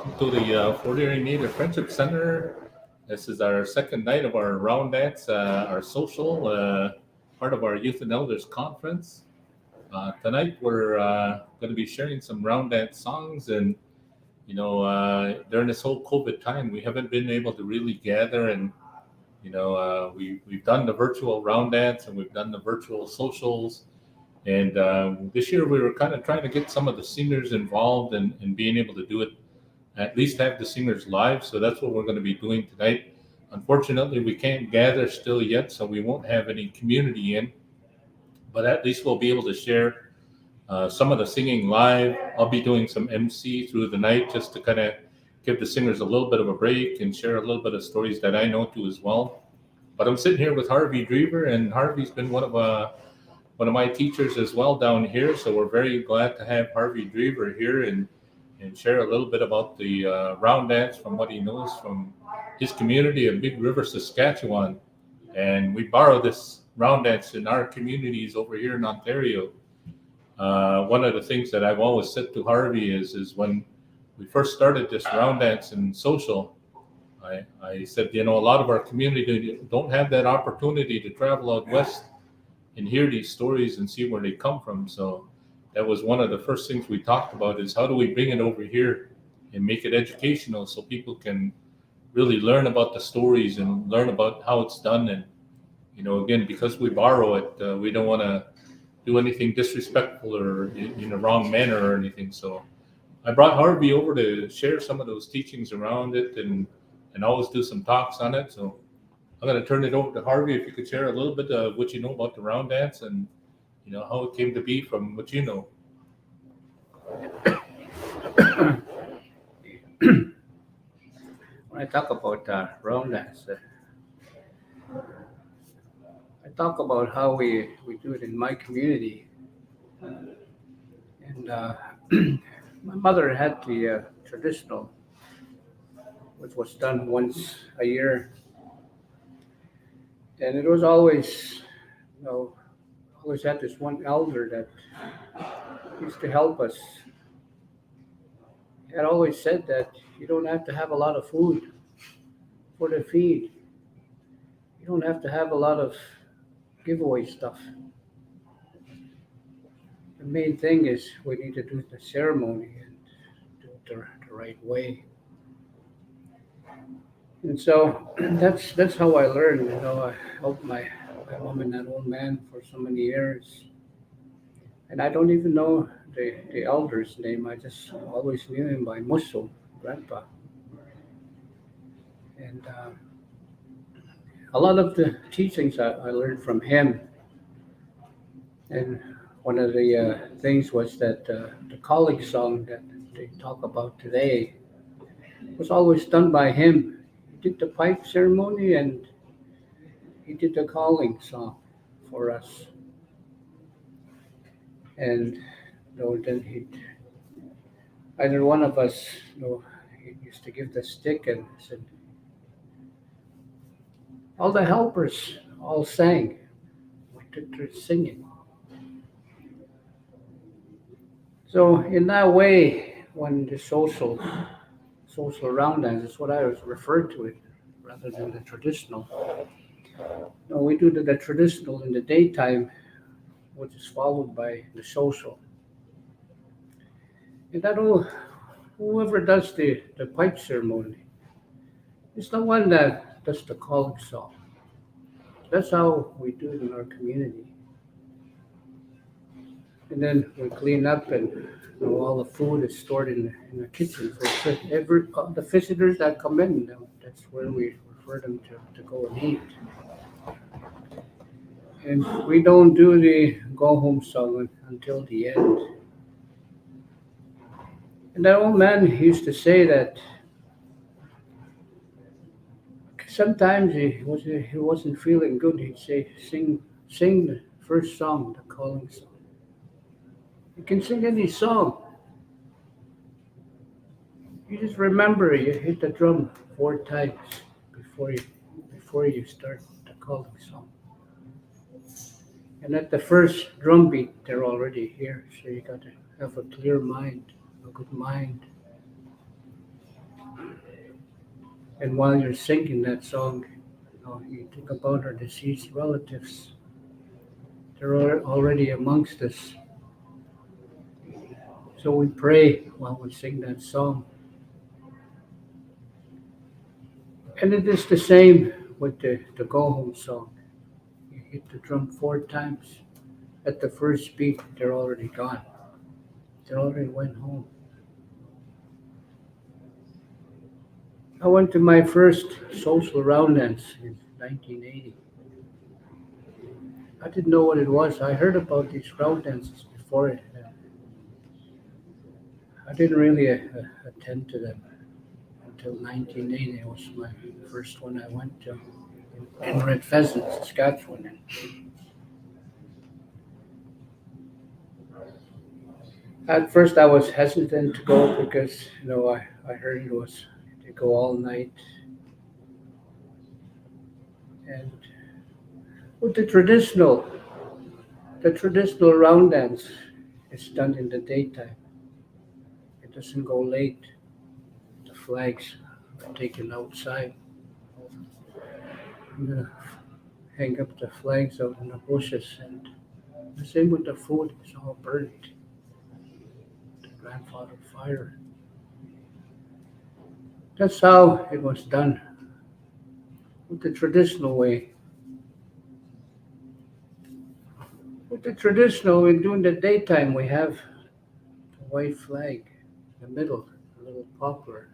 welcome to the Fort Erie Native Friendship Center. This is our second night of our round dance, our social, part of our Youth and Elders Conference. Tonight we're going to be sharing some round dance songs, and during this whole COVID time, we haven't been able to really gather, and we've done the virtual round dance and we've done the virtual socials. And this year we were kind of trying to get some of the singers involved and being able to do it, at least have the singers live. So that's what we're going to be doing tonight. Unfortunately, we can't gather still yet, so we won't have any community in. But at least we'll be able to share some of the singing live. I'll be doing some MC through the night just to kind of give the singers a little bit of a break and share a little bit of stories that I know too as well. But I'm sitting here with Harvey Drever, and Harvey's been one of my teachers as well down here. So we're very glad to have Harvey Drever here and share a little bit about the round dance from what he knows from his community of Big River, Saskatchewan. And we borrow this round dance in our communities over here in Ontario. One of the things that I've always said to Harvey is when we first started this round dance and social, I said, a lot of our community don't have that opportunity to travel out west and hear these stories and see where they come from. So that was one of the first things we talked about, is how do we bring it over here and make it educational so people can really learn about the stories and learn about how it's done. And, again, because we borrow it, we don't want to do anything disrespectful or in a wrong manner or anything. So I brought Harvey over to share some of those teachings around it and always do some talks on it. So I'm going to turn it over to Harvey. If you could share a little bit of what you know about the round dance and how it came to be from what you know. When I talk about round dance, I talk about how we do it in my community. And my mother had the traditional, which was done once a year. And it was always, always had this one elder that used to help us. He had always said that you don't have to have a lot of food for the feed. You don't have to have a lot of giveaway stuff. The main thing is we need to do the ceremony and do it the right way. And so that's how I learned. I helped my mom and that old man for so many years. And I don't even know the elder's name. I just always knew him by Musso, Grandpa. And a lot of the teachings I learned from him. And one of the things was that the calling song that they talk about today was always done by him. He did the pipe ceremony and he did the calling song for us. And then either one of us, he used to give the stick and said, all the helpers all sang. We took to singing. So in that way, when the social round dance is what I was referred to it, rather than the traditional. We do the traditional in the daytime, which is followed by the social. And whoever does the pipe ceremony is the one that does the calling song. That's how we do it in our community. And then we clean up, and all the food is stored in the kitchen for the visitors that come in. That's where we refer them to go and eat. And we don't do the go home song until the end. And that old man used to say that sometimes he wasn't feeling good. He'd say, sing the first song, the calling song. You can sing any song. You just remember you hit the drum 4 times before you start the calling song. And at the first drum beat, they're already here. So you got to have a clear mind, a good mind. And while you're singing that song, you think about our deceased relatives. They're already amongst us. So we pray while we sing that song. And it is the same with the go home song. You hit the drum 4 times. At the first beat, they're already gone. They already went home. I went to my first social round dance in 1980. I didn't know what it was. I heard about these round dances before it. I didn't really attend to them until 1980. It was my first one I went to in Red Pheasant, Saskatchewan. At first, I was hesitant to go because I heard it was to go all night, and with the traditional round dance is done in the daytime. It doesn't go late. The flags are taken outside. I'm gonna hang up the flags out in the bushes, and the same with the food. It's all burnt. The grandfather fire. That's how it was done with the traditional way. With the traditional, we do in the daytime, we have the white flag in the middle, a little poplar.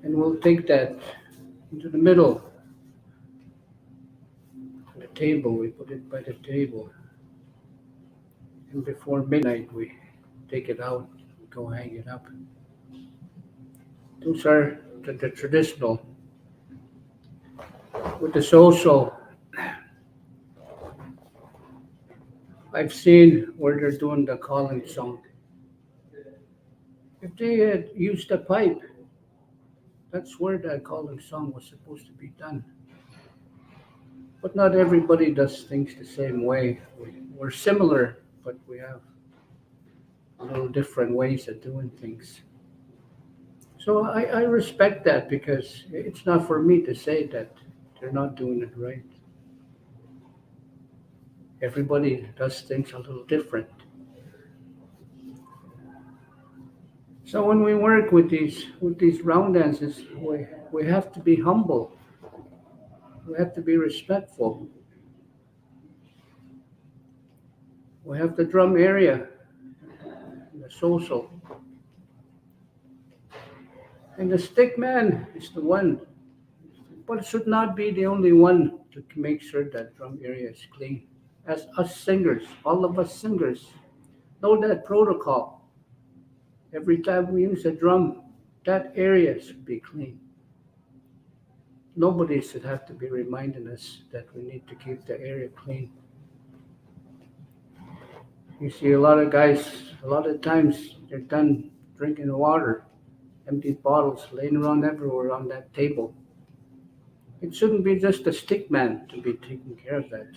And we'll take that into the middle of the table. We put it by the table. And before midnight, we take it out, go hang it up. Those are the traditional. With the social, I've seen where they're doing the calling song. If they had used a pipe, that's where the calling song was supposed to be done. But not everybody does things the same way. We're similar, but we have a little different ways of doing things. So I respect that because it's not for me to say that they're not doing it right. Everybody does things a little different. So when we work with these round dances, we have to be humble. We have to be respectful. We have the drum area, the social, and the stick man is the one, but it should not be the only one to make sure that drum area is clean. As us singers, all of us singers, know that protocol. Every time we use a drum, that area should be clean. Nobody should have to be reminding us that we need to keep the area clean. You see a lot of guys, a lot of times they're done drinking water, empty bottles laying around everywhere on that table. It shouldn't be just the stick man to be taking care of that.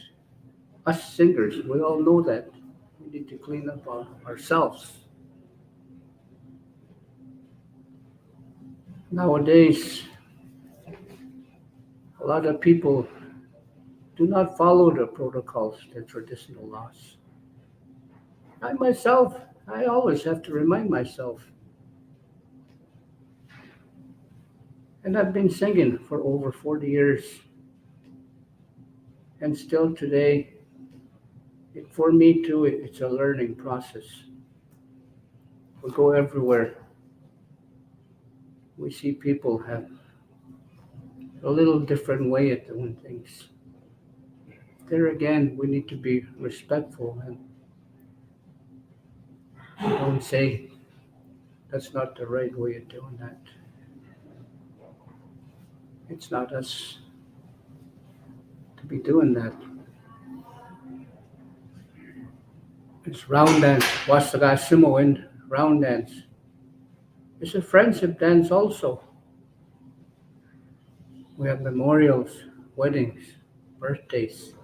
Us singers, we all know that. We need to clean up ourselves. Nowadays, a lot of people do not follow the protocols, the traditional laws. I myself, I always have to remind myself. And I've been singing for over 40 years. And still today, for me too, it's a learning process. We go everywhere. We see people have a little different way of doing things. There again, we need to be respectful and don't say that's not the right way of doing that. It's not us to be doing that. It's round dance, Wasagasimoin round dance. It's a friendship dance also. We have memorials, weddings, birthdays.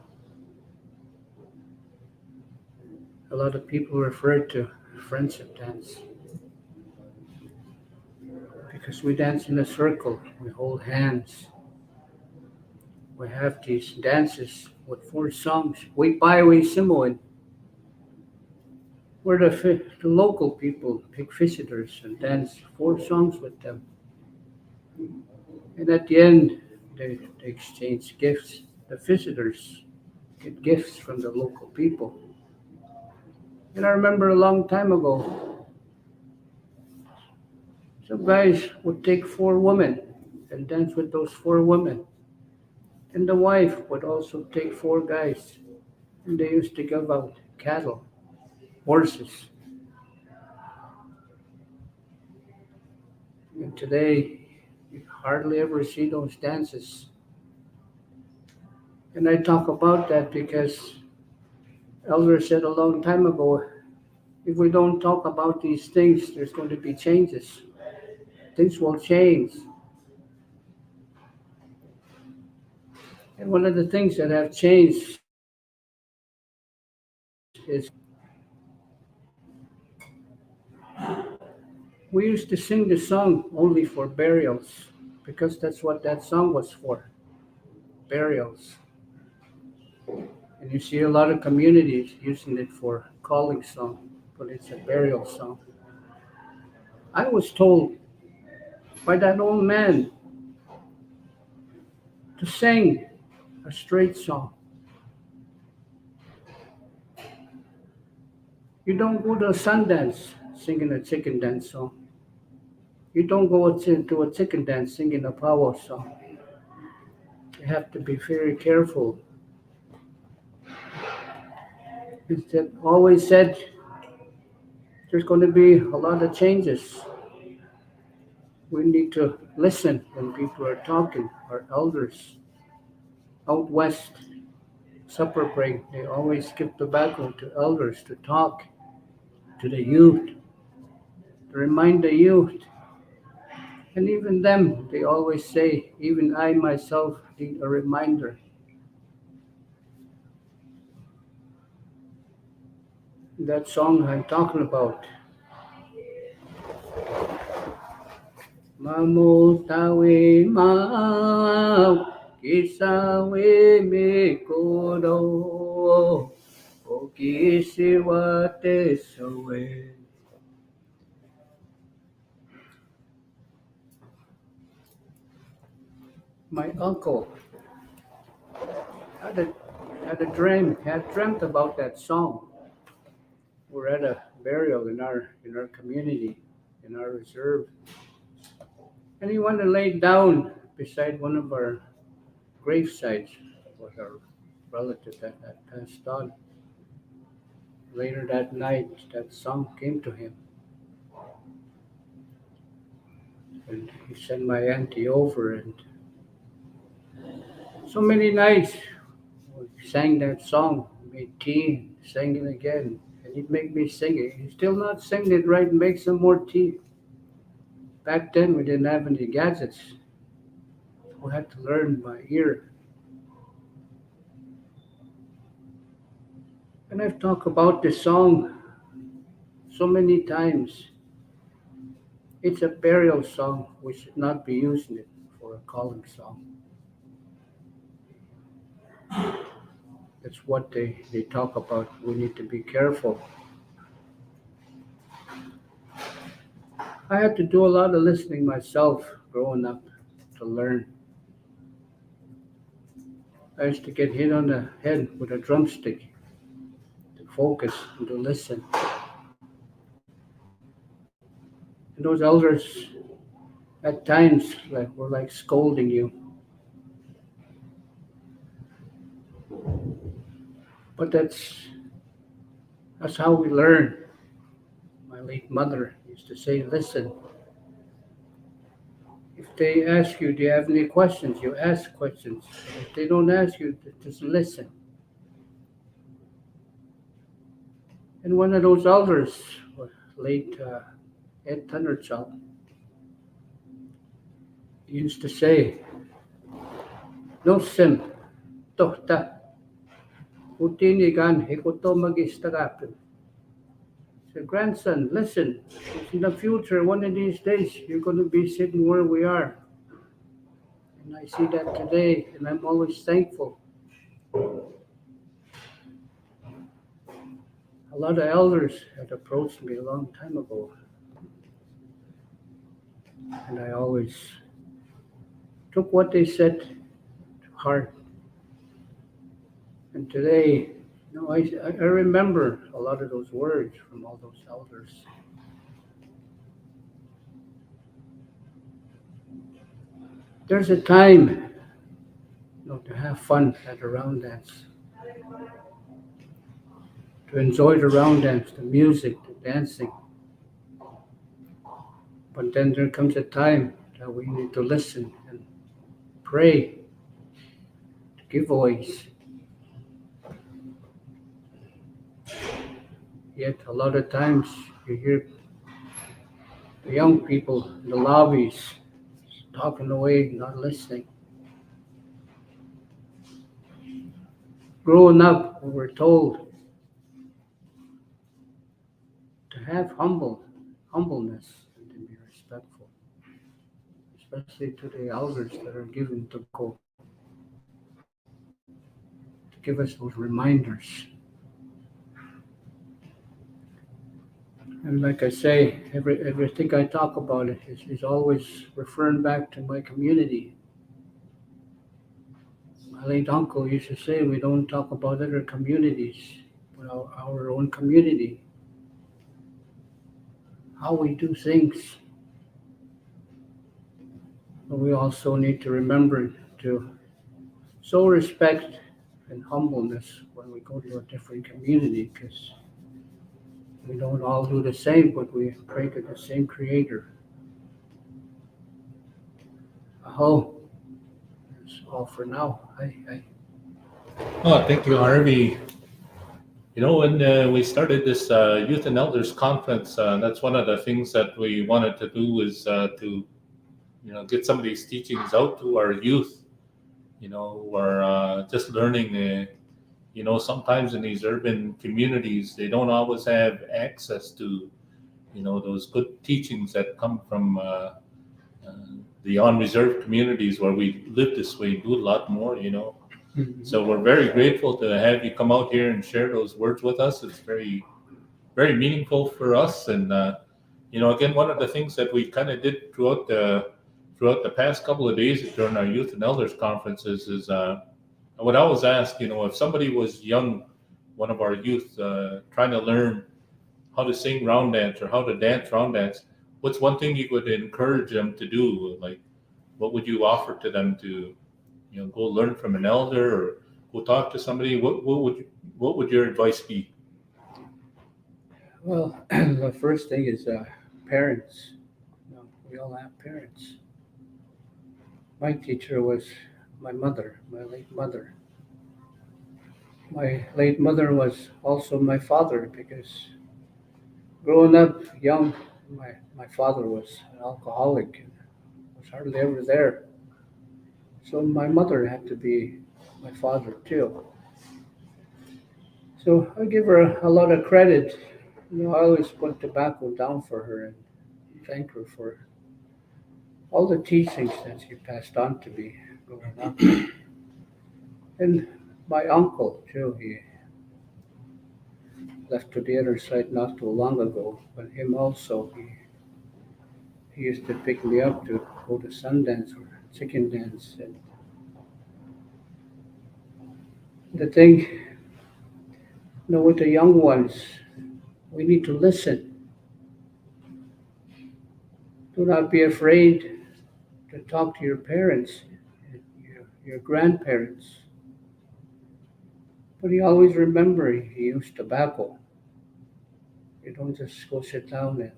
A lot of people refer to friendship dance. because we dance in a circle, we hold hands. We have these dances with four songs. We buy, we Simoin. Where the local people pick visitors and dance four songs with them. And at the end, they exchange gifts. The visitors get gifts from the local people. And I remember a long time ago, some guys would take four women and dance with those four women. And the wife would also take four guys. And they used to give out cattle, horses. And today, you hardly ever see those dances. And I talk about that because Elder said a long time ago, if we don't talk about these things, there's going to be changes. Things will change. And one of the things that have changed is we used to sing the song only for burials because that's what that song was for, burials. And you see a lot of communities using it for calling song, but it's a burial song. I was told by that old man to sing a straight song. You don't go to a Sundance singing a chicken dance song. You don't go to a chicken dance singing a power song. You have to be very careful. It's always said there's going to be a lot of changes. We need to listen when people are talking. Our elders out west, supper break, they always give tobacco to elders to talk to the youth, to remind the youth. And even them, they always say, even I myself need a reminder. That song I'm talking about. Mamu tawe mau kisawe me kodo o kisiwate sawe. My uncle had dreamt about that song. We're at a burial in our community, in our reserve. And he went and laid down beside one of our grave sites with our relative that had passed on. Later that night, that song came to him. And he sent my auntie over, and so many nights we sang that song, made tea, sang it again. And he'd make me sing it. He's still not singing it right, make some more tea. Back then, we didn't have any gadgets. We had to learn by ear. And I've talked about this song so many times. It's a burial song. We should not be using it for a calling song. That's what they talk about. We need to be careful. I had to do a lot of listening myself growing up to learn. I used to get hit on the head with a drumstick to focus and to listen. And those elders at times were like scolding you. But that's how we learn. My late mother used to say, listen. If they ask you, do you have any questions? You ask questions. If they don't ask you, just listen. And one of those elders, late Ed Thunderchild, used to say, no sim, tohta, utinigan hikoto magistagapin. said, grandson, listen, in the future, one of these days, you're going to be sitting where we are. And I see that today, and I'm always thankful. A lot of elders had approached me a long time ago, and I always took what they said to heart. And today, I remember a lot of those words from all those elders. There's a time, to have fun at a round dance, to enjoy the round dance, the music, the dancing. But then there comes a time that we need to listen and pray, to give voice. Yet a lot of times you hear the young people in the lobbies talking away, not listening. Growing up, we were told to have humbleness and to be respectful, especially to the elders that are given to go, to give us those reminders. And like I say, everything I talk about is always referring back to my community. My late uncle used to say, we don't talk about other communities, but our own community, how we do things. But we also need to remember to show respect and humbleness when we go to a different community, because we don't all do the same, but we pray to the same Creator. Oh, that's all for now. Oh, thank you, Harvey. When we started this Youth and Elders Conference, that's one of the things that we wanted to do is to get some of these teachings out to our youth, who are just learning. Sometimes in these urban communities, they don't always have access to, those good teachings that come from the unreserved communities where we live this way, do a lot more, So we're very grateful to have you come out here and share those words with us. It's very, very meaningful for us. And, again, one of the things that we kind of did throughout the past couple of days during our Youth and Elders conferences is I would always ask, if somebody was young, one of our youth, trying to learn how to sing round dance or how to dance round dance, what's one thing you would encourage them to do? Like, what would you offer to them to, go learn from an elder or go talk to somebody? What would your advice be? Well, the first thing is parents. We all have parents. My teacher was my mother, my late mother. My late mother was also my father, because growing up young, my father was an alcoholic and was hardly ever there. So my mother had to be my father too. So I give her a lot of credit. I always put tobacco down for her and thank her for all the teachings that she passed on to me growing up. And my uncle too, he left to the other side not too long ago, but him also, he used to pick me up to go to Sundance or Chicken Dance. And the thing, with the young ones, we need to listen. Do not be afraid to talk to your parents, your grandparents. But you always remember he used tobacco. You don't just go sit down and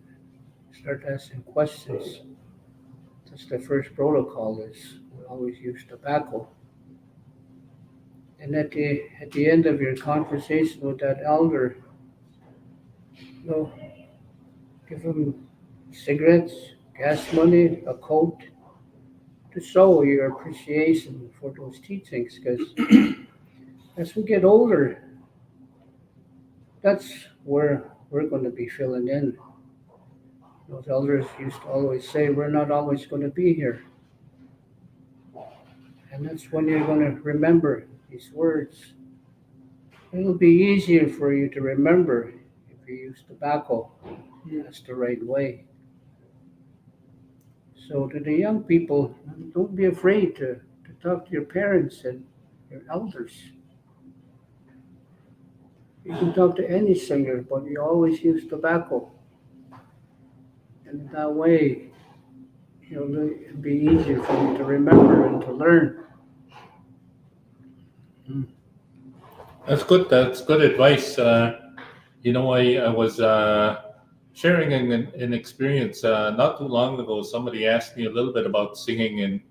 start asking questions. That's the first protocol, is we always use tobacco. And at the end of your conversation with that elder, give him cigarettes, gas money, a coat, to show your appreciation for those teachings. Because as we get older, that's where we're going to be filling in. Those elders used to always say, we're not always going to be here. And that's when you're going to remember these words. It'll be easier for you to remember if you use tobacco. That's the right way. So to the young people, don't be afraid to talk to your parents and your elders. You can talk to any singer, but you always use tobacco. And that way, it'll be easier for you to remember and to learn. That's good. That's good advice. I was sharing an experience not too long ago. Somebody asked me a little bit about singing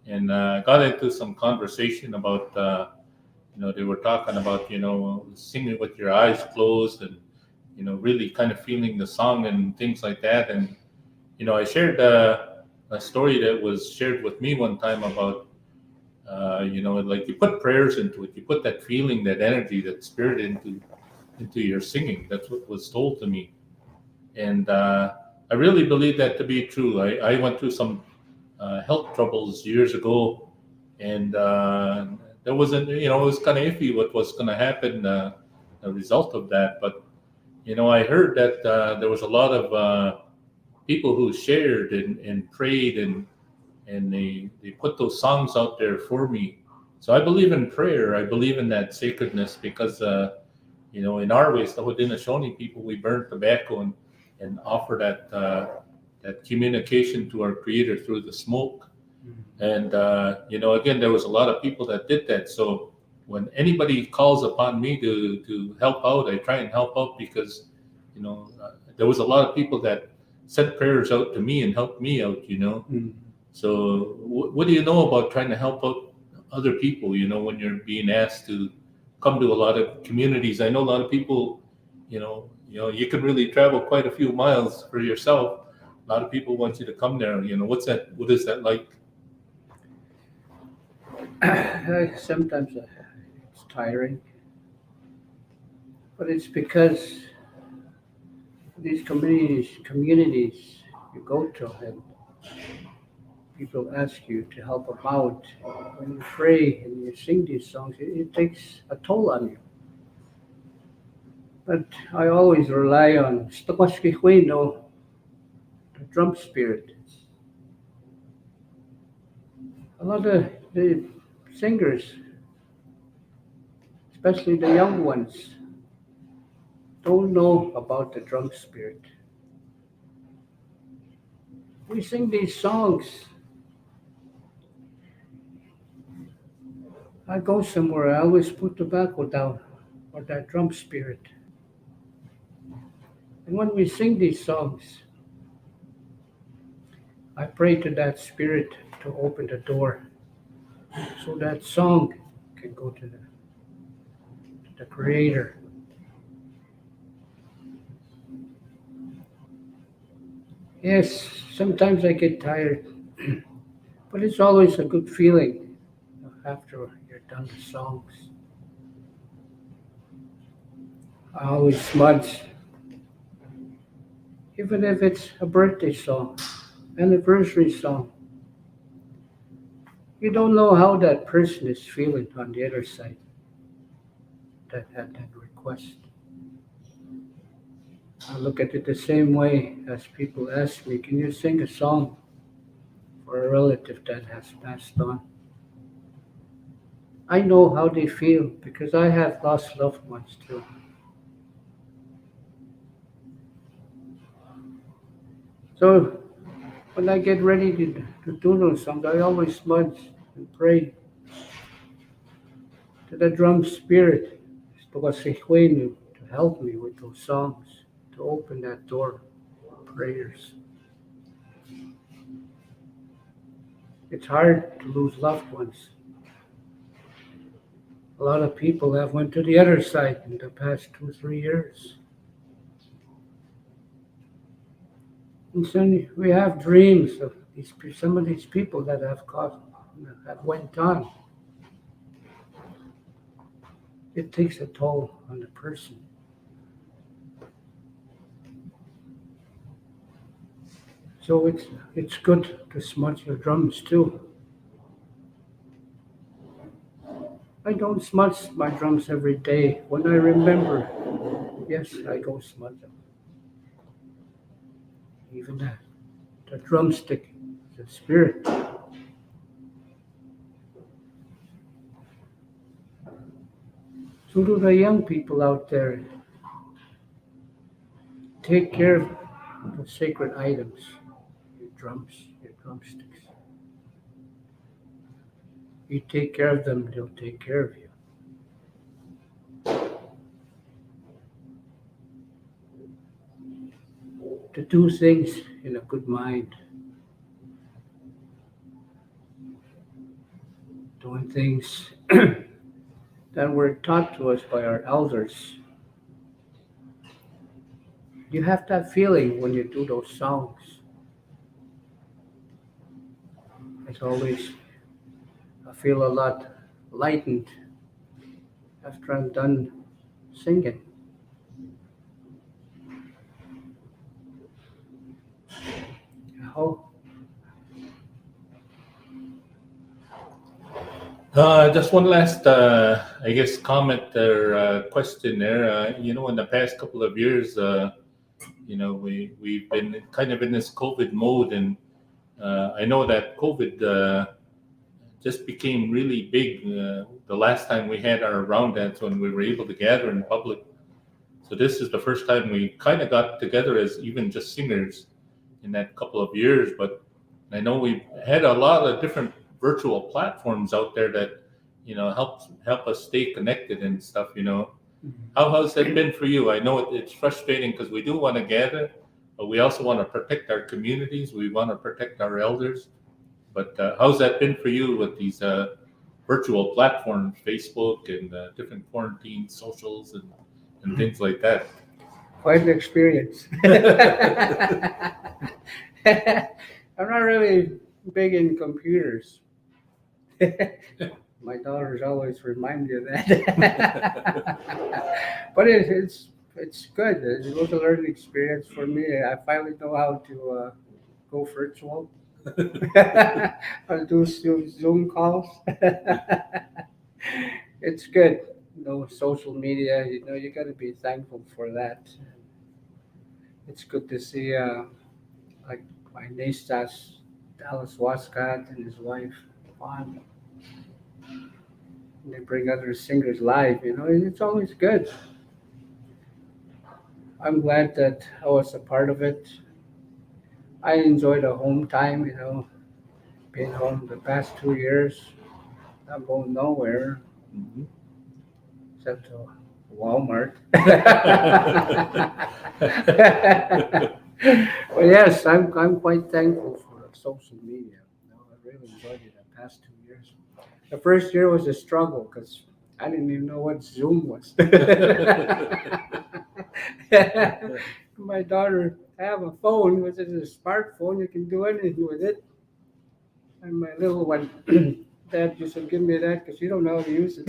and got into some conversation about, they were talking about, singing with your eyes closed and, really kind of feeling the song and things like that. And, I shared a story that was shared with me one time about, like you put prayers into it, you put that feeling, that energy, that spirit into your singing. That's what was told to me. And I really believe that to be true. I went through some health troubles years ago, and there wasn't, it was kind of iffy what was going to happen, a result of that. But, I heard that there was a lot of people who shared and prayed and they put those songs out there for me. So I believe in prayer. I believe in that sacredness because, in our ways, the Haudenosaunee people, we burn tobacco and offer that communication to our Creator through the smoke. And, again, there was a lot of people that did that. So when anybody calls upon me to help out, I try and help out because, there was a lot of people that sent prayers out to me and helped me out, So what do you know about trying to help out other people, when you're being asked to come to a lot of communities? I know a lot of people, you can really travel quite a few miles for yourself. A lot of people want you to come there. What is that like? Sometimes it's tiring, but it's because these communities you go to, and people ask you to help them out. When you pray and you sing these songs, it takes a toll on you. But I always rely on the drum spirit. A lot of the singers, especially the young ones, don't know about the drum spirit. We sing these songs. I go somewhere, I always put tobacco down or that drum spirit. And when we sing these songs, I pray to that spirit to open the door so that song can go to the Creator. Yes, sometimes I get tired, but it's always a good feeling after you're done the songs. I always smudge, even if it's a birthday song, anniversary song. You don't know how that person is feeling on the other side that had that request. I look at it the same way as people ask me, can you sing a song for a relative that has passed on? I know how they feel because I have lost loved ones too. So when I get ready to do those songs, I always smudge and pray to the drum spirit to help me with those songs, to open that door of prayers. It's hard to lose loved ones. A lot of people have went to the other side in the past 2-3 years. And so we have dreams of some of these people that have went on. It takes a toll on the person. So it's good to smudge your drums too. I don't smudge my drums every day. When I remember, yes, I go smudge them. Even the drumstick, the spirit. So do the young people out there. Take care of the sacred items, your drums, your drumsticks. You take care of them, they'll take care of you. To do things in a good mind, doing things that were taught to us by our elders. You have that feeling when you do those songs. It's always, I feel a lot lightened after I'm done singing. How Just one last, I guess, comment or question there. In the past couple of years, we've been kind of in this COVID mode, and I know that COVID just became really big the last time we had our round dance when we were able to gather in public. So this is the first time we kind of got together as even just singers in that couple of years. But I know we've had a lot of different virtual platforms out there that help us stay connected and stuff. How has that been for you? I know it's frustrating because we do want to gather, but we also want to protect our communities. We want to protect our elders. But how's that been for you with these virtual platforms, Facebook and different quarantine socials and things like that? quite an experience. I'm not really big in computers. My daughters always remind me of that. But it's good. It was a learning experience for me. I finally know how to go virtual. I do Zoom calls. It's good. Social media. You got to be thankful for that. It's good to see, like my niece Dallas Wascott and his wife Fawn. They bring other singers live. It's always good. I'm glad that I was a part of it. I enjoyed the home time. Being home the past 2 years. Not going nowhere Mhm. except to Walmart. Well, yes, I'm quite thankful for social media. I really enjoyed it the past 2 years. The first year was a struggle because I didn't even know what Zoom was. My daughter have a phone, which is a smartphone. You can do anything with it. And my little one, Dad used to give me that because you don't know how to use it.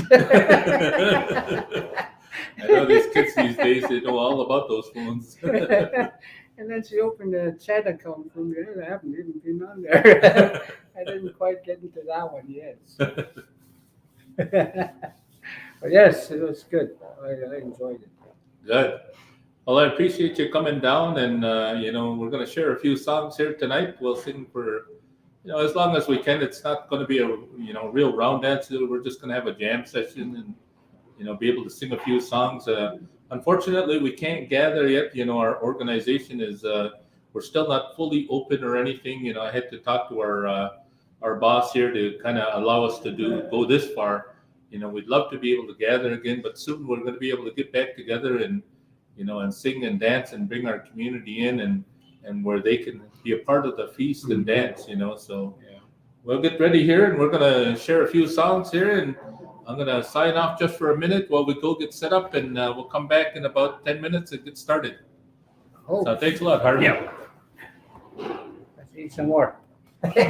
I know these kids these days, they know all about those phones. And then she opened a chat account for me. I haven't even been on there. I didn't quite get into that one yet. But yes, it was good. I enjoyed it. Good. Well, I appreciate you coming down, and we're going to share a few songs here tonight. We'll sing for as long as we can. It's not going to be a real round dance. We're just going to have a jam session and be able to sing a few songs. Unfortunately, we can't gather yet. Our organization is we're still not fully open or anything. I had to talk to our boss here to kind of allow us to go this far. We'd love to be able to gather again, but soon we're going to be able to get back together and and sing and dance and bring our community in and where they can be a part of the feast and dance. So Yeah. we'll get ready here, and we're going to share a few songs here, and I'm going to sign off just for a minute while we go get set up, and we'll come back in about 10 minutes and get started. Oh, So thanks a lot, Harvey. yeah. Let's eat some more. What did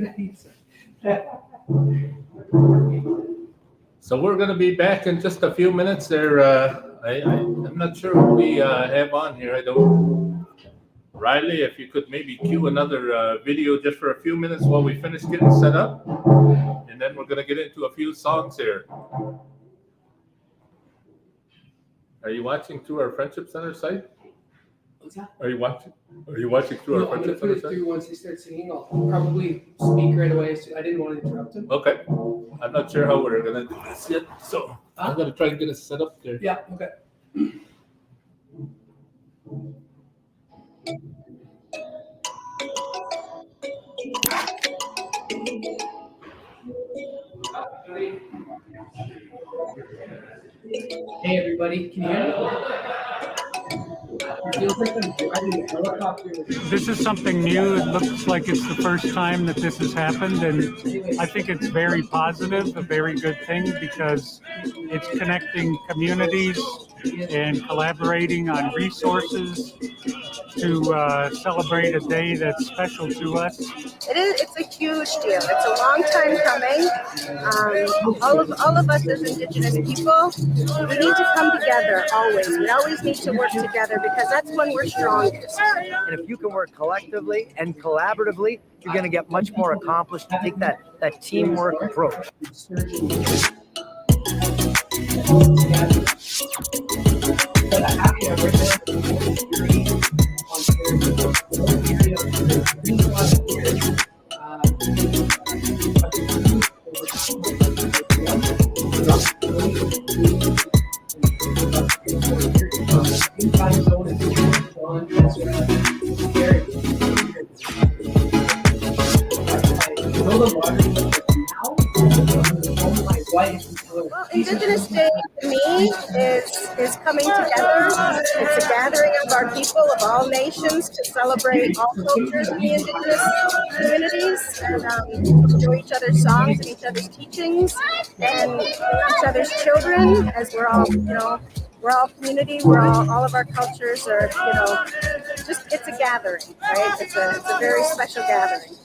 I say? So we're going to be back in just a few minutes there. I'm not sure who we have on here. I don't. Riley, if you could maybe cue another video just for a few minutes while we finish getting set up, and then we're gonna get into a few songs here. Are you watching through our Friendship Center site? What's that? Are you watching through No, our I'm gonna Friendship put Center it site? through once they start singing. I'll probably speak right away. So I didn't want to interrupt him. Okay. I'm not sure how we're gonna do this yet, so I'm gonna try and get us set up there. Yeah. Okay. Hey everybody, can you hear me? It feels like I'm driving a helicopter. This is something new. It looks like it's the first time that this has happened, and I think it's very positive, a very good thing, because it's connecting communities and collaborating on resources to celebrate a day that's special to us. It's a huge deal. It's a long time coming. All of us as Indigenous people, we need to come together always. We always need to work together because that's when we're strongest. And if you can work collectively and collaboratively, you're going to get much more accomplished to take that teamwork approach. Well, Indigenous Day to me is coming together. It's a gathering of our people of all nations to celebrate all cultures in the Indigenous communities and enjoy each other's songs and each other's teachings and each other's children, as we're all, we're all community. We're all of our cultures are, just it's a gathering, right? It's a very special gathering.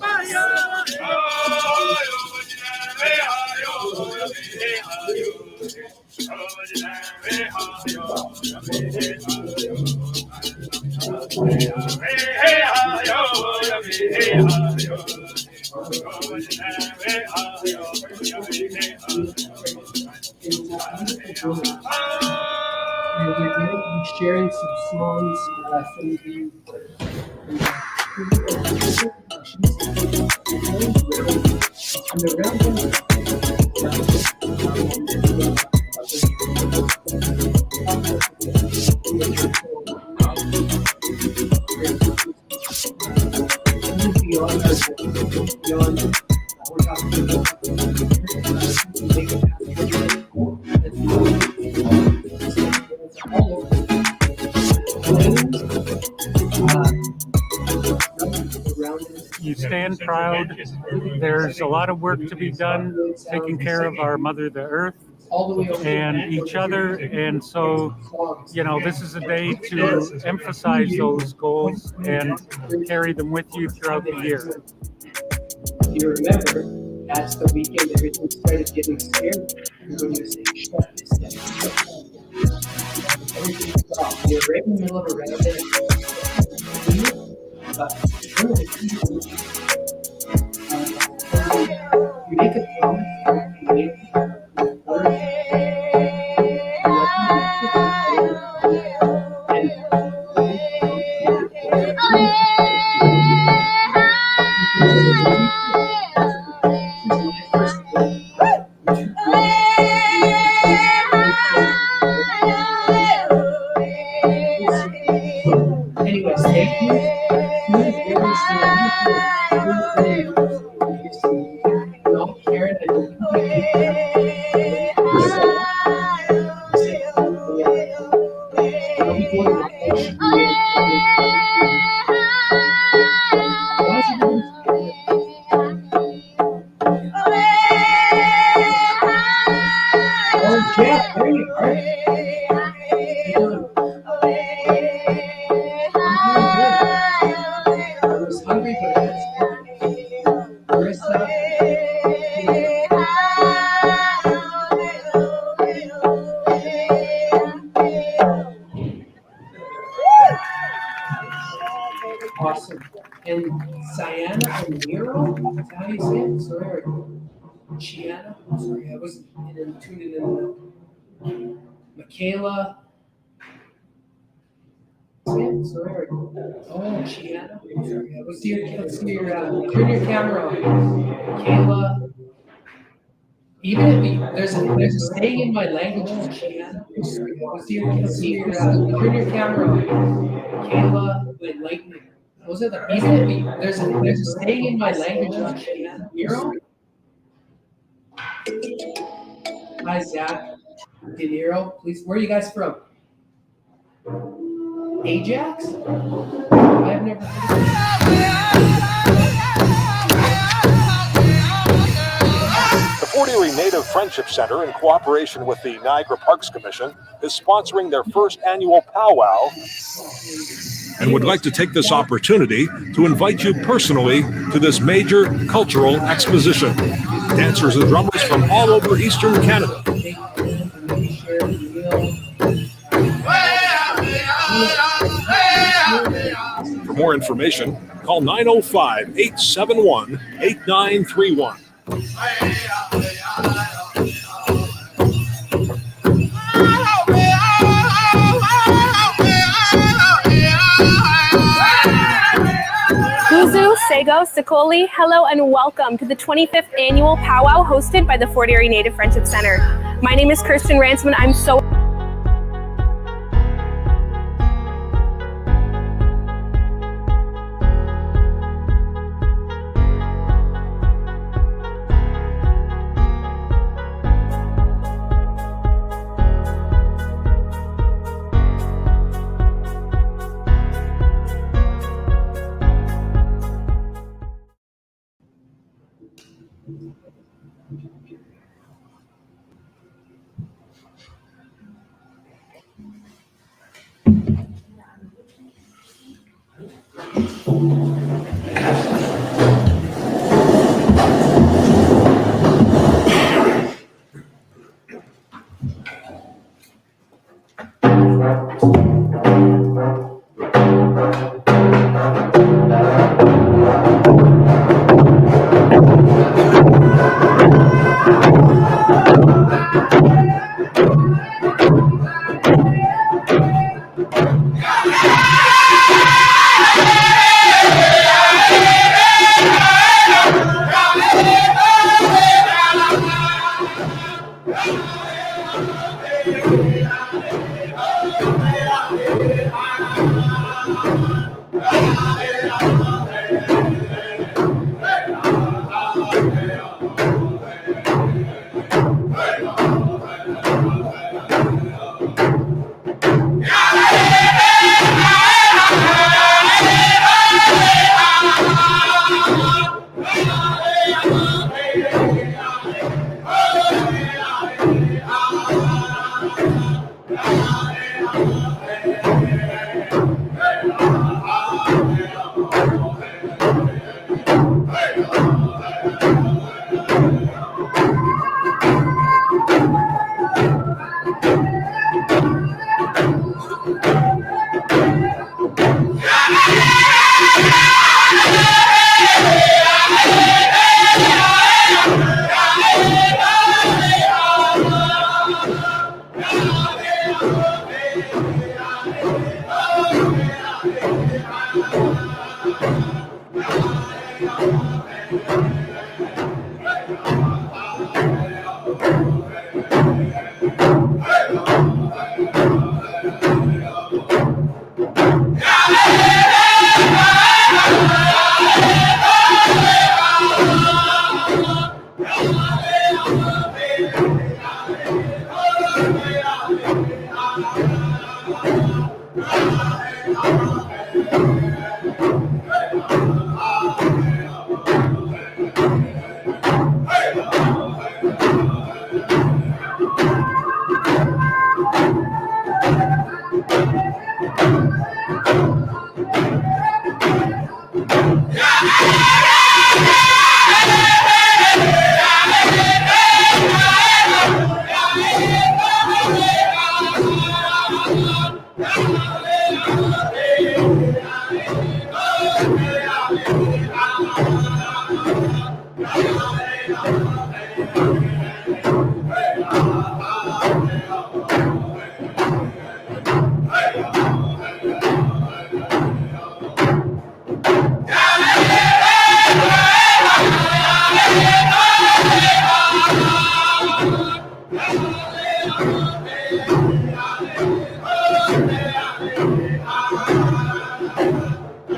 And we're going to be sharing some songs from the You stand proud. There's a lot of work to be done taking care of our mother, the earth, all the way over and each other. And so, this is a day to emphasize those goals and carry them with you throughout the year. If you remember, that's the weekend everything started getting scary. When you say, shut this down. Everything stopped. You're right in the middle of a round. But you make a promise, you make a word. Anyways, thank you. No, Karen, oh, Jeff, there you are. I was hungry, but Marissa. Awesome. And Sienna and Miro, is that how you say it? Sorry, or Chiana? Sorry, I wasn't tuning in. Michaela. Sorry, oh, Chiana. Sorry, let's see your turn your camera on. Michaela. Even if there's a saying in my language called Chiana. Let's see your turn your camera on. Michaela, like lightning. Those are the even if there's a saying in my language called Chiana. Miro. Hi, Zach. De Niro, please. Where are you guys from? Ajax? I've never heard The Fort Erie Native Friendship Center, in cooperation with the Niagara Parks Commission, is sponsoring their first annual powwow and would like to take this opportunity to invite you personally to this major cultural exposition. Dancers and drummers from all over Eastern Canada. For more information, call 905-871-8931. Guzu, Sego, Sikoli, hello and welcome to the 25th annual powwow hosted by the Fort Erie Native Friendship Center. My name is Kirsten Ransman. I'm so You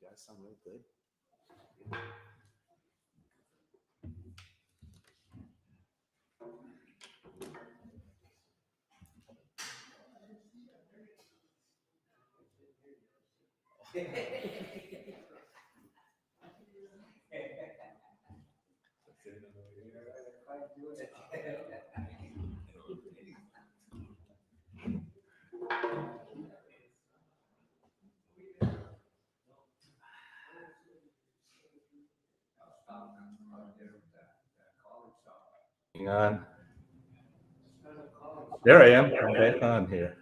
guys sound real good. Hang on. There I am. I'm back on here.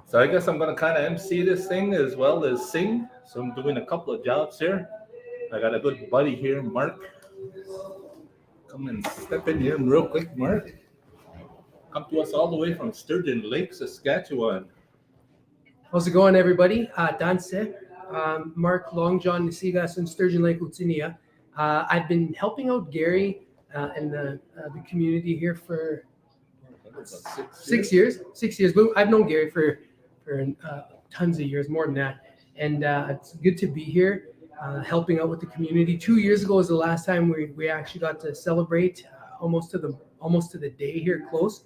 So I guess I'm going to kind of MC this thing as well as sing. So I'm doing a couple of jobs here. I got a good buddy here, Mark. Come and step in here real quick, Mark. Come to us all the way from Sturgeon Lake, Saskatchewan. How's it going, everybody? Danse, Mark Long John Nisigas in Sturgeon Lake, Utinia. I've been helping out Gary in the community here for 6 years. 6 years, but I've known Gary for tons of years, more than that. And it's good to be here, helping out with the community. 2 years ago was the last time we actually got to celebrate, almost to the day here, close.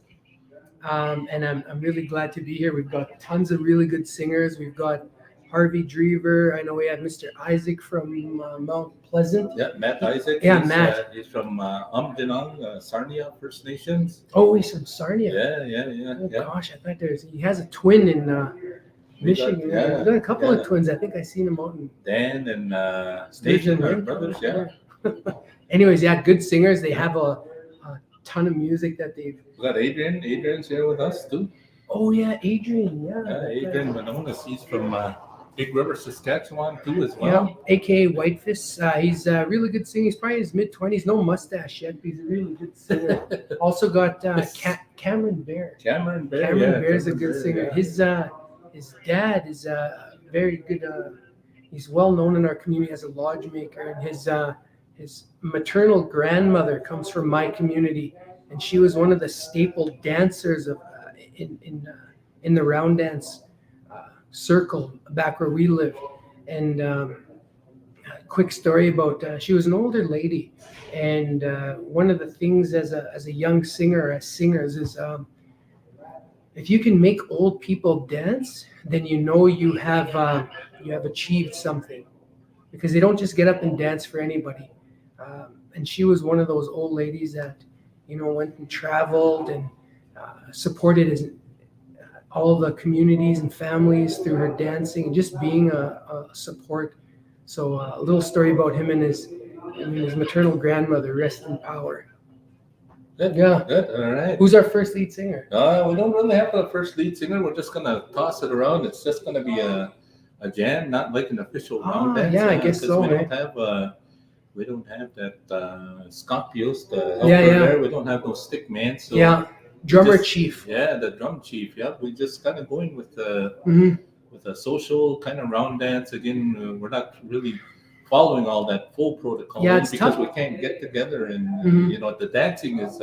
And I'm really glad to be here. We've got tons of really good singers. We've got Harvey Drever. I know we have Mr. Isaac from Mount Pleasant. Yeah, Matt Isaac. Yeah, Matt. He's from Umdinong, Sarnia First Nations. Oh, he's from Sarnia. Yeah. Oh gosh, I thought he has a twin in Michigan. Yeah, We've got a couple of twins. I think I seen him out in Dan and Sturgeon Nathan, our Lake. brothers. Yeah. Anyways, yeah, good singers. They have a ton of music that they've. We got Adrian. Adrian's here with us too. Oh yeah, Adrian. Yeah, Adrian Manonas. He's from Big River, Saskatchewan too, as well. Yeah, aka Whitefist. He's a really good singer. He's probably in his mid-20s. No mustache yet, but he's a really good singer. Also got Cameron Bear. Cameron Bear. Cameron Bear is a good Bear, singer. yeah. His dad is very good. He's well known in our community as a lodge maker, and his maternal grandmother comes from my community, and she was one of the staple dancers of in the round dance circle back where we live. And quick story about she was an older lady, and one of the things as a young singer, as singers, is if you can make old people dance, then you have achieved something, because they don't just get up and dance for anybody. And she was one of those old ladies that went and traveled and supported all the communities and families through her dancing and just being a support. So a little story about him and his maternal grandmother. Rest in power. Good. Yeah. Good. All right. Who's our first lead singer? We don't really have a first lead singer. We're just gonna toss it around. It's just gonna be a jam, not like an official round dance. Yeah, I guess so. We don't have that Scott Pios, the helper Yeah. there. We don't have no stick man. So Yeah, drummer chief. Yeah, the drum chief. Yeah, we just kind of going with with the social kind of round dance. Again, we're not really following all that full protocol Yeah, it's because tough. we can't get together. And Mhm. you know, the dancing is.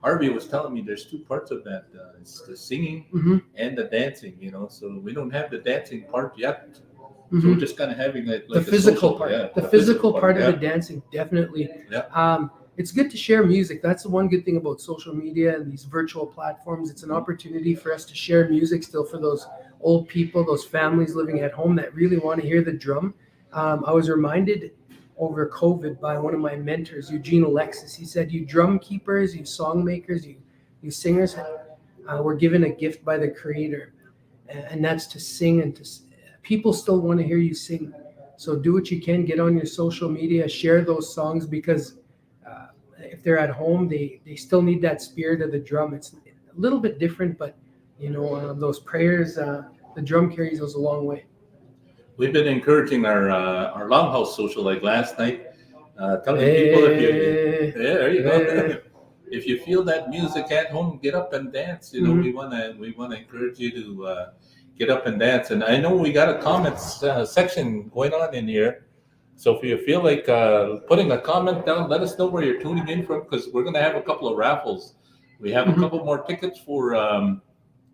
Harvey was telling me there's two parts of that. It's the singing Mhm. and the dancing. You know, so we don't have the dancing part yet. So Mhm. we're just kind of having like The a physical social, part, yeah, the physical part of yeah. the dancing, definitely. Yeah. It's good to share music. That's the one good thing about social media and these virtual platforms. It's an opportunity for us to share music still for those old people, those families living at home that really want to hear the drum. I was reminded over COVID by one of my mentors, Eugene Alexis. He said, "You drum keepers, you song makers, you singers, were given a gift by the Creator, and that's to sing and to." People still want to hear you sing. So do what you can, get on your social media, share those songs because if they're at home, they still need that spirit of the drum. It's a little bit different, but those prayers, the drum carries those a long way. We've been encouraging our longhouse social like last night, telling people if you there you go. If you feel that music at home, get up and dance. You know, we wanna encourage you to get up and dance. And I know we got a comments section going on in here. So if you feel like putting a comment down, let us know where you're tuning in from because we're gonna have a couple of raffles. We have a couple more tickets for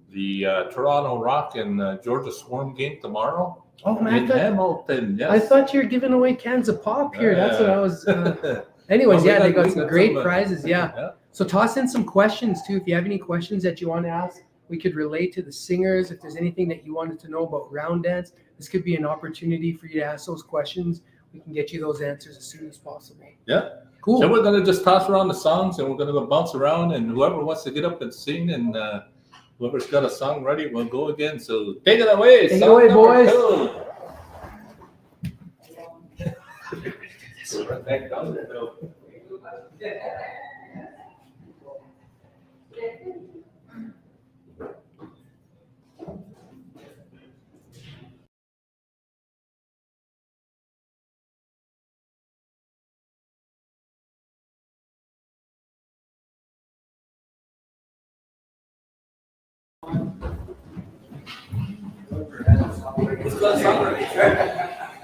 the Toronto Rock and Georgia Swarm game tomorrow. Oh man, In Hamilton, yes. I thought you were giving away cans of pop here. That's what I was. Anyways, No, yeah, they got we some got great some, prizes. Yeah. So toss in some questions too. If you have any questions that you want to ask, we could relate to the singers. If there's anything that you wanted to know about round dance, this could be an opportunity for you to ask those questions. We can get you those answers as soon as possible. Yeah. Cool. So we're gonna just toss around the songs and we're gonna go bounce around and whoever wants to get up and sing and whoever's got a song ready, we'll go again. So take it away. Take it song away, number boys. 2. Run back down there, Bill.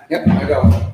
Yep, I go.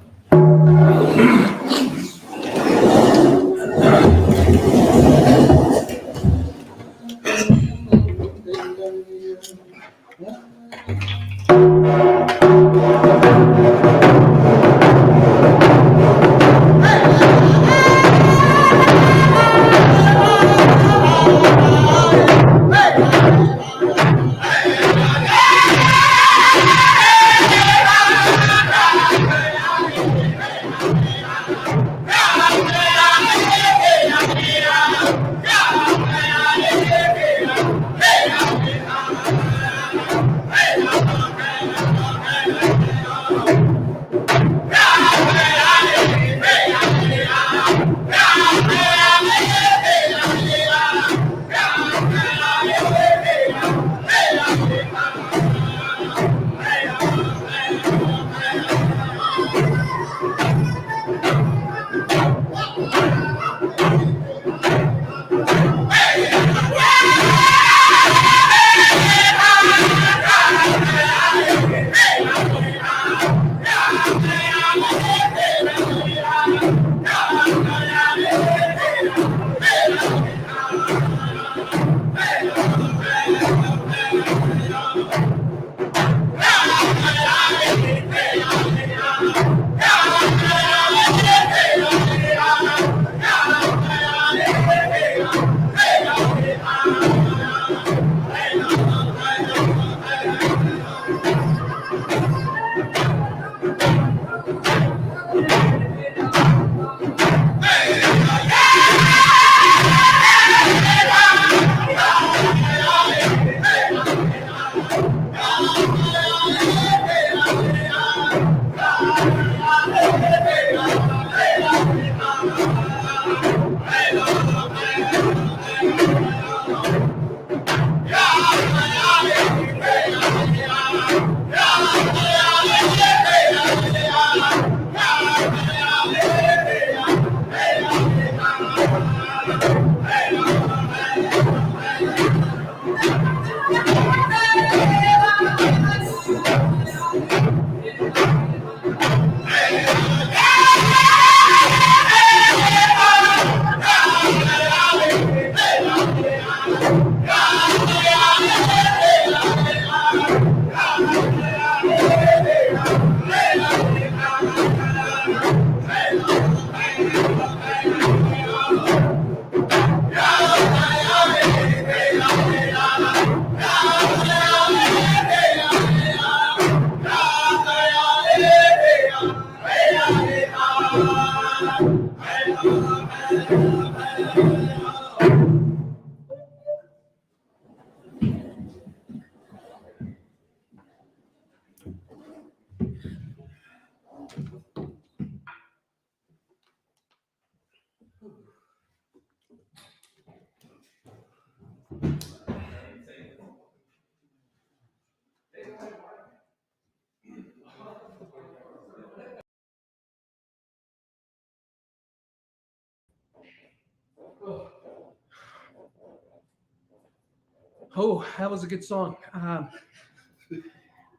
Oh, that was a good song.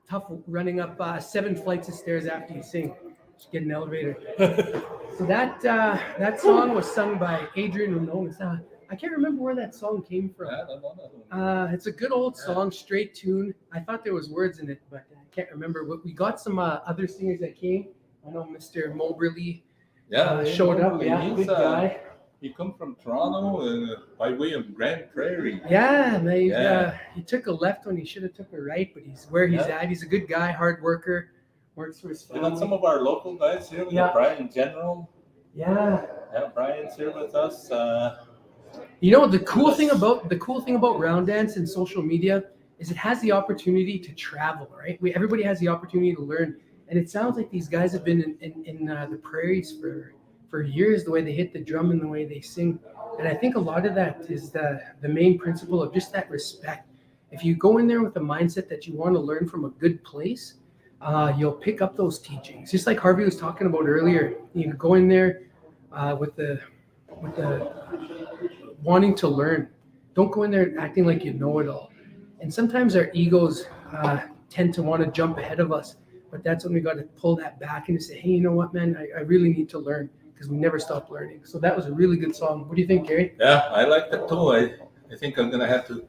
Tough running up 7 flights of stairs after you sing. Just get an elevator. So that song was sung by Adrian Ramones. I can't remember where that song came from. It's a good old song, straight tune. I thought there was words in it, but I can't remember. But we got some other singers that came. I know Mr. Moberly showed up. Yeah, good guy. He come from Toronto by way of Grand Prairie. Yeah, he took a left when he should have took a right, but he's where he's at. He's a good guy, hard worker, works for his family. You know, some of our local guys here, Brian General. Yeah, Brian's here with us. You know, the cool thing about Round Dance and social media is it has the opportunity to travel, right? Everybody has the opportunity to learn, and it sounds like these guys have been in the prairies for years, the way they hit the drum and the way they sing. And I think a lot of that is the main principle of just that respect. If you go in there with the mindset that you want to learn from a good place, you'll pick up those teachings. Just like Harvey was talking about earlier, you go in there with the wanting to learn. Don't go in there acting like you know it all. And sometimes our egos tend to want to jump ahead of us, but that's when we got to pull that back and say, hey, you know what, man, I really need to learn, because we never stop learning. So that was a really good song. What do you think, Gary? Yeah, I like that too. I think I'm gonna have to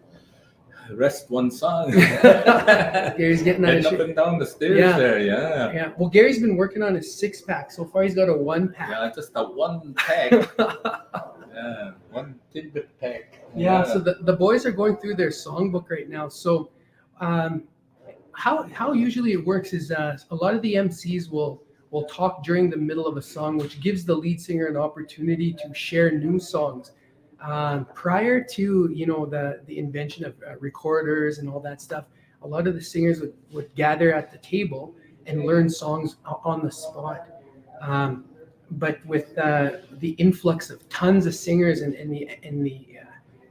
rest one song. Gary's getting that up and down the stairs there. Yeah. Well, Gary's been working on his 6-pack. So far, he's got a 1-pack. Yeah, just a 1-pack. Yeah, 1 tidbit pack. Yeah. So the boys are going through their songbook right now. So, how usually it works is a lot of the MCs will talk during the middle of a song, which gives the lead singer an opportunity to share new songs. Prior to the invention of recorders and all that stuff, a lot of the singers would gather at the table and learn songs on the spot. But with the influx of tons of singers and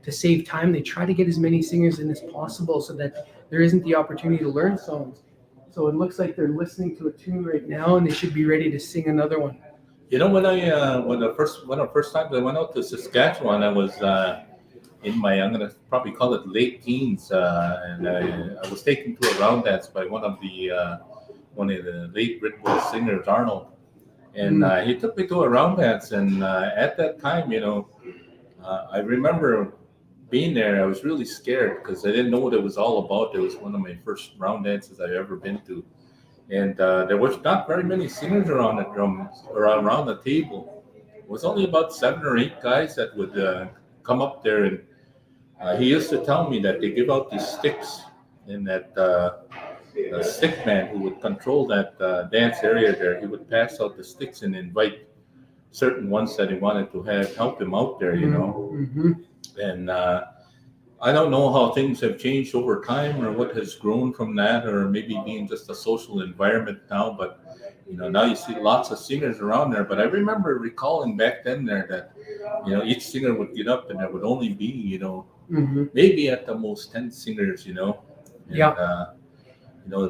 to save time, they try to get as many singers in as possible so that there isn't the opportunity to learn songs. So it looks like they're listening to a tune right now, and they should be ready to sing another one. You know, when the first time I went out to Saskatchewan, I was in my, I'm gonna probably call it late teens, and I was taken to a round dance by one of the late Red Bull singers, Arnold, and he took me to a round dance, and at that time, I remember being there. I was really scared because I didn't know what it was all about. It was one of my first round dances I've ever been to. And there was not very many singers around the drums or around the table. It was only about 7 or 8 guys that would come up there. And he used to tell me that they give out these sticks, and that a stick man who would control that dance area there, he would pass out the sticks and invite certain ones that he wanted to have help him out there, Mm-hmm. And I don't know how things have changed over time or what has grown from that, or maybe being just a social environment now. But, now you see lots of singers around there. But I remember recalling back then there that, each singer would get up and there would only be, maybe at the most 10 singers, And,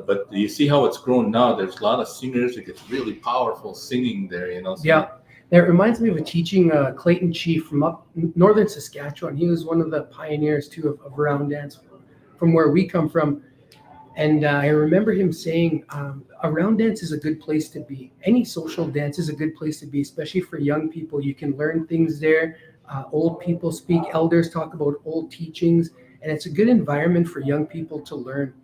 but you see how it's grown now. There's a lot of singers. It gets really powerful singing there, So yeah. That reminds me of a teaching Clayton Chief from up northern Saskatchewan. He was one of the pioneers too of round dance from where we come from. And I remember him saying, a round dance is a good place to be. Any social dance is a good place to be, especially for young people. You can learn things there. Old people speak, elders talk about old teachings, and it's a good environment for young people to learn.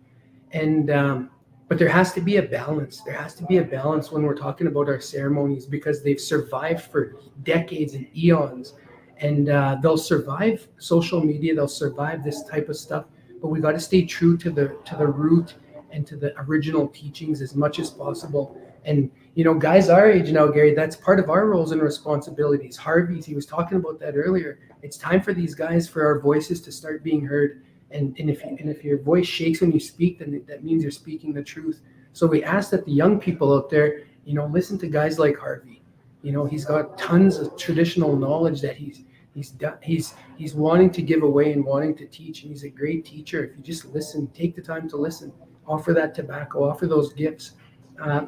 And but there has to be a balance. There has to be a balance when we're talking about our ceremonies, because they've survived for decades and eons, and they'll survive social media. They'll survive this type of stuff. But we got to stay true to the root and to the original teachings as much as possible. And guys our age now, Gary, that's part of our roles and responsibilities. Harvey's, he was talking about that earlier. It's time for these guys, for our voices to start being heard. And if your voice shakes when you speak, then that means you're speaking the truth. So we ask that the young people out there, listen to guys like Harvey. He's got tons of traditional knowledge that he's wanting to give away and wanting to teach, and he's a great teacher. If you just listen, take the time to listen, offer that tobacco, offer those gifts.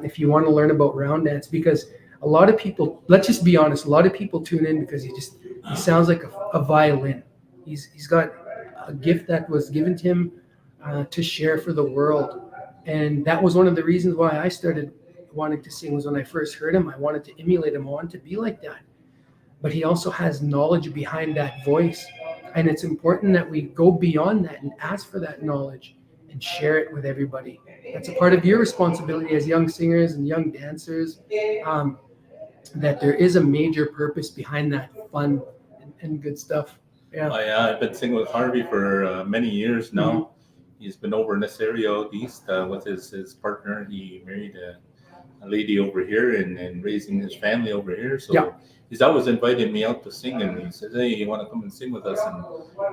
If you want to learn about round dance, because a lot of people, let's just be honest, a lot of people tune in because he sounds like a violin. He's got a gift that was given to him to share for the world. And that was one of the reasons why I started wanting to sing. Was when I first heard him, I wanted to emulate him. I wanted to be like that. But he also has knowledge behind that voice. And it's important that we go beyond that and ask for that knowledge and share it with everybody. That's a part of your responsibility as young singers and young dancers, that there is a major purpose behind that fun and good stuff. Yeah. I've been singing with Harvey for many years now. He's been over in this area out east with his partner. He married a lady over here and raising his family over here. So he's always invited me out to sing, and he says, "Hey, you want to come and sing with us?"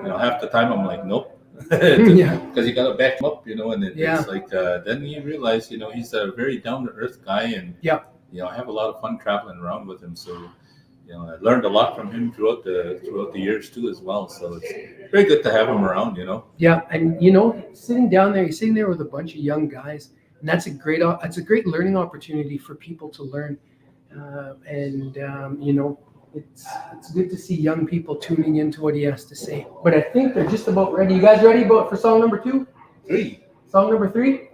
And half the time I'm like, "Nope." Because you got to back him up, and it's like then you realize, he's a very down to earth guy, and I have a lot of fun traveling around with him. So I learned a lot from him throughout the years too as well. So it's very good to have him around. Yeah, and you're sitting there with a bunch of young guys, and that's a great learning opportunity for people to learn, It's good to see young people tuning into what he has to say. But I think they're just about ready. You guys ready for song number 2? 3. Song number 3?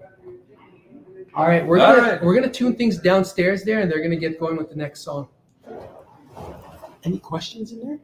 All right, we're gonna tune things downstairs there, and they're gonna get going with the next song. Any questions in there?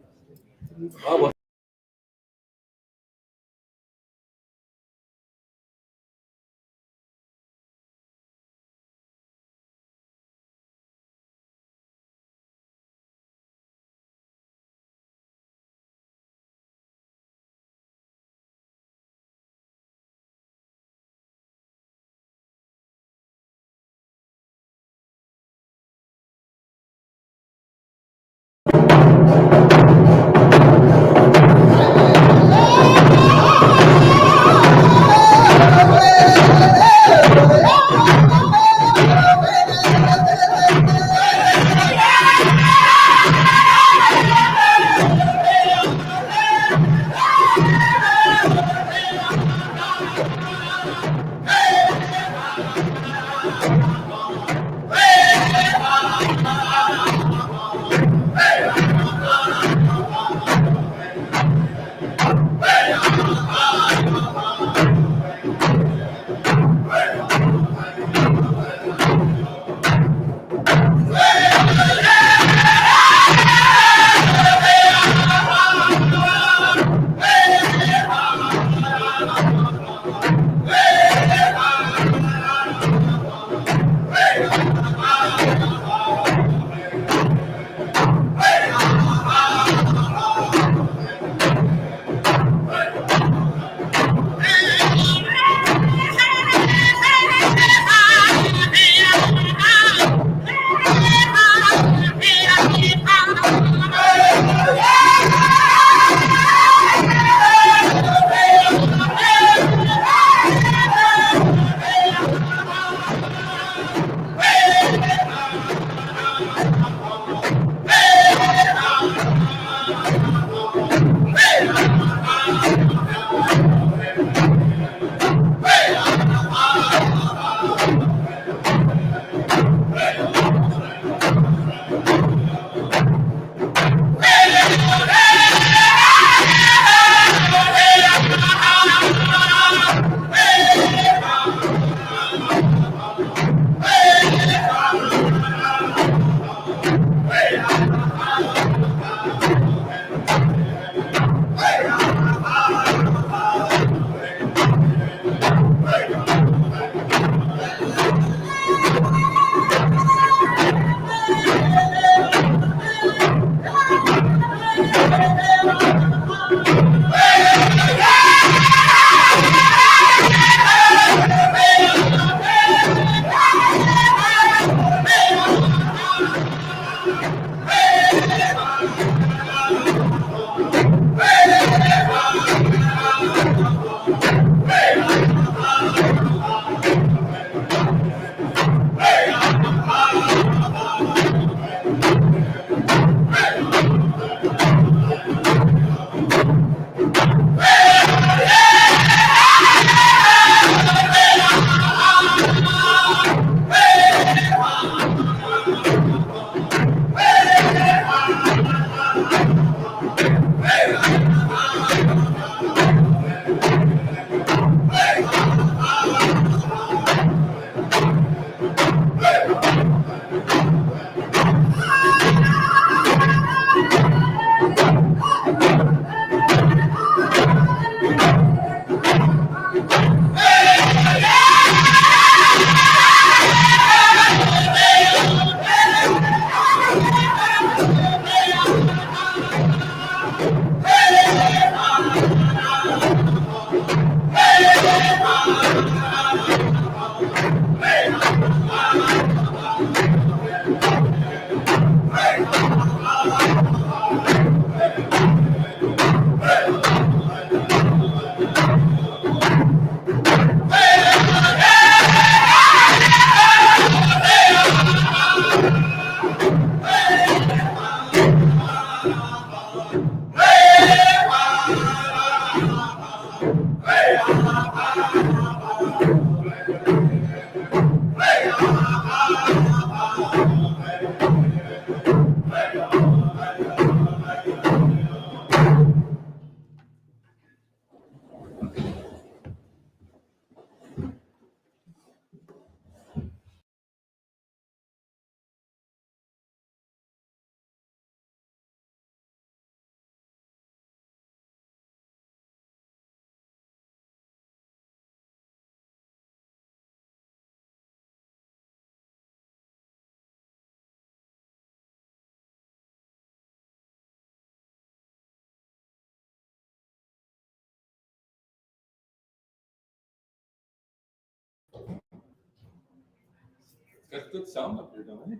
Got good sound up here, don't it?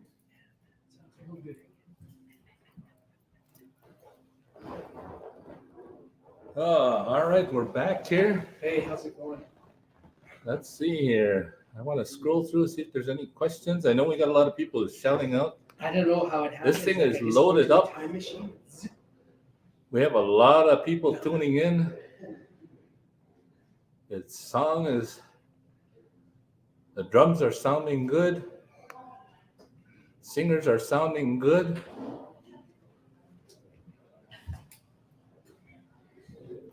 Oh, all right, we're back here. Hey, how's it going? Let's see here. I want to scroll through, see if there's any questions. I know we got a lot of people shouting out. I don't know how it happened. This thing Like, is I just loaded went to the up. Time machine. We have a lot of people tuning in. The drums are sounding good. Singers are sounding good.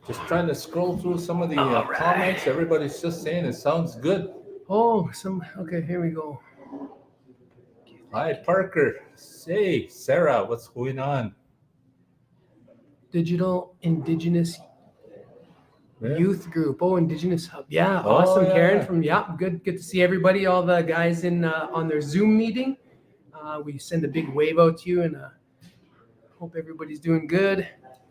Just trying to scroll through some of the comments. Everybody's just saying it sounds good. Oh, okay, here we go. Hi, Parker. Hey, Sarah, what's going on? Digital Indigenous Yeah. Youth Group. Oh, Indigenous Hub. Yeah, Oh, awesome, yeah. Karen. Good to see everybody, all the guys in on their Zoom meeting. We send a big wave out to you, and hope everybody's doing good.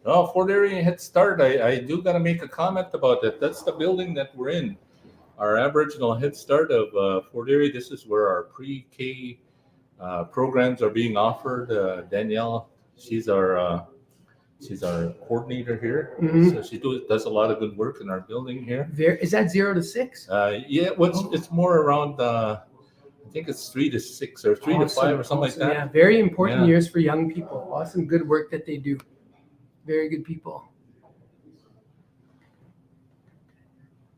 Oh, Fort Erie Head Start. I do got to make a comment about that. That's the building that we're in. Our Aboriginal Head Start of Fort Erie. This is where our pre-K programs are being offered. Danielle, she's our coordinator here. Mhm. So she does a lot of good work in our building here. Is that 0 to 6? Yeah, it's more around. I think it's 3 to 6 or 3 to 5 or something like that. Yeah, very important Yeah. years for young people. Awesome, good work that they do. Very good people.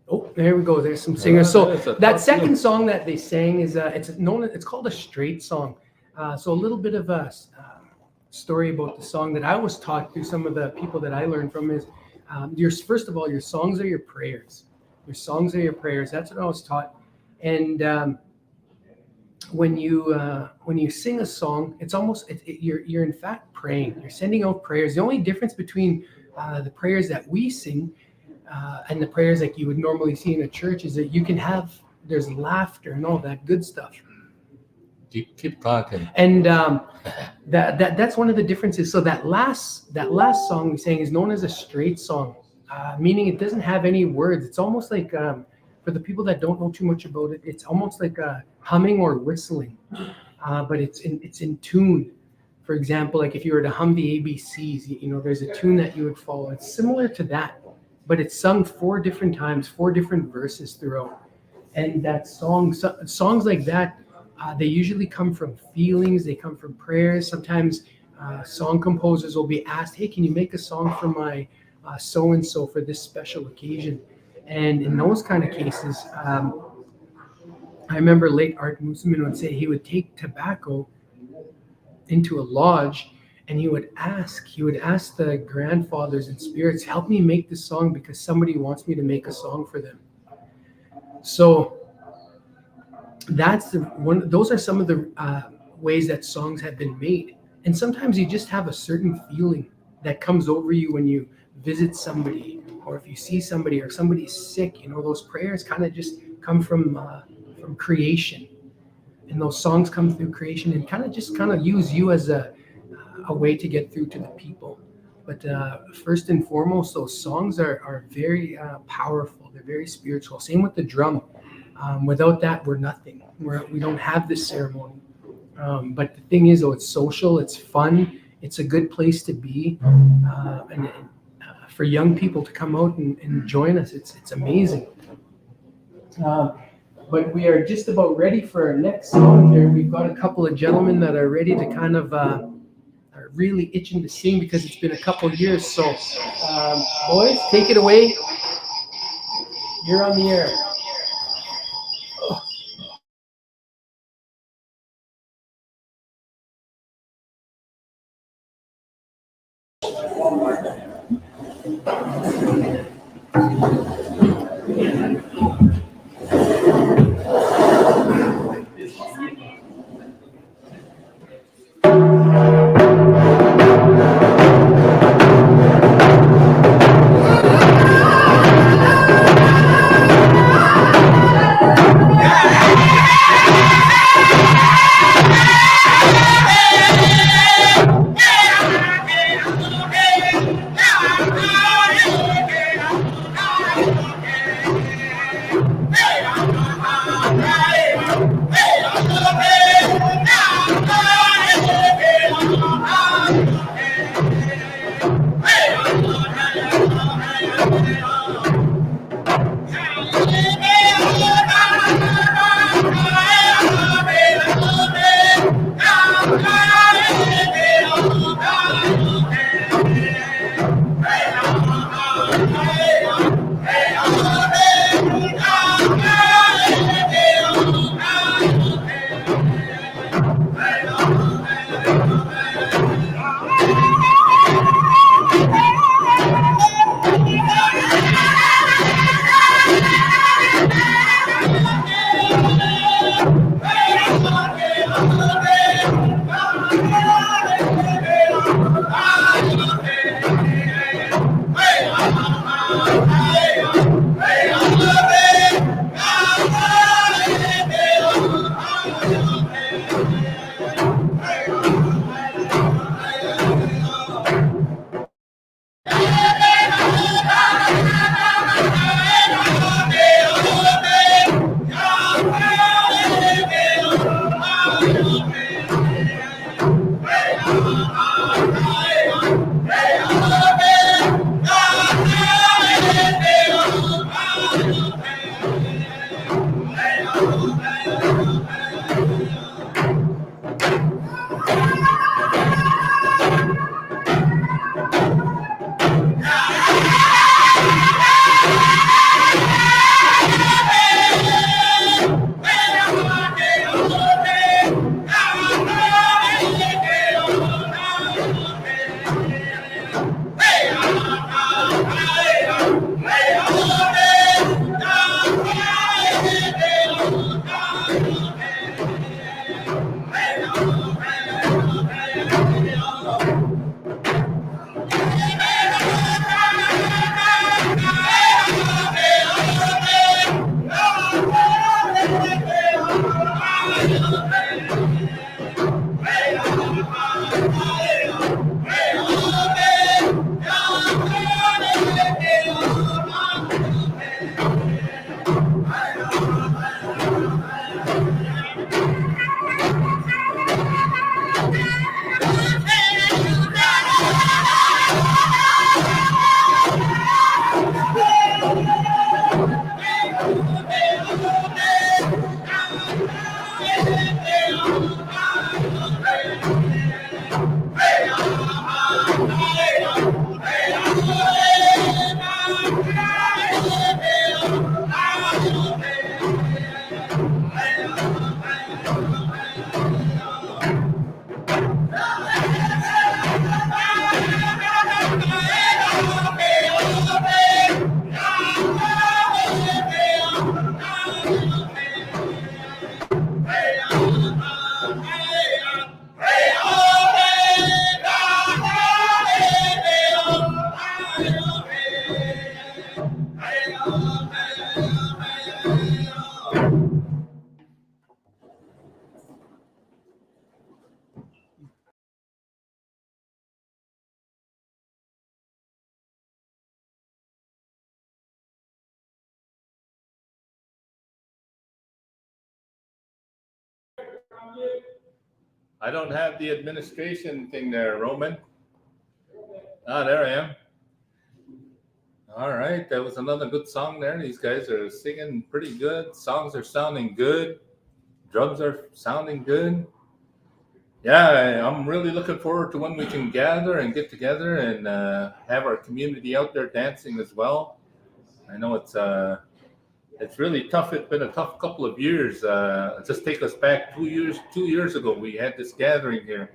Oh, there we go. There's some singers. So It's a that tough second field. song that they sang is it's called a straight song. So a little bit of a story about the song that I was taught through some of the people that I learned from is first of all, your songs are your prayers. Your songs are your prayers. That's what I was taught. And when you sing a song, it's almost you're in fact praying. You're sending out prayers. The only difference between the prayers that we sing and the prayers like you would normally see in a church is that there's laughter and all that good stuff. Keep talking. And that's one of the differences. So that last song we sang is known as a straight song, meaning it doesn't have any words. It's almost like for the people that don't know too much about it, it's almost like humming or whistling, but it's in tune. For example, like if you were to hum the ABCs, there's a tune that you would follow. It's similar to that, but it's sung 4 different times, 4 different verses throughout. And that songs like that, they usually come from feelings. They come from prayers. Sometimes song composers will be asked, "Hey, can you make a song for my so-and-so for this special occasion?" And in those kind of cases, I remember late Art Mooseman would say he would take tobacco into a lodge and he would ask the grandfathers and spirits, "Help me make this song because somebody wants me to make a song for them." So those are some of the ways that songs have been made. And sometimes you just have a certain feeling that comes over you when you visit somebody, or if you see somebody or somebody's sick. Those prayers kind of just come from creation, and those songs come through creation and kind of use you as a way to get through to the people. But first and foremost, those songs are very powerful. They're very spiritual. Same with the drum. Without that, we're nothing. We don't have this ceremony. But the thing is, though, it's social, it's fun, it's a good place to be, and for young people to come out and join us, it's amazing. But we are just about ready for our next song here. We've got a couple of gentlemen that are ready to kind of are really itching to sing because it's been a couple years. So, boys, take it away. You're on the air. Hey! I don't have the administration thing there, Roman. Ah, there I am. All right, that was another good song there. These guys are singing pretty good. Songs are sounding good. Drums are sounding good. Yeah, I'm really looking forward to when we can gather and get together and have our community out there dancing as well. I know it's really tough. It's been a tough couple of years. Just take us back 2 years. 2 years ago, we had this gathering here,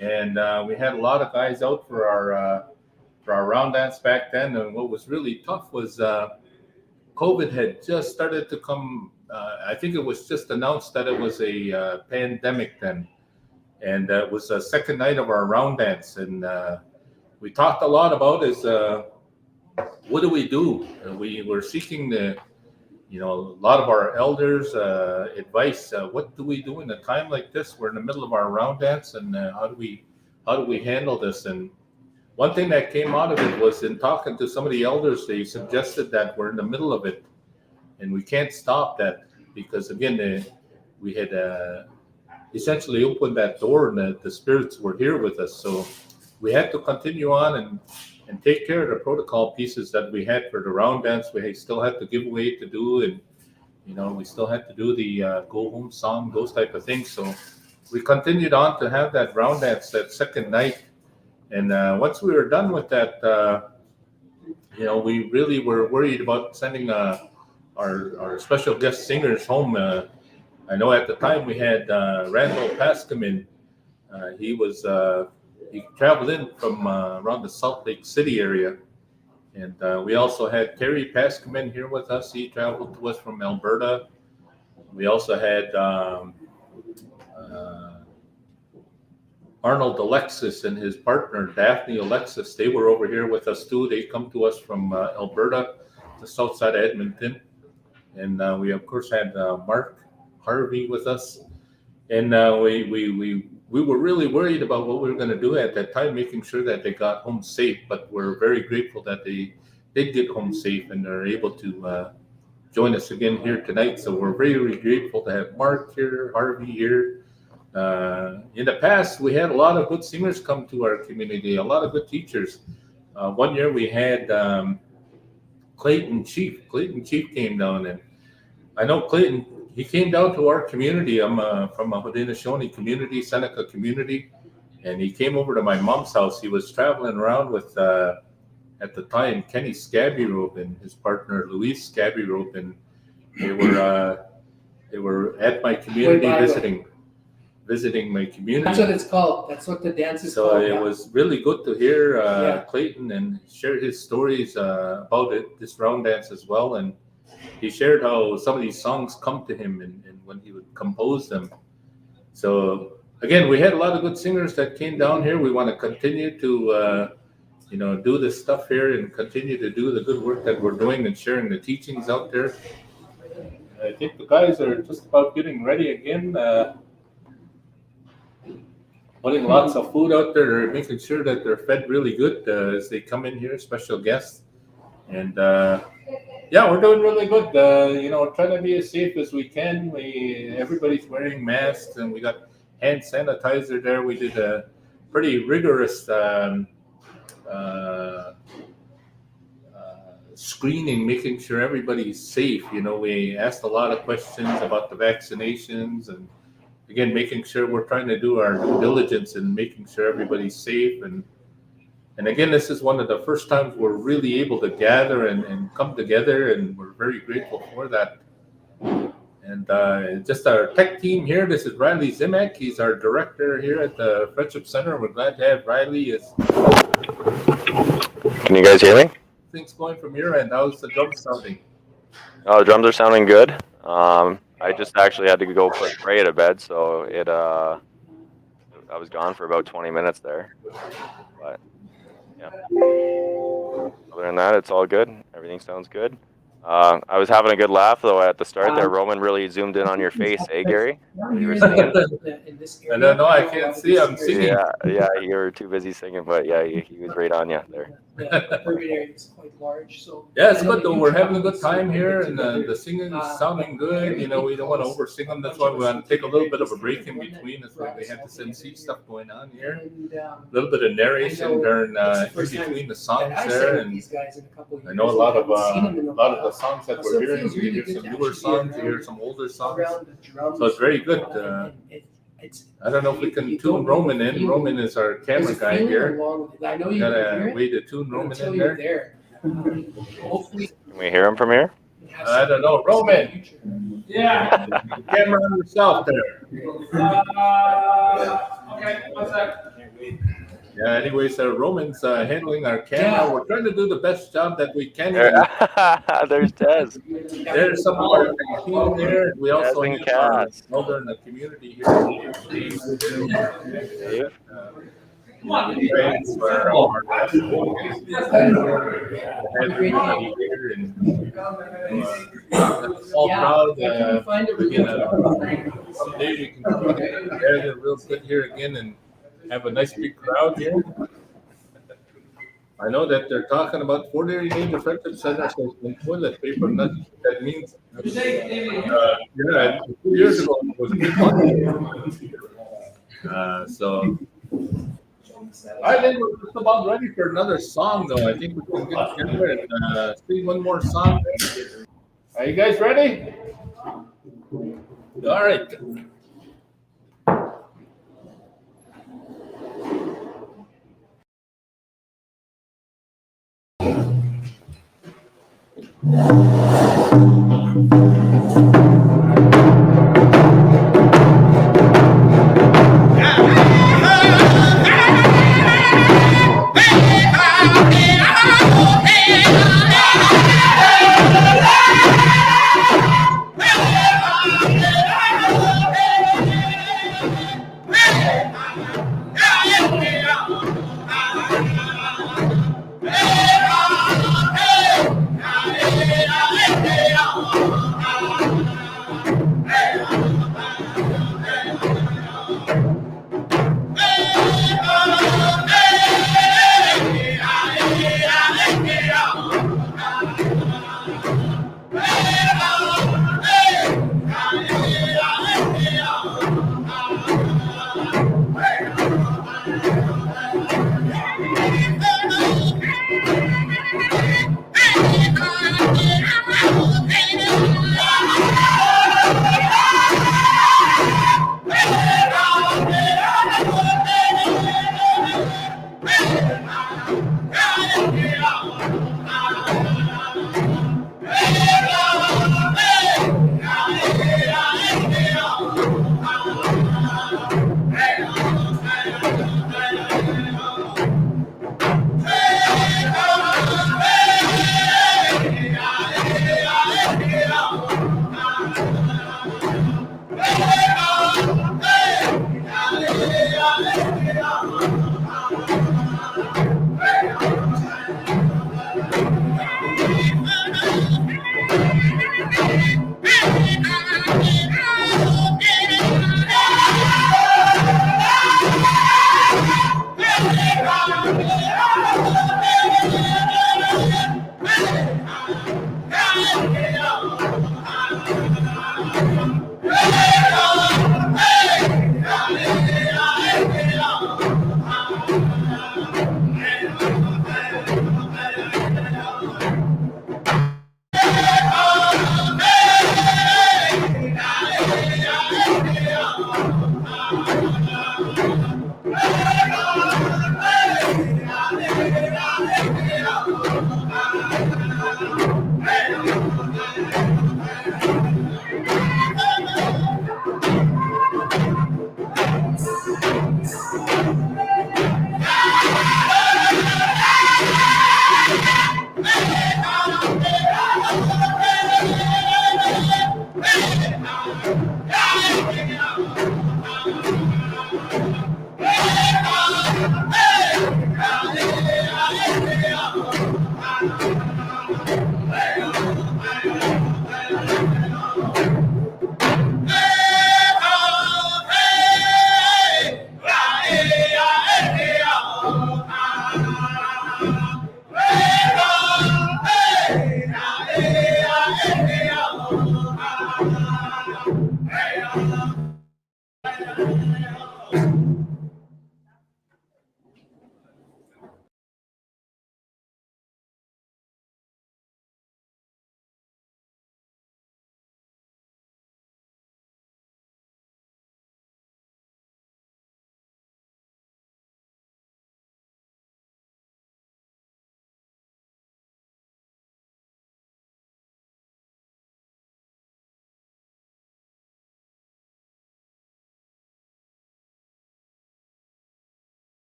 and we had a lot of guys out for our round dance back then. And what was really tough was COVID had just started to come. I think it was just announced that it was a pandemic then, and it was the second night of our round dance, and we talked a lot about is what do we do? We were seeking a lot of our elders' advice. What do we do in a time like this? We're in the middle of our round dance, and how do we handle this? And one thing that came out of it was in talking to some of the elders, they suggested that we're in the middle of it, and we can't stop that because again, we had essentially opened that door, and the spirits were here with us. So we had to continue on and take care of the protocol pieces that we had for the round dance. We still had the giveaway to do, and we still had to do the go home song, those type of things. So we continued on to have that round dance that second night. And once we were done with that, we really were worried about sending our special guest singers home. I know at the time we had Randall Pascom in. He traveled in from around the Salt Lake City area. And we also had Terry Pascom in here with us. He traveled to us from Alberta. We also had Arnold Alexis and his partner, Daphne Alexis. They were over here with us too. They come to us from Alberta, the south side of Edmonton. And we, of course, had Mark Harvey with us. And we were really worried about what we were going to do at that time, making sure that they got home safe. But we're very grateful that they did get home safe and are able to join us again here tonight. So we're very grateful to have Mark here, Harvey here. In the past, we had a lot of good singers come to our community, a lot of good teachers. One year we had Clayton Chief. Clayton Chief came down, and I know Clayton. He came down to our community. I'm from a Haudenosaunee community, Seneca community, and he came over to my mom's house. He was traveling around with, at the time, Kenny Scabbyrope and his partner, Luis Scabbyrope, and they were at my community visiting my community. That's what it's called. That's what the dance is so called. it was really good to hear Clayton and share his stories about this round dance as well. And he shared how some of these songs come to him and when he would compose them. So again, we had a lot of good singers that came down here. We want to continue to do this stuff here and continue to do the good work that we're doing and sharing the teachings out there. I think the guys are just about getting ready again. Putting lots of food out there, making sure that they're fed really good as they come in here, special guests. And we're doing really good. Trying to be as safe as we can. Everybody's wearing masks, and we got hand sanitizer there. We did a pretty rigorous screening, making sure everybody's safe. We asked a lot of questions about the vaccinations and again, making sure we're trying to do our due diligence and making sure everybody's safe. And again, this is one of the first times we're really able to gather and come together, and we're very grateful for that. And just our tech team here, this is Riley Zimek. He's our director here at the Friendship Center. We're glad to have Riley. Can you guys hear me? Things going from your end? How's the drum sounding? Oh, the drums are sounding good. I just actually had to go put Trey to bed, so I was gone for about 20 minutes there. But yeah, other than that, it's all good. Everything sounds good. I was having a good laugh though at the start there. Roman really zoomed in on your face, eh, Gary? You were singing. I don't know. I can't see. I'm singing. Yeah, you were too busy singing, but yeah, he was right on you there. The urban area is quite large, so. Yeah, it's good though. We're having a good time here, and the singing is sounding good. You know, we don't want to oversing them. That's why we want to take a little bit of a break in between. That's why we have this MC stuff going on here. A little bit of narration during in between the songs there, and I know a lot of the songs that we're hearing. You hear some newer songs, you hear some older songs. So it's very good. I don't know if we can tune Roman in. Roman is our camera guy here. Got a way to tune Roman in there. Can we hear him from here? I don't know. Roman! Yeah. Camera on yourself there. Okay, one sec. Yeah, anyways, Roman's handling our camera. We're trying to do the best job that we can. There's Tez. There's some of our team there. We also Tez and have our Cass. elder in the community here. Dave. Friends for our everybody here, and all proud. Someday we can come together real good here again and have a nice big crowd here. I know that they're talking about Fort Erie Native Friendship Center, so in toilet paper, that means, 2 years ago it was a big one. So, I think we're just about ready for another song, though. I think we can get together and sing one more song. Are you guys ready? All right. Hey!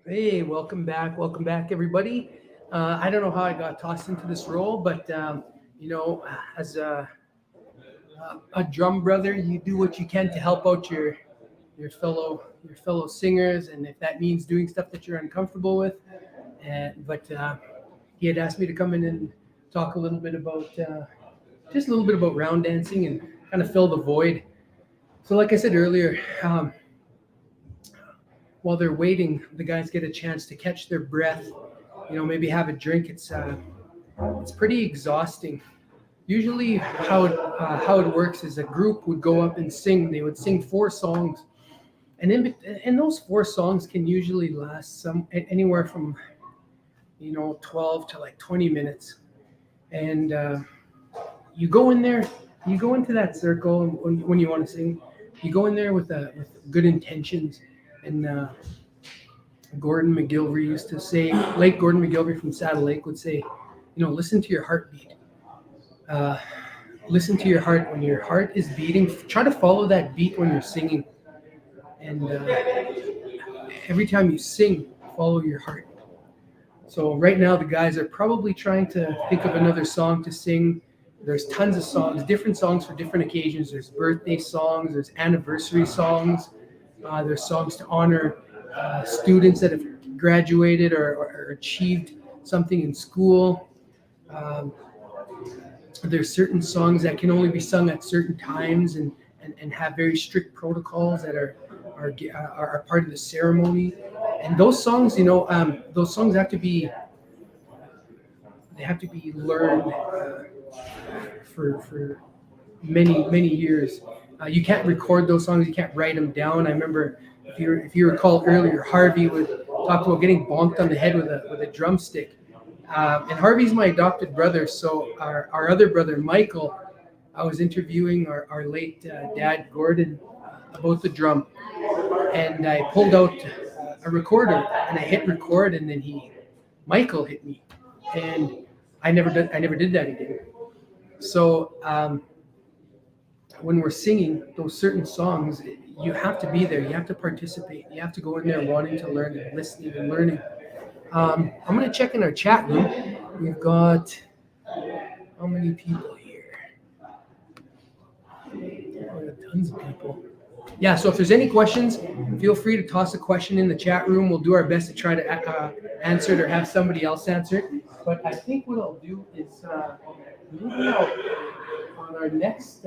Hey, welcome back. Welcome back, everybody. I don't know how I got tossed into this role, but as a drum brother, you do what you can to help out your fellow singers, and if that means doing stuff that you're uncomfortable with. But he had asked me to come in and talk a little bit about just a little bit about round dancing and kind of fill the void. So, like I said earlier, while they're waiting, the guys get a chance to catch their breath. Maybe have a drink. It's pretty exhausting. Usually, how it works is a group would go up and sing. They would sing 4 songs, and those 4 songs can usually last anywhere from 12 to like 20 minutes. And you go in there, you go into that circle when you want to sing. You go in there with good intentions. And Gordon McGilvery used to say, Late Gordon McGilvery from Saddle Lake would say, listen to your heartbeat. Listen to your heart. When your heart is beating, try to follow that beat when you're singing. And every time you sing, follow your heart. So right now, the guys are probably trying to think of another song to sing. There's tons of songs, different songs for different occasions. There's birthday songs, there's anniversary songs. There's songs to honor students that have graduated or achieved something in school. There's certain songs that can only be sung at certain times and have very strict protocols that are part of the ceremony. And those songs, those songs have to be learned for many years. You can't record those songs. You can't write them down. I remember, if you recall earlier, Harvey would talk about getting bonked on the head with a drumstick. And Harvey's my adopted brother. So our other brother, Michael, I was interviewing our late dad, Gordon, about the drum. And I pulled out a recorder and I hit record, and then Michael hit me. And I never did that again. So when we're singing those certain songs, you have to be there. You have to participate. You have to go in there wanting to learn and listening and learning. I'm going to check in our chat room. We've got how many people here? Oh, tons of people. Yeah, so if there's any questions, feel free to toss a question in the chat room. We'll do our best to try to answer it or have somebody else answer it. But I think what I'll do is maybe on our next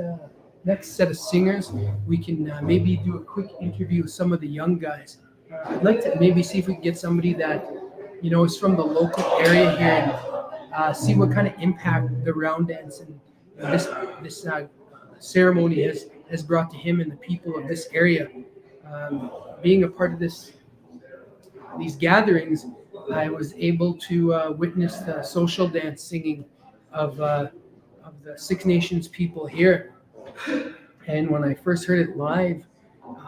set of singers, we can maybe do a quick interview with some of the young guys. I'd like to maybe see if we can get somebody that is from the local area here and see what kind of impact the round dance and this ceremony has brought to him and the people of this area. Being a part of these gatherings, I was able to witness the social dance singing of the Six Nations people here. And when I first heard it live,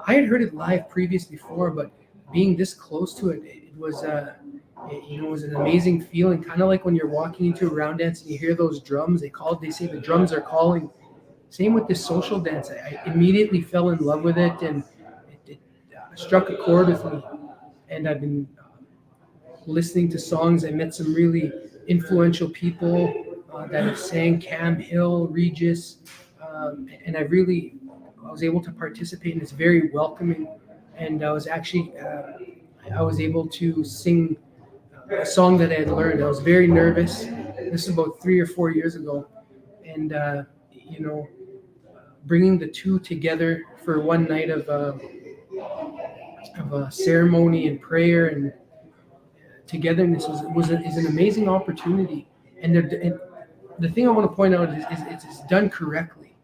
I had heard it live before, but being this close to it, it was an amazing feeling. Kind of like when you're walking into a round dance and you hear those drums. They say the drums are calling. Same with this social dance. I immediately fell in love with it, and it struck a chord with me. And I've been listening to songs. I met some really influential people that have sang, Cam Hill, Regis, and I was able to participate, and it's very welcoming. And I was actually I was able to sing a song that I had learned. I was very nervous. This is about 3 or 4 years ago. And, bringing the two together for one night of a ceremony and prayer and togetherness is an amazing opportunity. And the thing I want to point out is it's done correctly.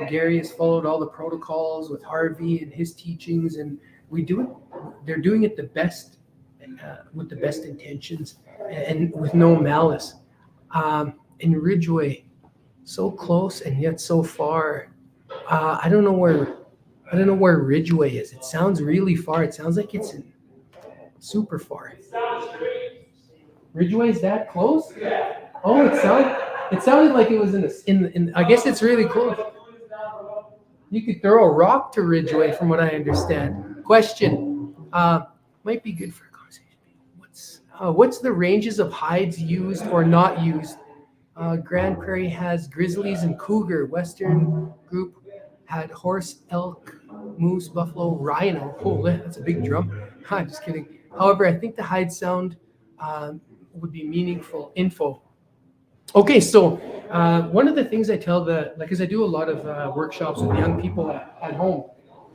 Gary has followed all the protocols with Harvey and his teachings, and they're doing it the best, with the best intentions and with no malice. In Ridgeway, so close and yet so far. I don't know where Ridgeway is. It sounds really far. It sounds like it's super far. Ridgeway is that close? Oh, it sounded like it was in. I guess it's really close. You could throw a rock to Ridgeway, from what I understand. Question, might be good for a conversation. What's the ranges of hides used or not used? Grand Prairie has grizzlies and cougar. Western group had horse, elk, moose, buffalo, rhino. Oh, that's a big drum. I'm just kidding. However, I think the hide sound would be meaningful info. Okay, so one of the things I tell because I do a lot of workshops with young people at home,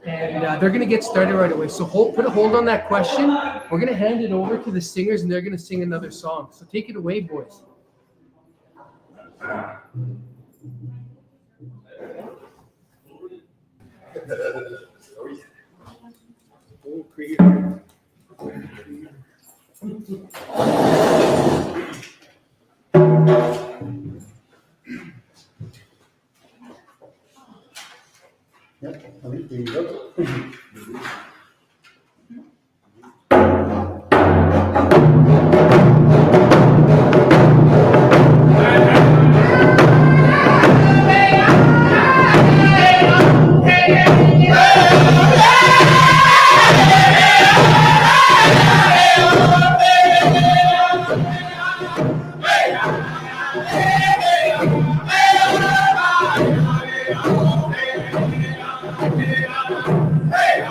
and they're going to get started right away. So put a hold on that question. We're going to hand it over to the singers, and they're going to sing another song. So take it away, boys. Hey!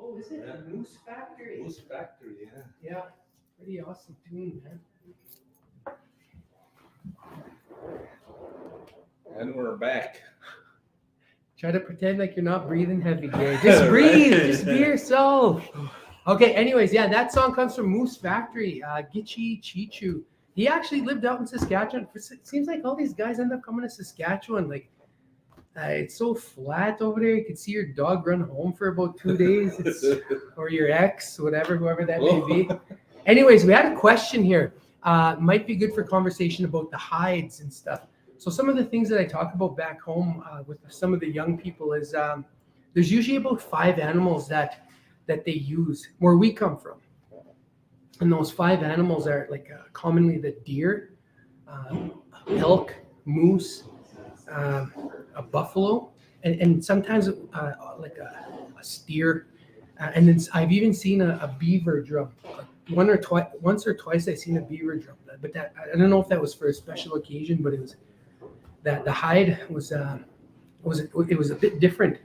Oh, is it? Yeah. Moose Factory. Moose Factory, yeah. Yeah, pretty awesome tune, man. And we're back. Try to pretend like you're not breathing heavy, Gary. Just breathe. Just be yourself. Okay, anyways, yeah, that song comes from Moose Factory, Gitchi Chichu. He actually lived out in Saskatchewan. It seems like all these guys end up coming to Saskatchewan. Like, it's so flat over there. You can see your dog run home for about 2 days. Or your ex, whoever that may be. Anyways, we had a question here. Might be good for conversation about the hides and stuff. So some of the things that I talk about back home with some of the young people is there's usually about 5 animals that they use where we come from. And those 5 animals are like commonly the deer, elk, moose, a buffalo, and sometimes like a steer. And then I've even seen a beaver drum. Once or twice I've seen a beaver drum. But that, I don't know if that was for a special occasion, but it was that the hide was a bit different.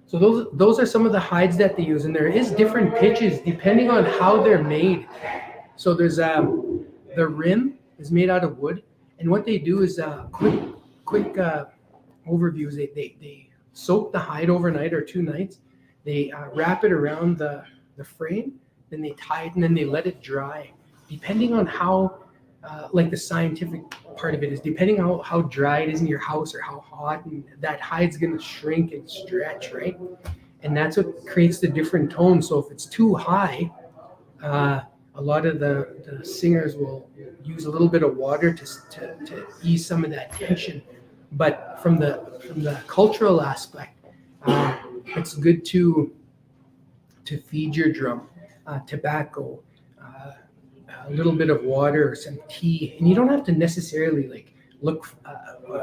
So those are some of the hides that they use, and there is different pitches depending on how they're made. So there's the rim is made out of wood, and what they do is quick overviews. They soak the hide overnight or 2 nights. They wrap it around the frame, then they tie it, and then they let it dry. Depending on how, like the scientific part of it is, depending on how dry it is in your house or how hot, and that hide's going to shrink and stretch, right? And that's what creates the different tones. So if it's too high, a lot of the singers will use a little bit of water to ease some of that tension. But from the cultural aspect, it's good to feed your drum tobacco, a little bit of water, or some tea, and you don't have to necessarily like look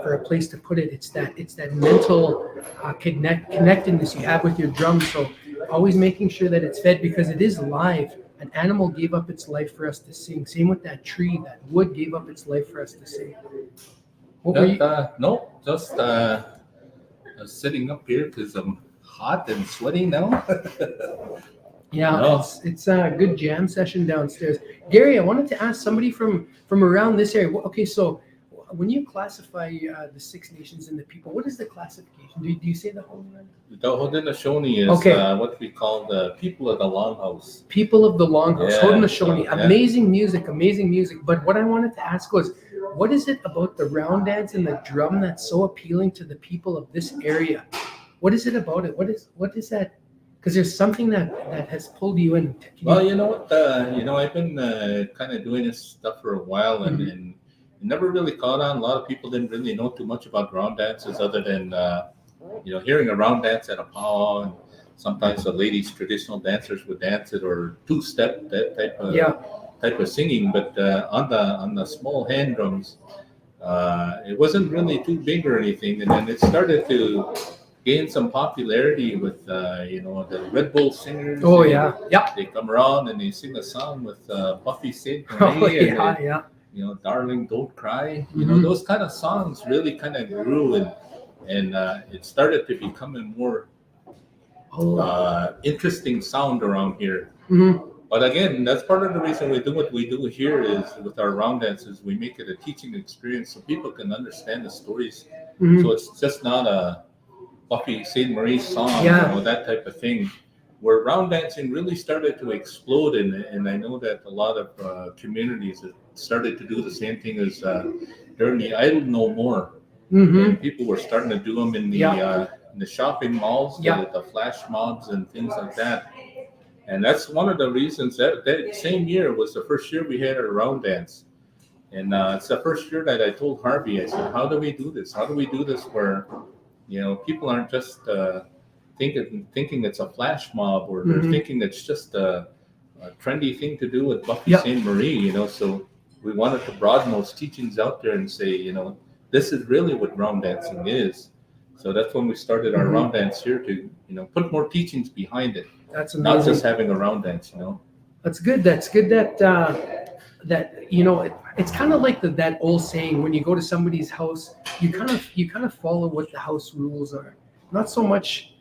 for a place to put it. It's that mental connectedness you have with your drum. So always making sure that it's fed, because it is live. An animal gave up its life for us to sing. Same with that tree. That wood gave up its life for us to sing. No, just sitting up here because I'm hot and sweaty now. Yeah, No. it's a good jam session downstairs. Gary, I wanted to ask somebody from around this area. Okay, so when you classify the 6 nations and the people, what is the classification? Do you say the Haudenosaunee? The Haudenosaunee is Okay. what we call the people of the Longhouse. People of the Longhouse, Yeah, Haudenosaunee. yeah. Amazing music. But what I wanted to ask was, what is it about the round dance and the drum that's so appealing to the people of this area? What is it about it? What is that? Because there's something that has pulled you in. Well, you know what? I've been kind of doing this stuff for a while, and it never really caught on. A lot of people didn't really know too much about round dances, other than hearing a round dance at a powwow, and sometimes the ladies, traditional dancers, would dance it, or 2-step, that type of singing. But on the small hand drums, it wasn't really too big or anything, and then it started to gain some popularity with the Red Bull singers. Oh yeah, yep. They come around and they sing a song with Buffy St. Oh Marie, yeah. Darling Don't Cry. Mhm. Those kind of songs really kind of grew, and it started to become a more interesting sound around here. Mm-hmm. But again, that's part of the reason we do what we do here is with our round dances, we make it a teaching experience so people can understand the stories. Mm-hmm. So it's just not a Buffy St. Marie song, Yeah. that type of thing. Where round dancing really started to explode, and I know that a lot of communities have started to do the same thing as during the Idle No More. Mm-hmm. And people were starting to do them in the shopping malls, the flash mobs and things like that. And that's one of the reasons that same year was the first year we had a round dance. And it's the first year that I told Harvey, I said, how do we do this? How do we do this where people aren't just thinking it's a flash mob, or they're thinking it's just a trendy thing to do with Buffy St. Marie, So we wanted to broaden those teachings out there and say, this is really what round dancing is. So that's when we started our round dance here to, put more teachings behind it. That's amazing. Not just having a round dance, That's good. That's good that it's kind of like that old saying, when you go to somebody's house, you kind of follow what the house rules are. Not so much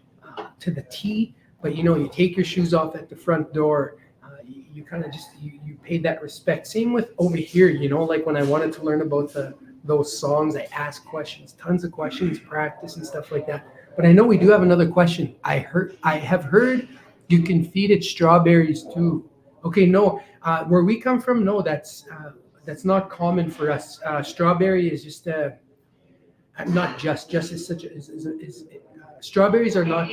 to the T, but you take your shoes off at the front door. You kind of just you pay that respect. Same with over here, like when I wanted to learn about those songs, I asked questions, tons of questions, practice and stuff like that. But I know we do have another question. I have heard you can feed it strawberries too. Okay, no, where we come from, no, that's not common for us. Strawberry is just not just is such a strawberries are not.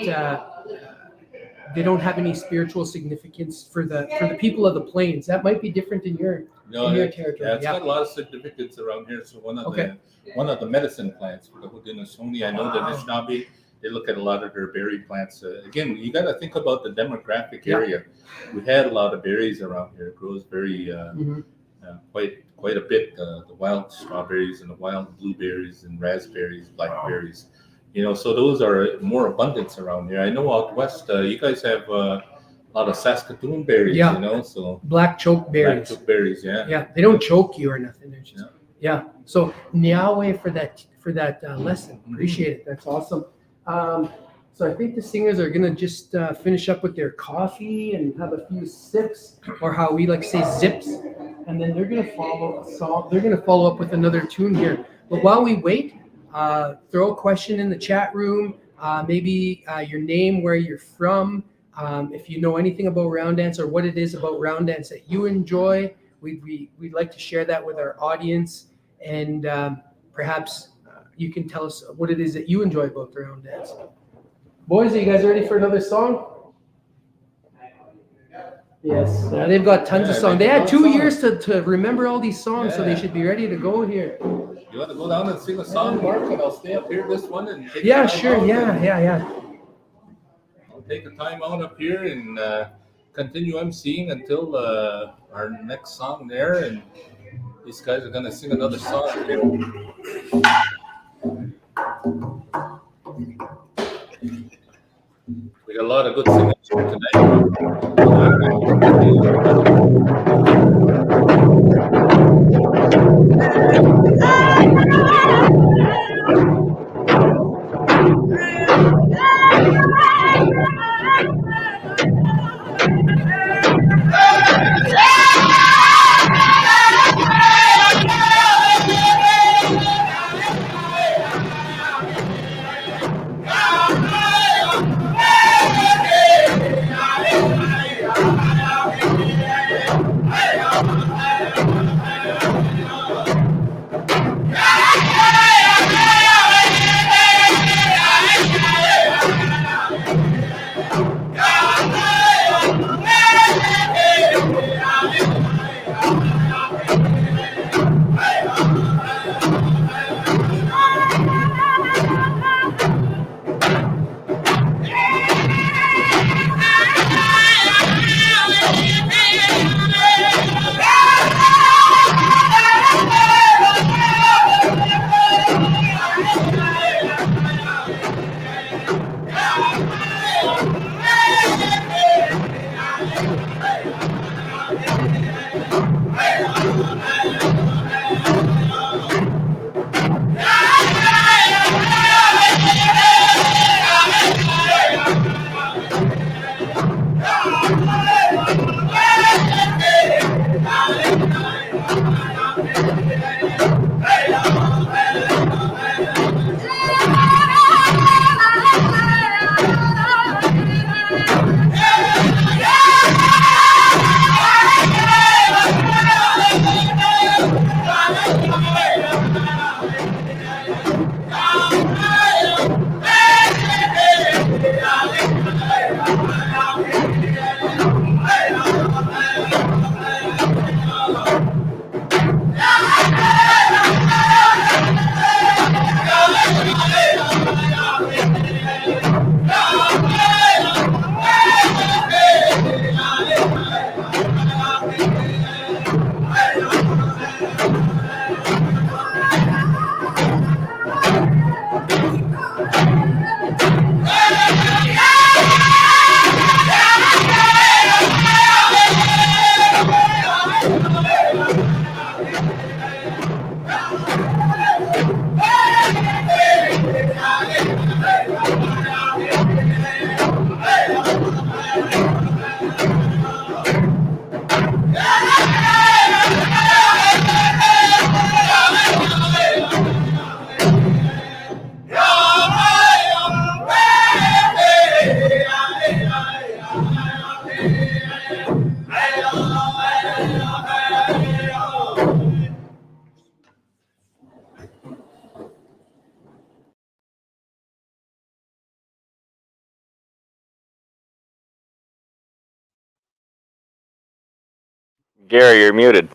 They don't have any spiritual significance for the people of the plains. That might be different in your territory. Yeah, it's got a lot of significance around here. So one of the medicine plants for the Haudenosaunee, I know the Anishinaabe, they look at a lot of their berry plants. Again, you got to think about the demographic area. We had a lot of berries around here. It grows very quite a bit. The wild strawberries and the wild blueberries and raspberries, blackberries. So those are more abundance around here. I know out west, you guys have a lot of Saskatoon berries, so black choke berries. Black choke berries, yeah. Yeah, they don't choke you or nothing. They're just, So Niawe for that lesson. Appreciate it. That's awesome. So I think the singers are gonna just finish up with their coffee and have a few sips, or how we like to say zips, and then they're gonna follow a song. They're gonna follow up with another tune here. But while we wait, throw a question in the chat room. Maybe your name, where you're from. If you know anything about round dance or what it is about round dance that you enjoy, we'd like to share that with our audience, and perhaps you can tell us what it is that you enjoy about the round dance. Boys, are you guys ready for another song? Yes, they've got tons of songs. They had 2 years to remember all these songs, so they should be ready to go here. You want to go down and sing a song, Mark, and I'll stay up here this one and take Sure. I'll take a time out up here and continue emceeing until our next song there, and these guys are gonna sing another song here. We got a lot of good singers here tonight. Gary, you're muted.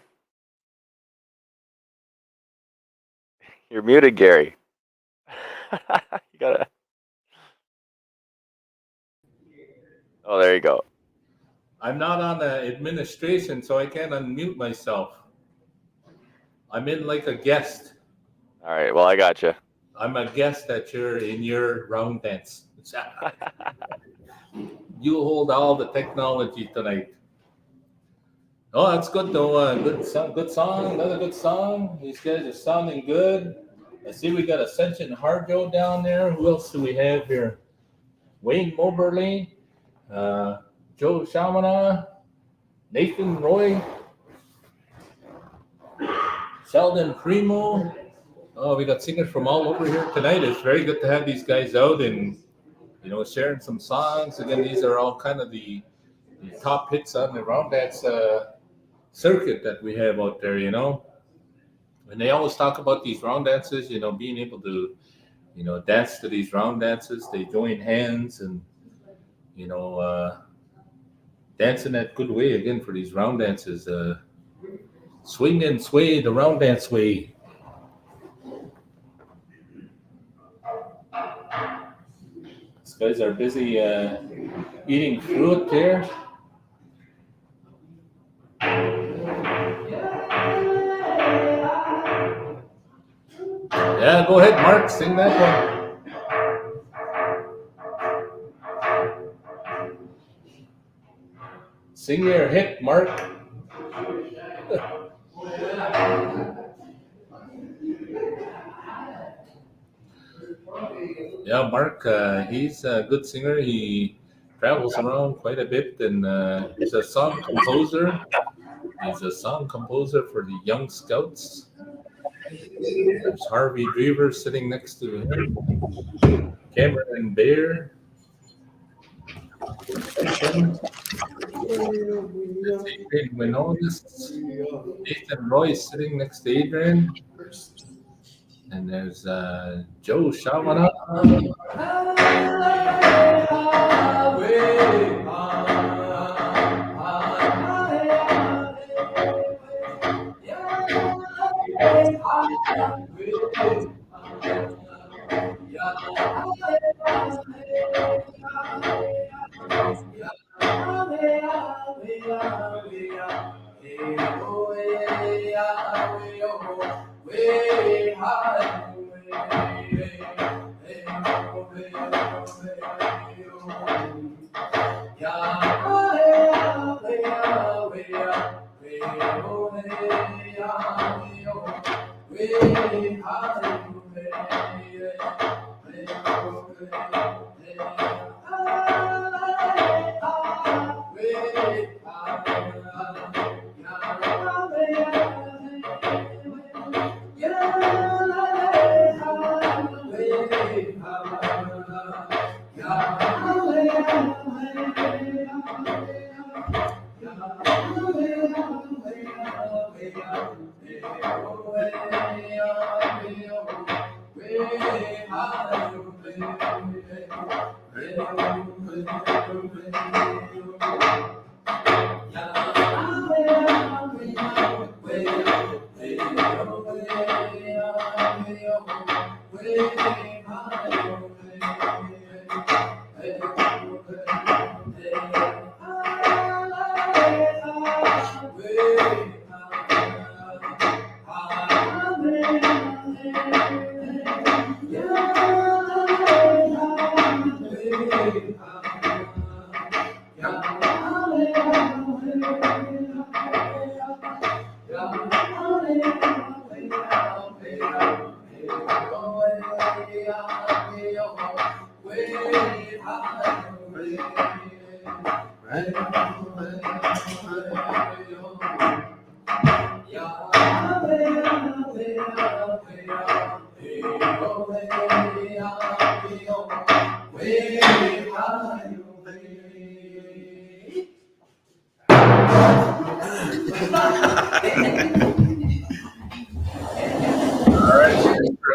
You're muted, Gary. You gotta. Oh, there you go. I'm not on the administration, so I can't unmute myself. I'm in like a guest. All right. Well, I got you. I'm a guest in your round dance. You hold all the technology tonight. Oh, that's good though. Good song. Another good song. These guys are sounding good. I see we got Ascension Harjo down there. Who else do we have here? Wayne Moberly, Joe Shamana, Nathan Roy, Sheldon Primo. Oh, we got singers from all over here tonight. It's very good to have these guys out and, sharing some songs. Again, these are all kind of the top hits on the round dance circuit that we have out there, And they always talk about these round dances, being able to, dance to these round dances. They join hands and, dancing that good way again for these round dances. Swing and sway the round dance way. These guys are busy eating fruit there. Yeah, go ahead, Mark. Sing that one. Sing your hit, Mark. Yeah, Mark, he's a good singer. He travels around quite a bit, and he's a song composer. He's a song composer for the Young Scouts. There's Harvey Drever sitting next to him. Cameron Baer. Adrian Winonis. Nathan Roy sitting next to Adrian. And there's Joe Shamana.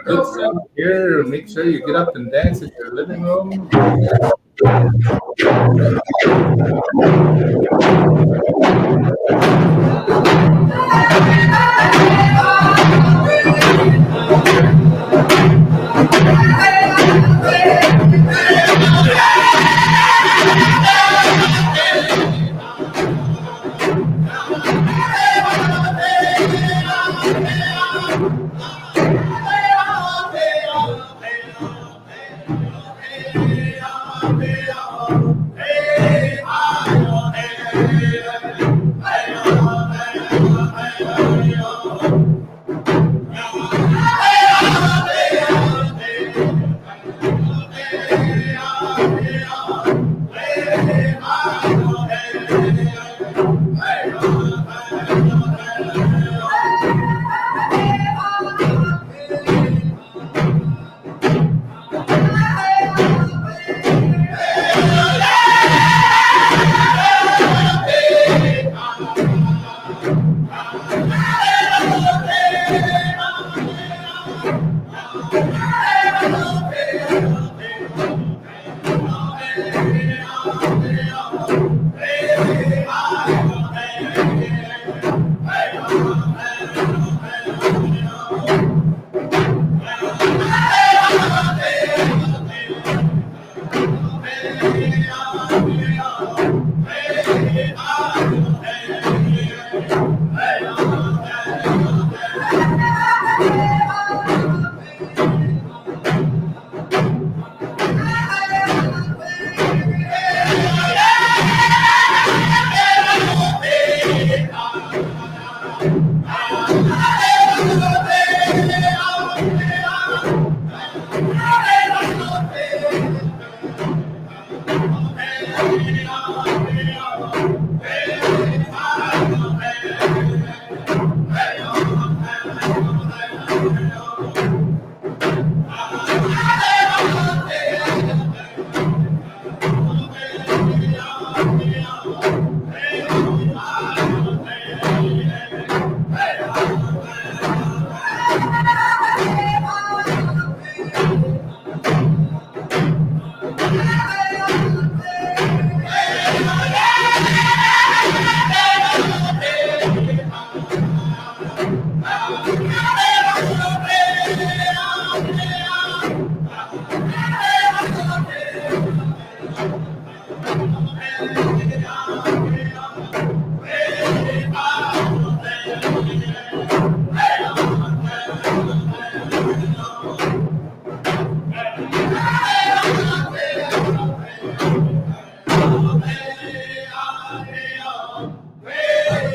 Good song here. Make sure you get up and dance in your living room.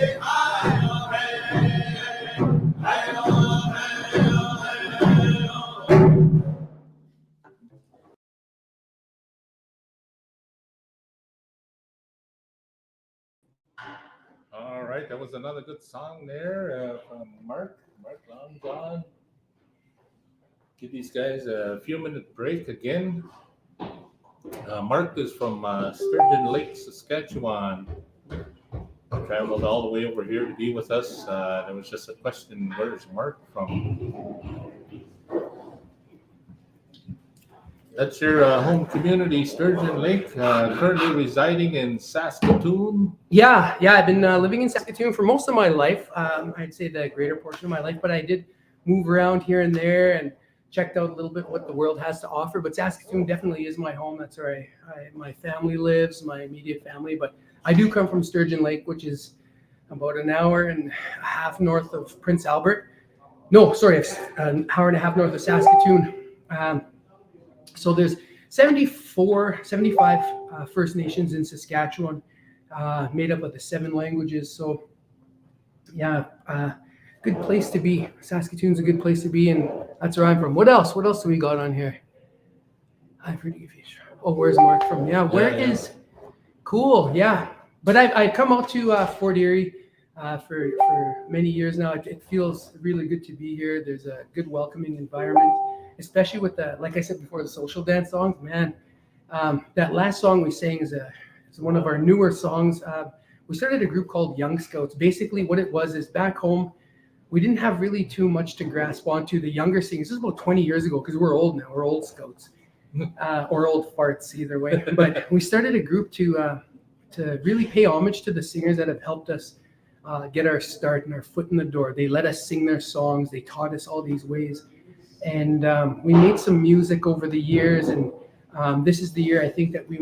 All right, that was another good song there from Mark Long John. Give these guys a few minute break again. Mark is from Sturgeon Lake, Saskatchewan. Traveled all the way over here to be with us. There was just a question, where's Mark from? That's your home community, Sturgeon Lake, currently residing in Saskatoon. Yeah. I've been living in Saskatoon for most of my life. I'd say the greater portion of my life, but I did move around here and there and checked out a little bit what the world has to offer. But Saskatoon definitely is my home. That's where my family lives, my immediate family. But I do come from Sturgeon Lake, which is about an hour and a half north of Prince Albert. No, sorry, it's an hour and a half north of Saskatoon. So there's 75 First Nations in Saskatchewan, made up of the 7 languages. So yeah, good place to be. Saskatoon's a good place to be, and that's where I'm from. What else? What else do we got on here? I'm pretty confused. Oh, where's Mark from? Yeah, where is? Cool, yeah. But I've come out to Fort Erie for many years now. It feels really good to be here. There's a good welcoming environment, especially with the, like I said before, the social dance songs. Man, that last song we sang is one of our newer songs. We started a group called Young Scouts. Basically what it was is back home, we didn't have really too much to grasp onto. The younger singers, this is about 20 years ago, because we're old now, we're old scouts, or old farts, either way. But we started a group to really pay homage to the singers that have helped us get our start and our foot in the door. They let us sing their songs. They taught us all these ways. And we made some music over the years. And this is the year I think that we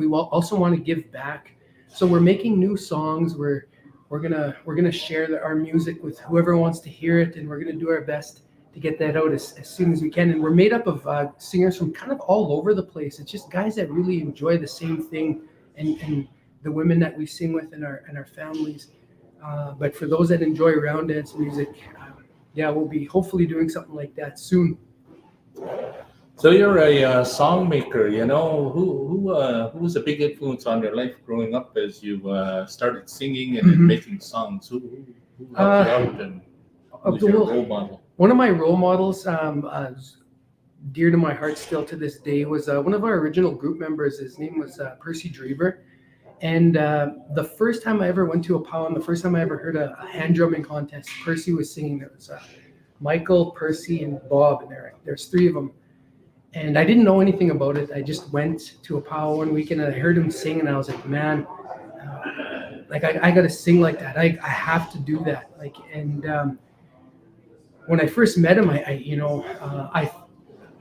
also want to give back. So we're making new songs. We're gonna share our music with whoever wants to hear it, and we're gonna do our best to get that out as soon as we can. And we're made up of singers from kind of all over the place. It's just guys that really enjoy the same thing, and the women that we sing with and our families. But for those that enjoy round dance music, we'll be hopefully doing something like that soon. So you're a song maker, you know. Who was a big influence on your life growing up as you started singing and making songs? Who helped you out, and who's your role model? One of my role models, dear to my heart still to this day, was one of our original group members. His name was Percy Drever. And the first time I ever went to a powwow, and the first time I ever heard a hand drumming contest, Percy was singing. There was Michael, Percy, and Bob, and there's 3 of them. And I didn't know anything about it. I just went to a powwow one weekend and I heard him sing, and I was like, man, like I got to sing like that. I have to do that. Like, and when I first met him, I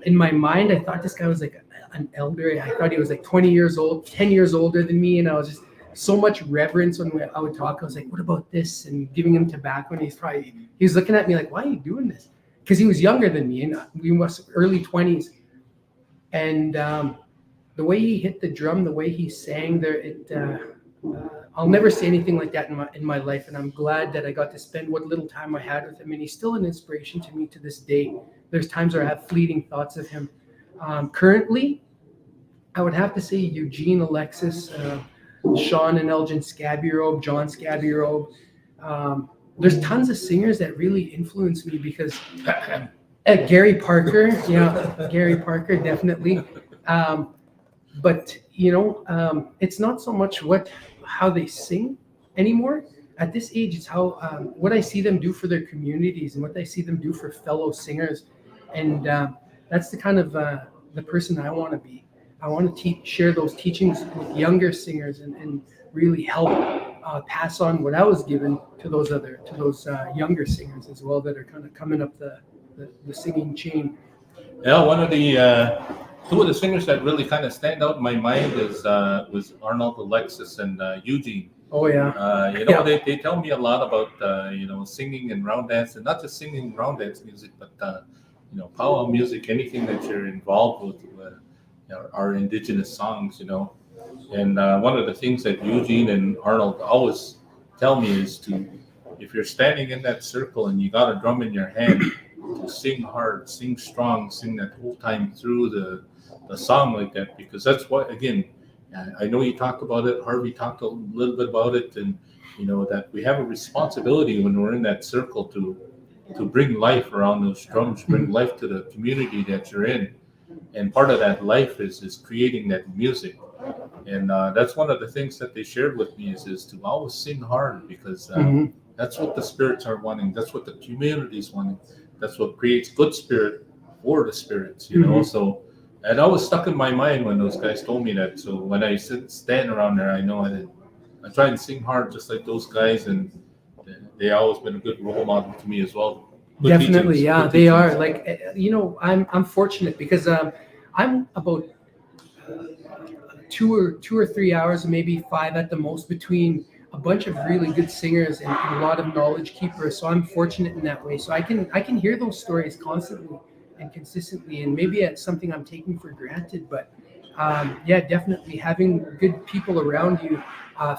in my mind, I thought this guy was like an elder. I thought he was like 20 years old, 10 years older than me. And I was just so much reverence when I would talk. I was like, what about this? And giving him tobacco. And he was looking at me like, why are you doing this? Because he was younger than me, and we was early 20s. And the way he hit the drum, the way he sang there, I'll never say anything like that in my life. And I'm glad that I got to spend what little time I had with him. And he's still an inspiration to me to this day. There's times where I have fleeting thoughts of him. Currently, I would have to say Eugene, Alexis, Sean and Elgin Scabbyrobe, John Scabbyrobe. There's tons of singers that really influence me because Gary Parker, Gary Parker, definitely. But it's not so much how they sing anymore. At this age, it's how what I see them do for their communities and what I see them do for fellow singers. And that's the kind of the person I want to be. I want to share those teachings with younger singers and really help pass on what I was given to those younger singers as well that are kind of coming up the singing chain. Yeah, one of the 2 of the singers that really kind of stand out in my mind was Arnold, Alexis, and Eugene. Oh yeah. They tell me a lot about singing and round dance, and not just singing round dance music, but powwow music, anything that you're involved with, our indigenous songs, And one of the things that Eugene and Arnold always tell me is to, if you're standing in that circle and you got a drum in your hand, to sing hard, sing strong, sing that whole time through the song like that, because that's what, again, I know you talked about it, Harvey talked a little bit about it, and that we have a responsibility when we're in that circle to bring life around those drums, bring life to the community that you're in. And part of that life is creating that music. And that's one of the things that they shared with me is to always sing hard, because that's what the spirits are wanting. That's what the community is wanting. That's what creates good spirit for the spirits, So it always stuck in my mind when those guys told me that. So when I stand around there, I know I try and sing hard just like those guys, and they always been a good role model to me as well. Good Definitely, teachings, yeah, good they are. teachings. Like, I'm fortunate because I'm about 2 or 3 hours, maybe 5 at the most, between a bunch of really good singers and a lot of knowledge keepers. So I'm fortunate in that way. So I can hear those stories constantly and consistently, and maybe it's something I'm taking for granted. But yeah, definitely having good people around you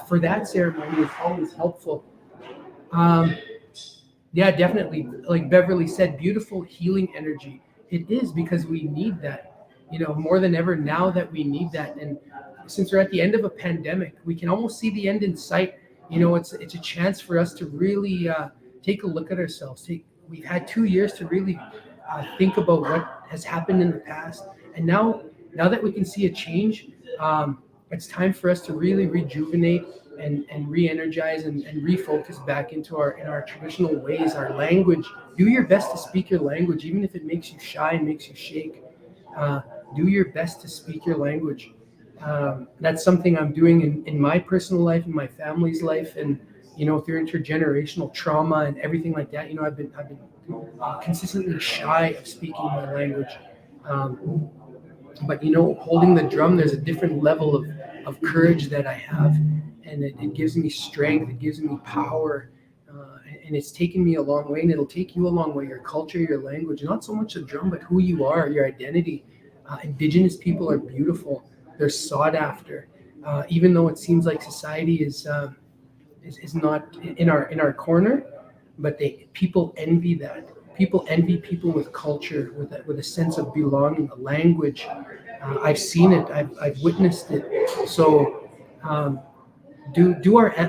for that ceremony is always helpful. Yeah, definitely. Like Beverly said, beautiful healing energy. It is, because we need that, more than ever now that we need that. And since we're at the end of a pandemic, we can almost see the end in sight. It's a chance for us to really take a look at ourselves. We've had 2 years to really think about what has happened in the past. And now that we can see a change, it's time for us to really rejuvenate and re-energize and refocus back into our traditional ways, our language. Do your best to speak your language, even if it makes you shy and makes you shake. Do your best to speak your language. That's something I'm doing in my personal life, in my family's life, and through intergenerational trauma and everything like that. I've been consistently shy of speaking my language. But holding the drum, there's a different level of courage that I have, and it gives me strength, it gives me power, and it's taken me a long way, and it'll take you a long way. Your culture, your language, not so much the drum, but who you are, your identity. Indigenous people are beautiful. They're sought after, even though it seems like society is not in our corner, but people envy that. People envy people with culture, with a sense of belonging, a language. I've seen it. I've witnessed it. So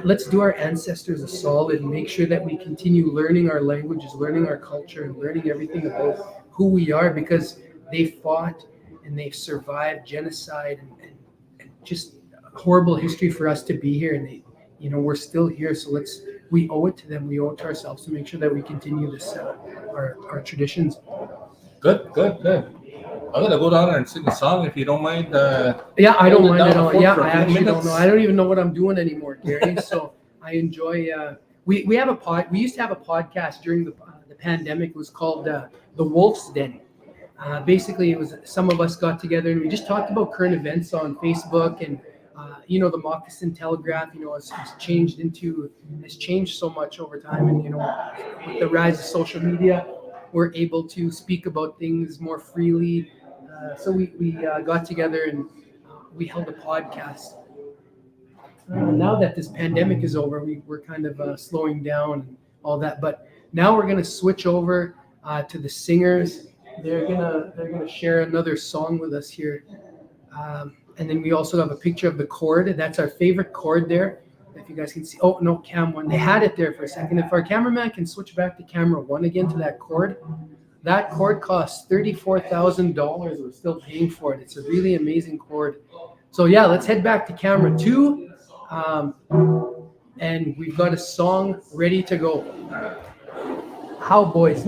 let's do our ancestors a solid and make sure that we continue learning our languages, learning our culture, and learning everything about who we are, because they fought and they've survived genocide and just horrible history for us to be here. And we're still here. So we owe it to them. We owe it to ourselves to make sure that we continue this, our traditions. Good. I'm gonna go down there and sing a song if you don't mind. Yeah, I don't hold it mind at down all. for Yeah, a I few actually don't minutes. know. I don't even know what I'm doing anymore, Gary. So I enjoy. We have we used to have a podcast during the pandemic. It was called The Wolf's Den. Basically, it was some of us got together and we just talked about current events on Facebook, and the Moccasin Telegraph, has changed so much over time, and with the rise of social media, we're able to speak about things more freely. So we got together and we held a podcast. Now that this pandemic is over, we're kind of slowing down and all that, but now we're gonna switch over to the singers. They're gonna share another song with us here, and then we also have a picture of the chord. That's our favorite chord there. If you guys can see. Oh no, cam one. They had it there for a second. If our cameraman can switch back to camera one again to that chord. That chord costs $34,000. We're still paying for it. It's a really amazing chord. So yeah, let's head back to camera 2, and we've got a song ready to go. How boys?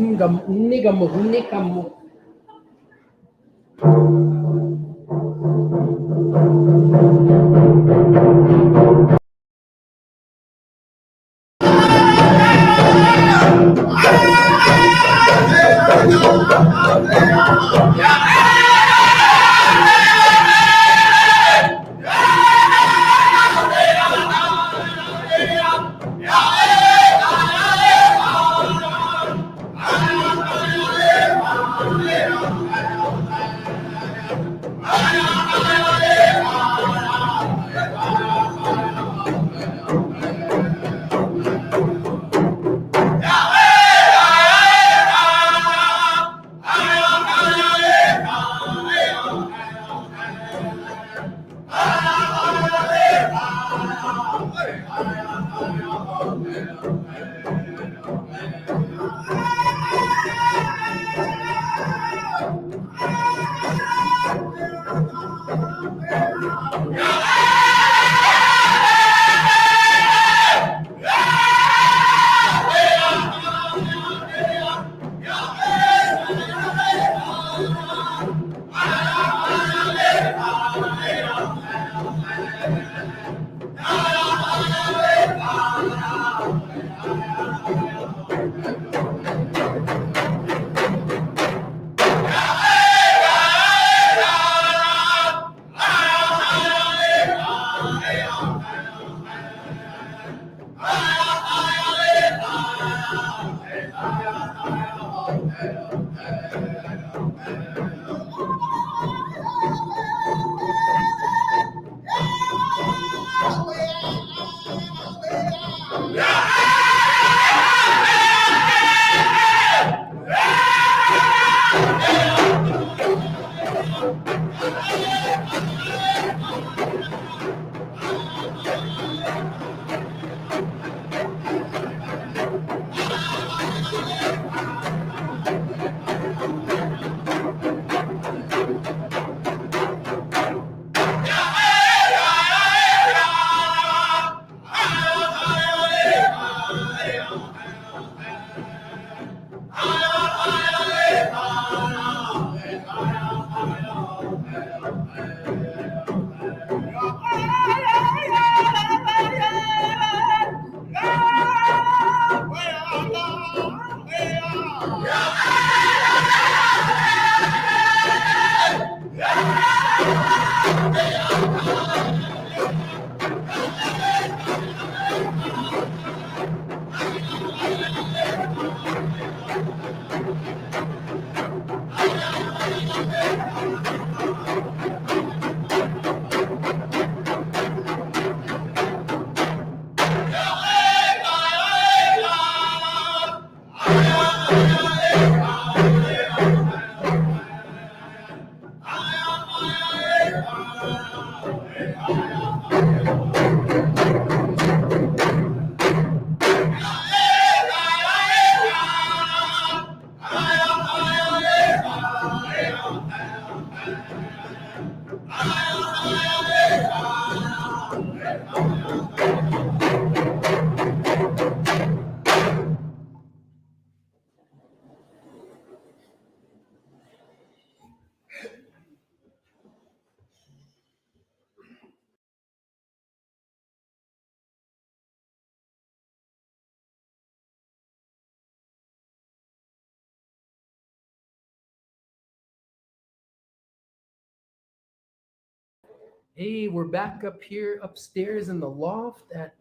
Hey, we're back up here upstairs in the loft at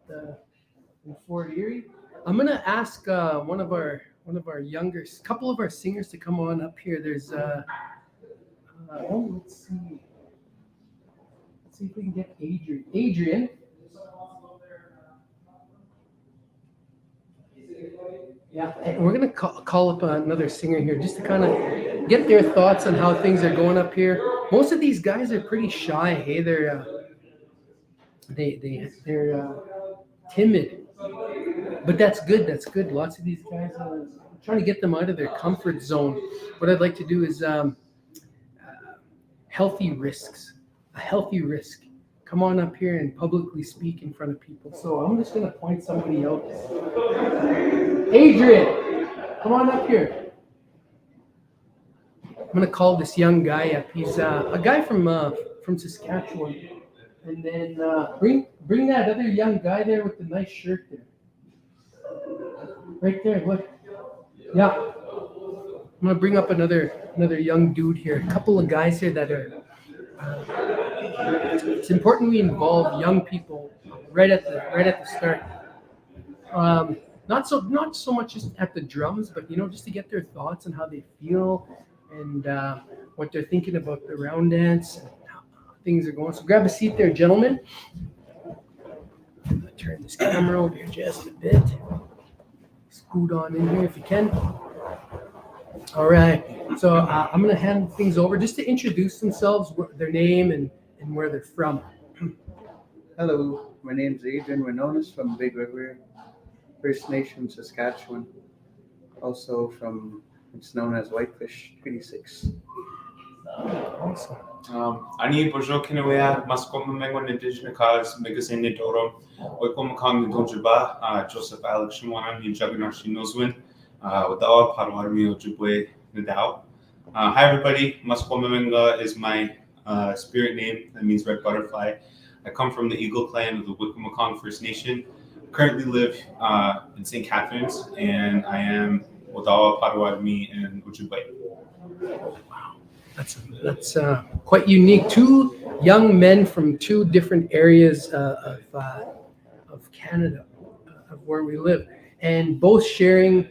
in Fort Erie. I'm gonna ask one of our younger couple of our singers to come on up here. There's let's see if we can get Adrian. Adrian. Yeah, and we're gonna call up another singer here just to kind of get their thoughts on how things are going up here. Most of these guys are pretty shy. Hey, they're timid, but that's good. That's good. Lots of these guys trying to get them out of their comfort zone. What I'd like to do is healthy risks. A healthy risk. Come on up here and publicly speak in front of people. So I'm just gonna point somebody out. Adrian, come on up here. I'm gonna call this young guy up. He's a guy from Saskatchewan, and then bring that other young guy there with the nice shirt there. Right there, look. Yeah, I'm gonna bring up another young dude here. A couple of guys here that are. It's important we involve young people right at the start. Not so much just at the drums, but just to get their thoughts on how they feel and what they're thinking about the round dance and how things are going. So grab a seat there, gentlemen. I'm gonna turn this camera over here just a bit. Scoot on in here if you can. All right. So I'm gonna hand things over just to introduce themselves, their name and where they're from. Hello, my name's Adrian Winonis from Big River, First Nation, Saskatchewan. Also from, it's known as Whitefish Treaty 6. Ani bojo kinawea maskoma mengon indigenous cause magazine ni dorom oikoma kang ni donjaba Joseph Alex Shimwana ni Jagnar Shinozwin wadawa parwarmi ojibwe nadao. Hi everybody, Maskoma Menga is my spirit name. That means red butterfly. I come from the Eagle clan of the Wickamakong First Nation. Currently live in St. Catharines, and I am Odawa Potawatomi and Ojibwe. That's quite unique. Two young men from two different areas of Canada, of where we live, and both sharing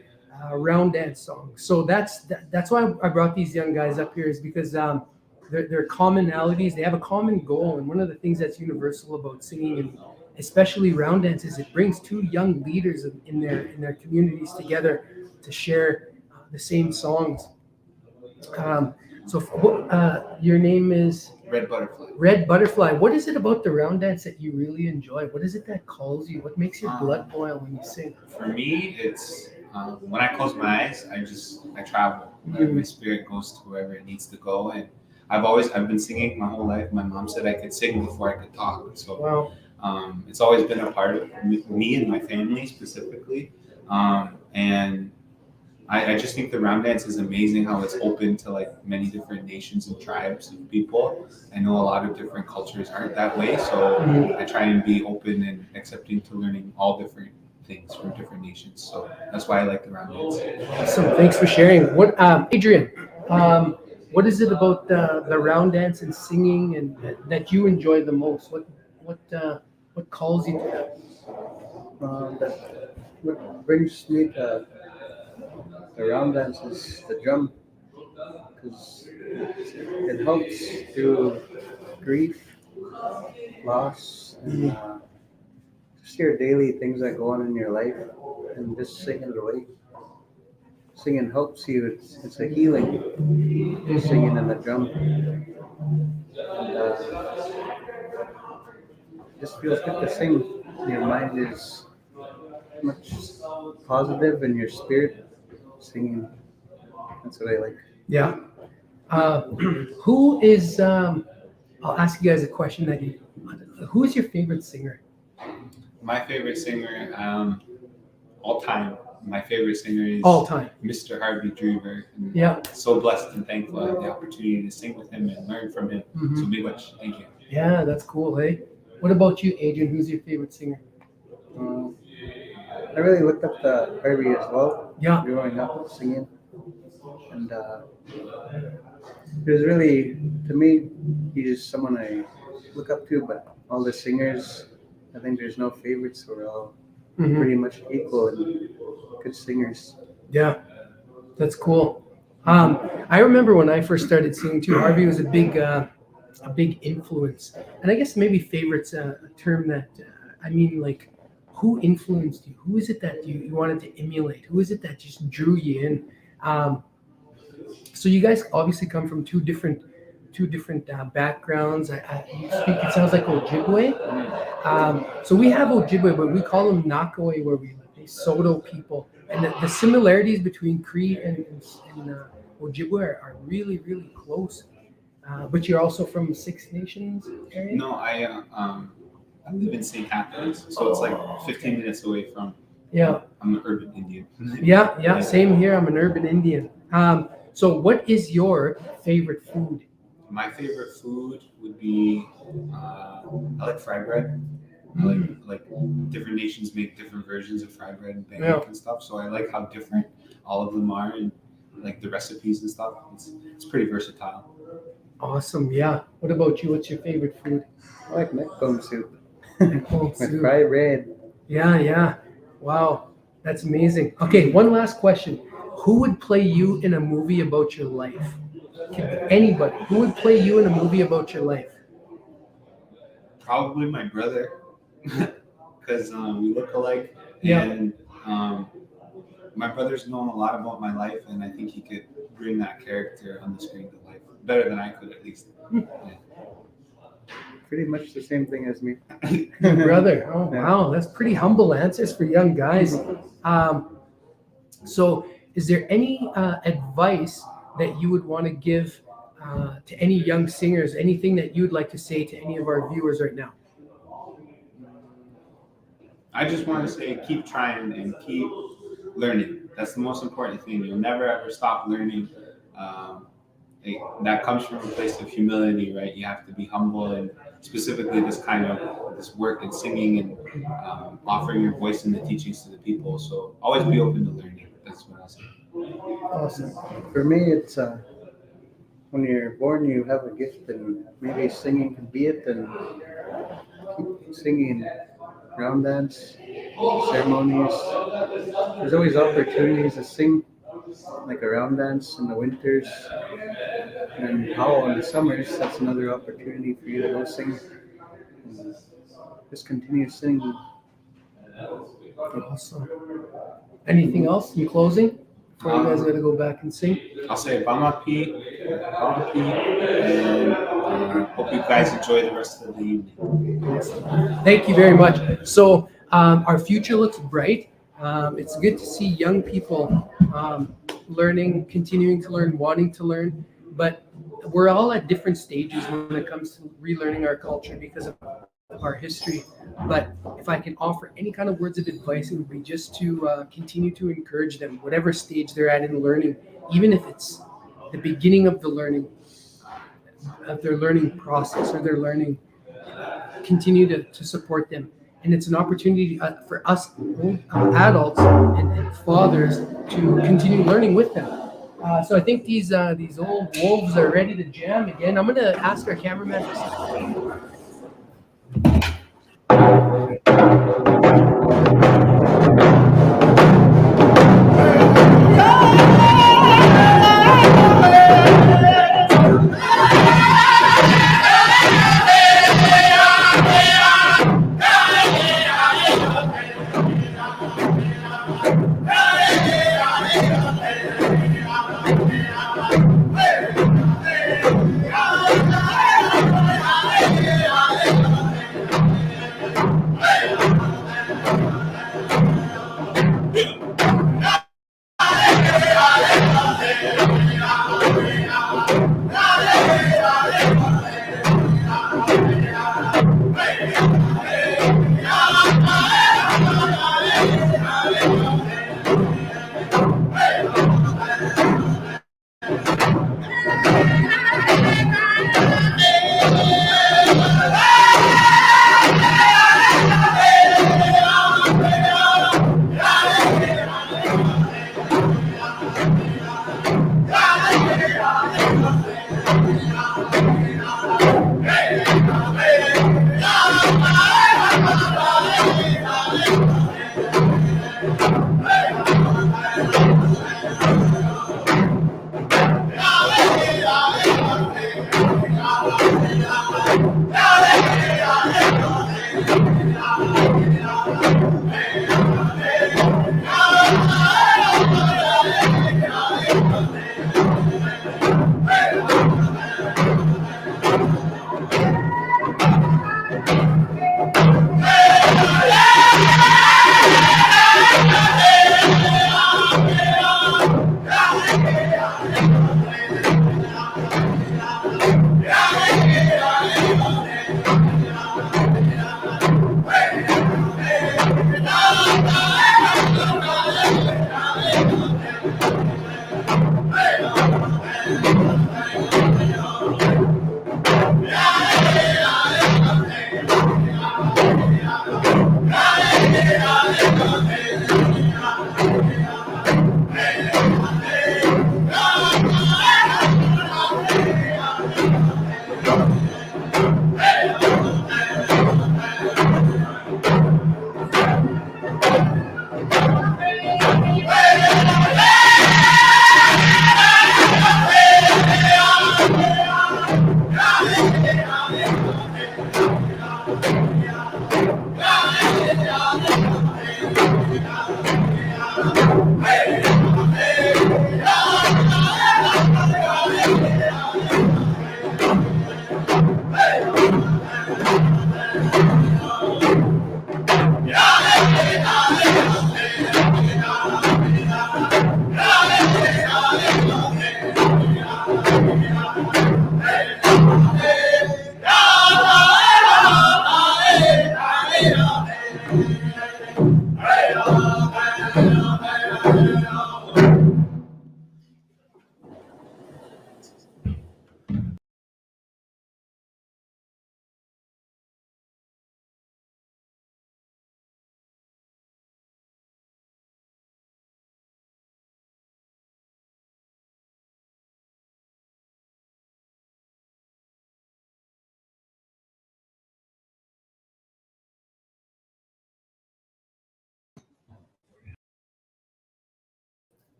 round dance songs. So that's why I brought these young guys up here, is because their commonalities. They have a common goal, and one of the things that's universal about singing, and especially round dance, is it brings two young leaders in their communities together to share the same songs. Your name is Red Butterfly. Red Butterfly. What is it about the round dance that you really enjoy? What is it that calls you? What makes your blood boil when you sing? For me, it's when I close my eyes, I travel. My spirit goes to wherever it needs to go, and I've been singing my whole life. My mom said I could sing before I could talk, so Wow. it's always been a part of me and my family specifically, and I just think the round dance is amazing, how it's open to like many different nations and tribes of people. I know a lot of different cultures aren't that way, so I try and be open and accepting to learning all different things from different nations. So that's why I like the round dance. Awesome. Thanks for sharing. What, Adrian? What is it about the round dance and singing and that you enjoy the most? What calls you to that? What brings me to the round dance is the drum, because it helps through grief, loss, and just your daily things that go on in your life, and just singing it away. Singing helps you. It's a healing. Singing in the drum, and just feels good to sing. Your mind is much positive, and your spirit singing. That's what I like. Yeah. Who is? I'll ask you guys a question who is your favorite singer? My favorite singer, all time. My favorite singer is All time. Mr. Harvey Drever. And Yeah. So blessed and thankful I have the opportunity to sing with him and learn from him. So big much. Thank you. Yeah, that's cool. Hey, what about you, Adrian? Who's your favorite singer? I really looked up to Harvey as well. Yeah. Growing up singing, and it was really, to me, he's just someone I look up to. But all the singers, I think there's no favorites. We're all pretty much equal and good singers. Yeah, that's cool. I remember when I first started singing too. Harvey was a big influence, and I guess maybe favorite's a term that I mean, like, who influenced you? Who is it that you wanted to emulate? Who is it that just drew you in? So you guys obviously come from two different backgrounds. You speak, it sounds like Ojibwe. So we have Ojibwe, but we call them Nakaway where we live. They Soto people. And the similarities between Cree and Ojibwe are really, really close. But you're also from Six Nations area? No, I live in St. Catharines, so it's like 15 minutes away from. Yeah. I'm an urban Indian. Yeah, same here. I'm an urban Indian. So what is your favorite food? My favorite food would be I like fried bread. I like different nations make different versions of fried bread and pancake and stuff. So I like how different all of them are, and like the recipes and stuff. It's pretty versatile. Awesome. Yeah. What about you? What's your favorite food? I like neckbone soup. With fried bread. Yeah. Wow. That's amazing. Okay, one last question. Who would play you in a movie about your life? Anybody. Who would play you in a movie about your life? Probably my brother, because we look alike. Yeah. And my brother's known a lot about my life, and I think he could bring that character on the screen to life better than I could, at least. Yeah. pretty much the same thing as me. Your brother. Oh, Yeah. wow. That's pretty humble answers for young guys. So is there any advice that you would want to give to any young singers? Anything that you'd like to say to any of our viewers right now? I just want to say keep trying and keep learning. That's the most important thing. You'll never ever stop learning. That comes from a place of humility, right? You have to be humble, and specifically this work in singing and offering your voice in the teachings to the people. So always be open to learning. That's what I'll say. Awesome. For me, it's when you're born, you have a gift, and maybe singing can be it. And keep singing round dance ceremonies. There's always opportunities to sing, like a round dance in the winters, and how in the summers. That's another opportunity for you to go sing. And just continue singing. Awesome. Anything else in closing before you guys got to go back and sing? I'll say Bamapi, and hope you guys enjoy the rest of the evening. Thank you very much. So our future looks bright. It's good to see young people learning, continuing to learn, wanting to learn, but we're all at different stages when it comes to relearning our culture because of our history. But if I can offer any kind of words of advice, it would be just to continue to encourage them, whatever stage they're at in learning, even if it's the beginning of the learning, of their learning process or their learning, continue to support them. And it's an opportunity for us adults and fathers to continue learning with them. So I think these old wolves are ready to jam again. I'm going to ask our cameraman for something.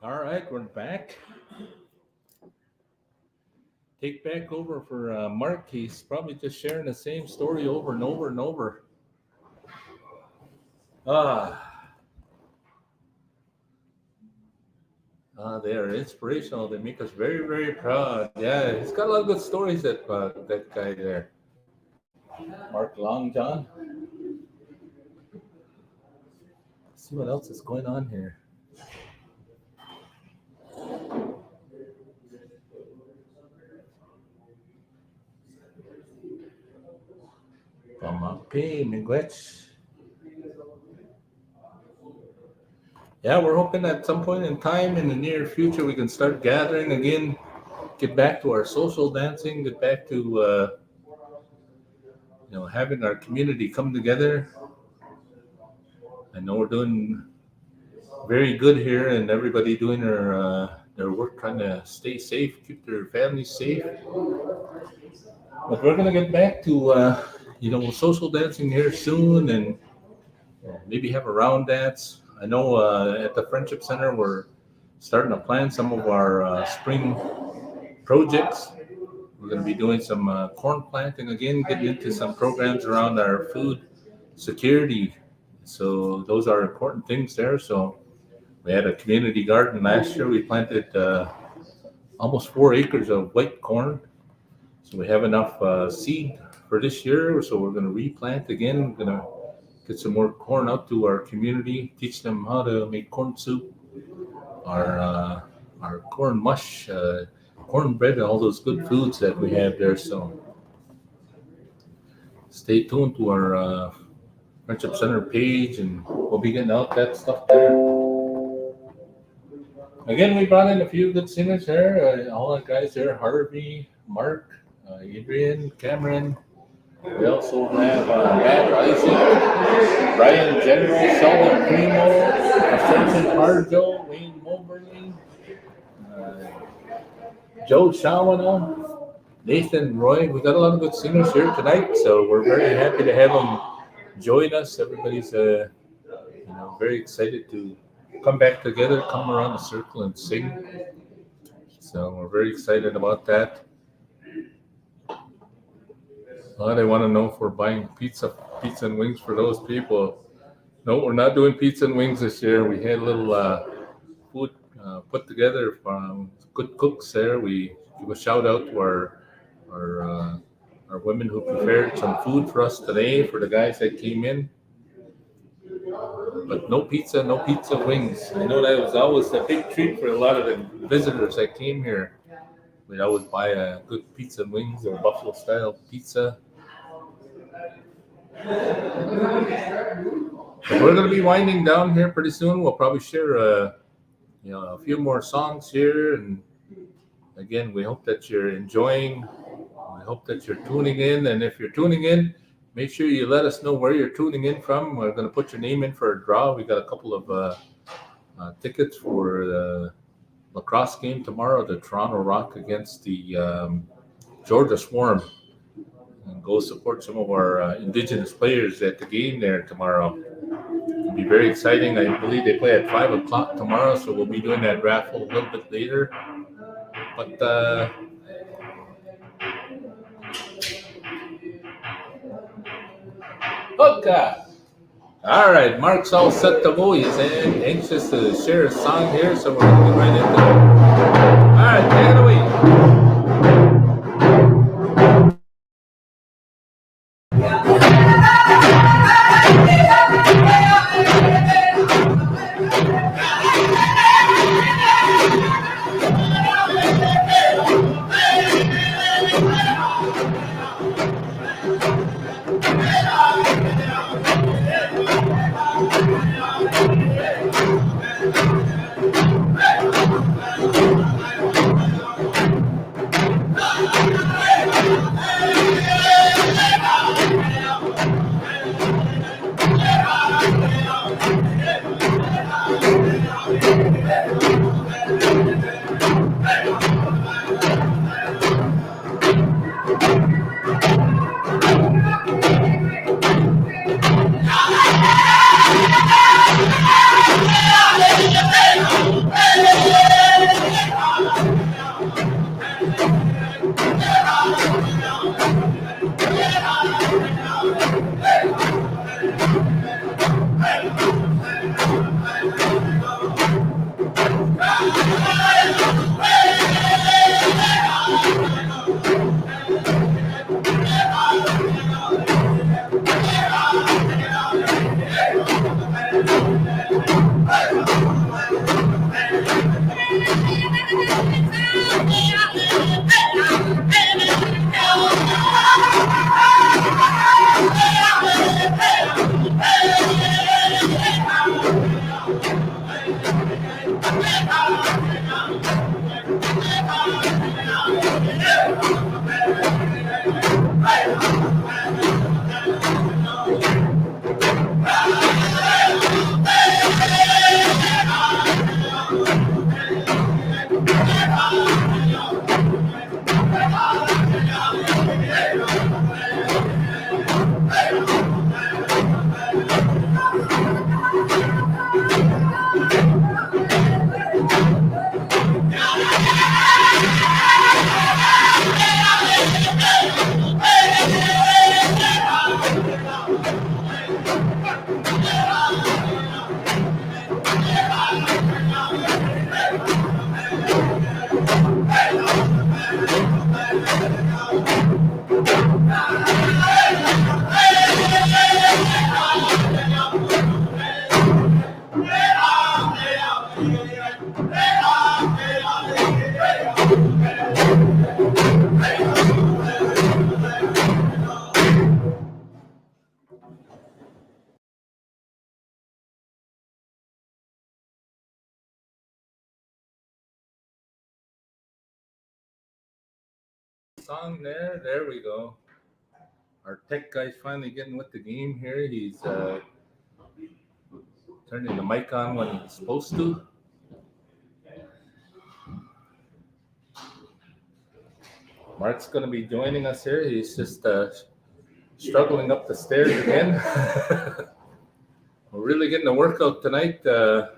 All right, we're back. Take back over for Mark. He's probably just sharing the same story over and over and over. They are inspirational. They make us very, very proud. Yeah, he's got a lot of good stories, that guy there. Mark Long John. Let's see what else is going on here. Pamampi, Miigwech. Yeah, we're hoping at some point in time in the near future we can start gathering again, get back to our social dancing, get back to having our community come together. I know we're doing very good here, and everybody doing their work, trying to stay safe, keep their families safe. But we're gonna get back to social dancing here soon, and maybe have a round dance. I know at the Friendship Center we're starting to plan some of our spring projects. We're going to be doing some corn planting again, getting into some programs around our food security. So those are important things there. So we had a community garden last year. We planted almost 4 acres of white corn. So we have enough seed for this year. So we're going to replant again. We're going to get some more corn out to our community, teach them how to make corn soup, our corn mush, cornbread, all those good foods that we have there. So stay tuned to our Friendship Center page, and we'll be getting out that stuff there. Again, we brought in a few good singers there. All the guys there: Harvey, Mark, Adrian, Cameron. We also have Matt Isaac, Brian General, Sheldon Primo, Ascension Harjo, Wayne Moberly, Joe Shawano, Nathan Roy. We got a lot of good singers here tonight, so we're very happy to have them join us. Everybody's very excited to come back together, come around the circle and sing. So we're very excited about that. They want to know if we're buying pizza and wings for those people. No, we're not doing pizza and wings this year. We had a little food put together from good cooks there. We give a shout out to our women who prepared some food for us today, for the guys that came in. But no pizza wings. I know that was always a big treat for a lot of the visitors that came here. We'd always buy a good pizza and wings or buffalo style pizza. But we're going to be winding down here pretty soon. We'll probably share a few more songs here. And again, we hope that you're enjoying. We hope that you're tuning in. And if you're tuning in, make sure you let us know where you're tuning in from. We're going to put your name in for a draw. We got a couple of tickets for the lacrosse game tomorrow, the Toronto Rock against the Georgia Swarm. And go support some of our Indigenous players at the game there tomorrow. It'll be very exciting. I believe they play at 5 o'clock tomorrow, so we'll be doing that raffle a little bit later. But okay. All right, Mark's all set to go. He's anxious to share a song here, so we're going to get right into it. All right, take it away. song there. There we go. Our tech guy's finally getting with the game here. He's turning the mic on when he's supposed to. Mark's going to be joining us here. He's just struggling up the stairs again. We're really getting a workout tonight. Not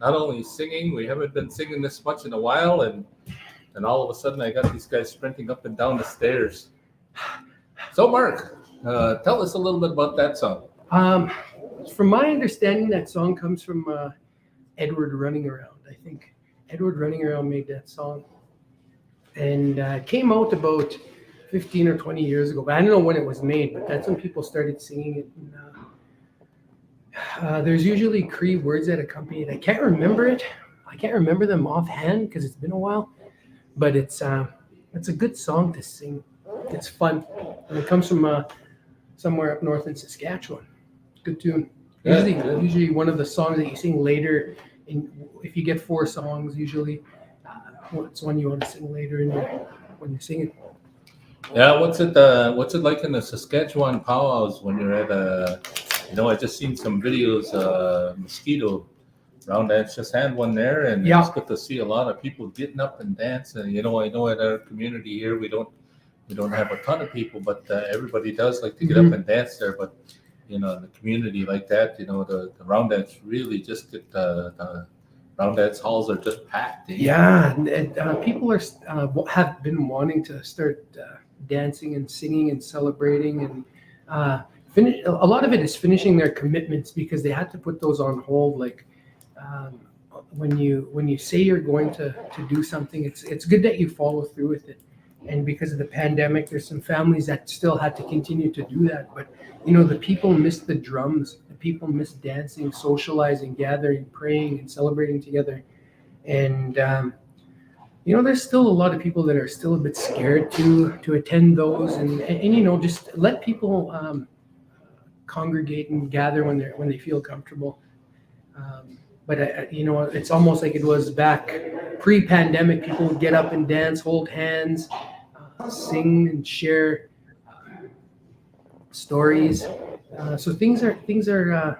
only singing, we haven't been singing this much in a while, and all of a sudden I got these guys sprinting up and down the stairs. So Mark, tell us a little bit about that song. From my understanding, that song comes from Edward Running Around. I think Edward Running Around made that song. And it came out about 15 or 20 years ago. But I don't know when it was made, but that's when people started singing it. And, there's usually Cree words that accompany it. I can't remember it. I can't remember them offhand because it's been a while. But it's a good song to sing. It's fun. And it comes from somewhere up north in Saskatchewan. Good tune. Usually one of the songs that you sing later. If you get 4 songs, usually it's one you want to sing later when you're singing. Yeah, what's it like in the Saskatchewan powwows when you're at I just seen some videos, mosquito round dance, just had one there, and it's good to see a lot of people getting up and dancing. I know at our community here we don't have a ton of people, but everybody does like to get up and dance there. But in the community like that, the round dance really just get the round dance halls are just packed. Yeah, and people have been wanting to start dancing and singing and celebrating, and a lot of it is finishing their commitments because they had to put those on hold. Like when you say you're going to do something, it's good that you follow through with it. And because of the pandemic, there's some families that still had to continue to do that. But the people missed the drums. The people missed dancing, socializing, gathering, praying, and celebrating together. And there's still a lot of people that are still a bit scared to attend those, and just let people congregate and gather when they feel comfortable. But it's almost like it was back pre-pandemic. People would get up and dance, hold hands, sing and share stories. So things are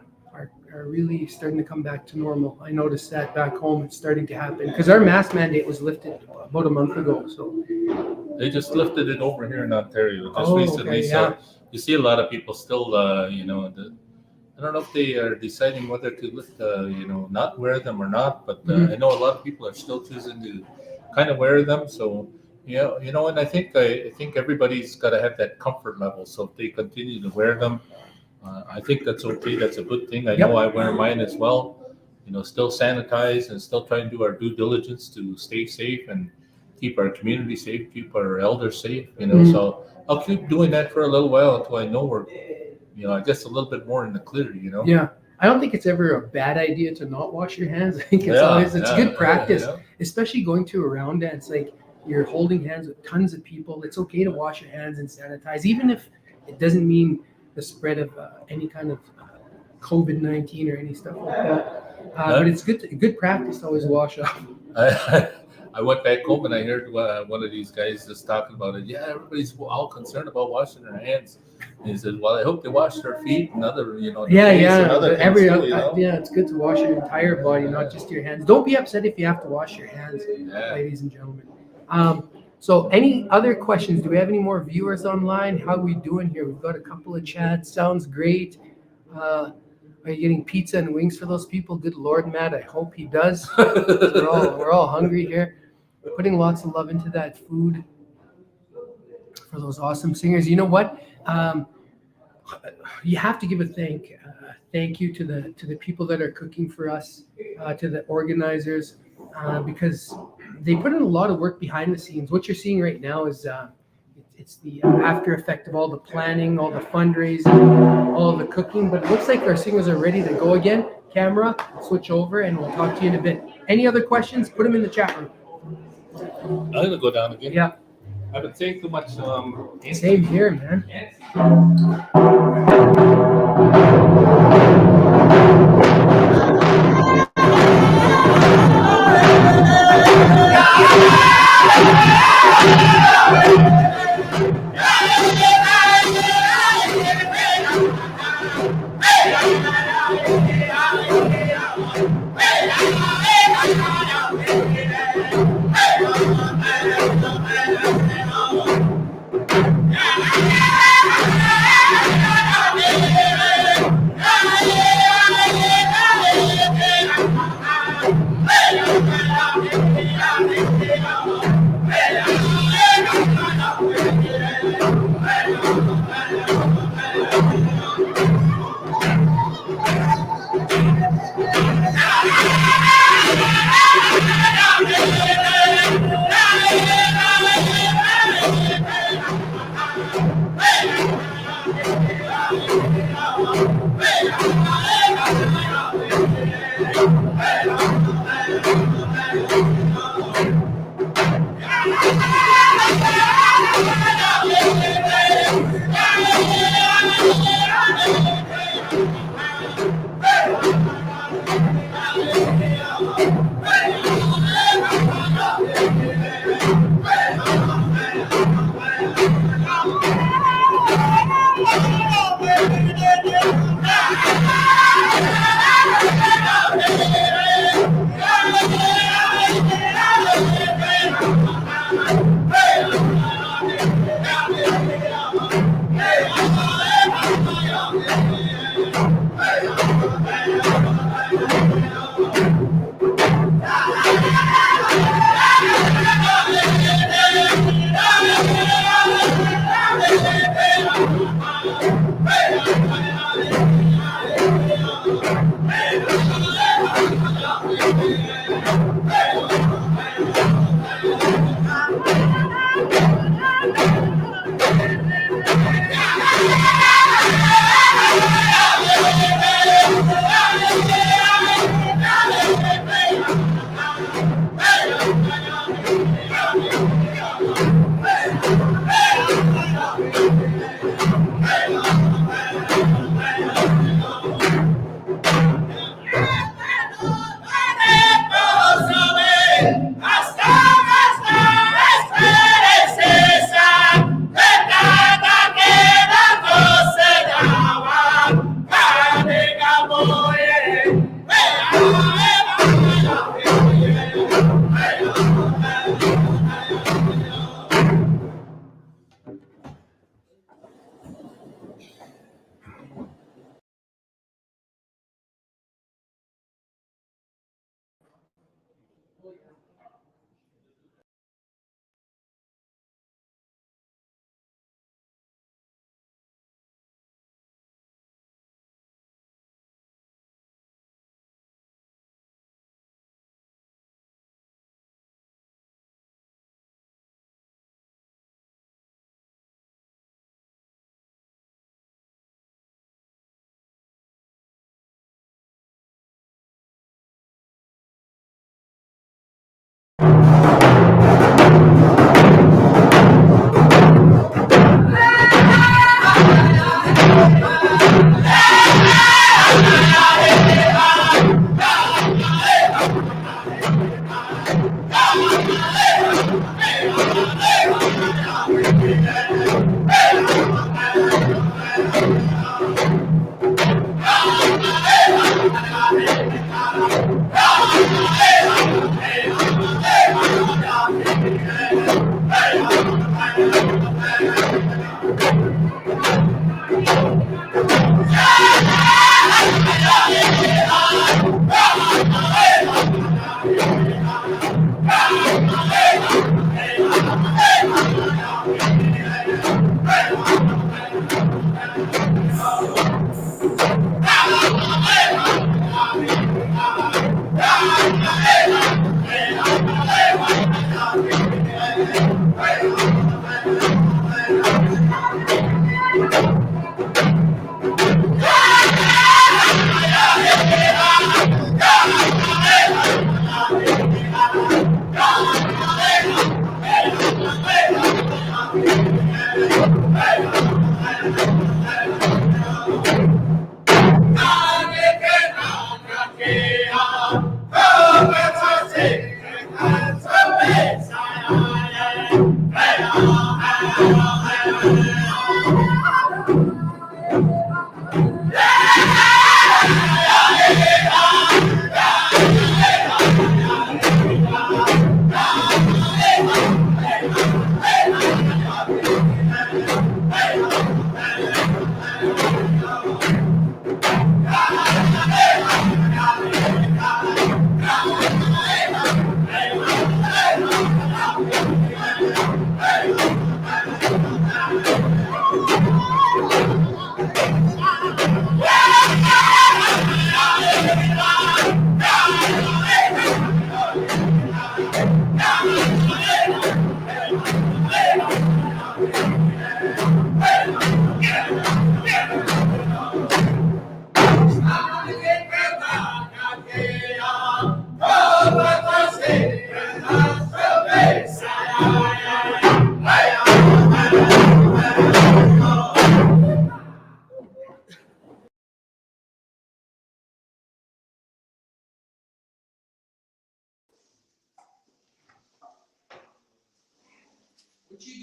really starting to come back to normal. I noticed that back home it's starting to happen because our mask mandate was lifted about a month ago. So they just lifted it over here in Ontario just recently. Okay, so you see a lot of people still, I don't know if they are deciding whether to lift, not wear them or not. But I know a lot of people are still choosing to kind of wear them. So and I think everybody's got to have that comfort level. So if they continue to wear them, I think that's okay. That's a good thing. I know I wear mine as well. Still sanitize and still try and do our due diligence to stay safe and keep our community safe, keep our elders safe. So I'll keep doing that for a little while until I know we're, I guess a little bit more in the clear. Yeah, I don't think it's ever a bad idea to not wash your hands. I think it's good practice, especially going to a round dance. Like you're holding hands with tons of people. It's okay to wash your hands and sanitize, even if it doesn't mean the spread of any kind of COVID-19 or any stuff like that. But it's good practice to always wash up. I went back home and I heard one of these guys just talking about it. Yeah, everybody's all concerned about washing their hands. And he said, "Well, I hope they wash their feet and other, face and other things too, it's good to wash your entire body, not just your hands. Don't be upset if you have to wash your hands, ladies and gentlemen." So any other questions? Do we have any more viewers online? How are we doing here? We've got a couple of chats. Sounds great. Are you getting pizza and wings for those people? Good Lord, Matt. I hope he does. We're all hungry here. We're putting lots of love into that food for those awesome singers. You know what? You have to give a thank you to the people that are cooking for us, to the organizers, because they put in a lot of work behind the scenes. What you're seeing right now is it's the after effect of all the planning, all the fundraising, all the cooking. But it looks like our singers are ready to go again. Camera, switch over, and we'll talk to you in a bit. Any other questions? Put them in the chat room. I'm gonna go down again. Yeah. I've been saying too much. Same here, man.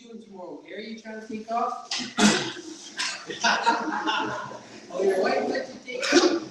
doing tomorrow, Gary? You trying to take off? Oh, your wife let you take off?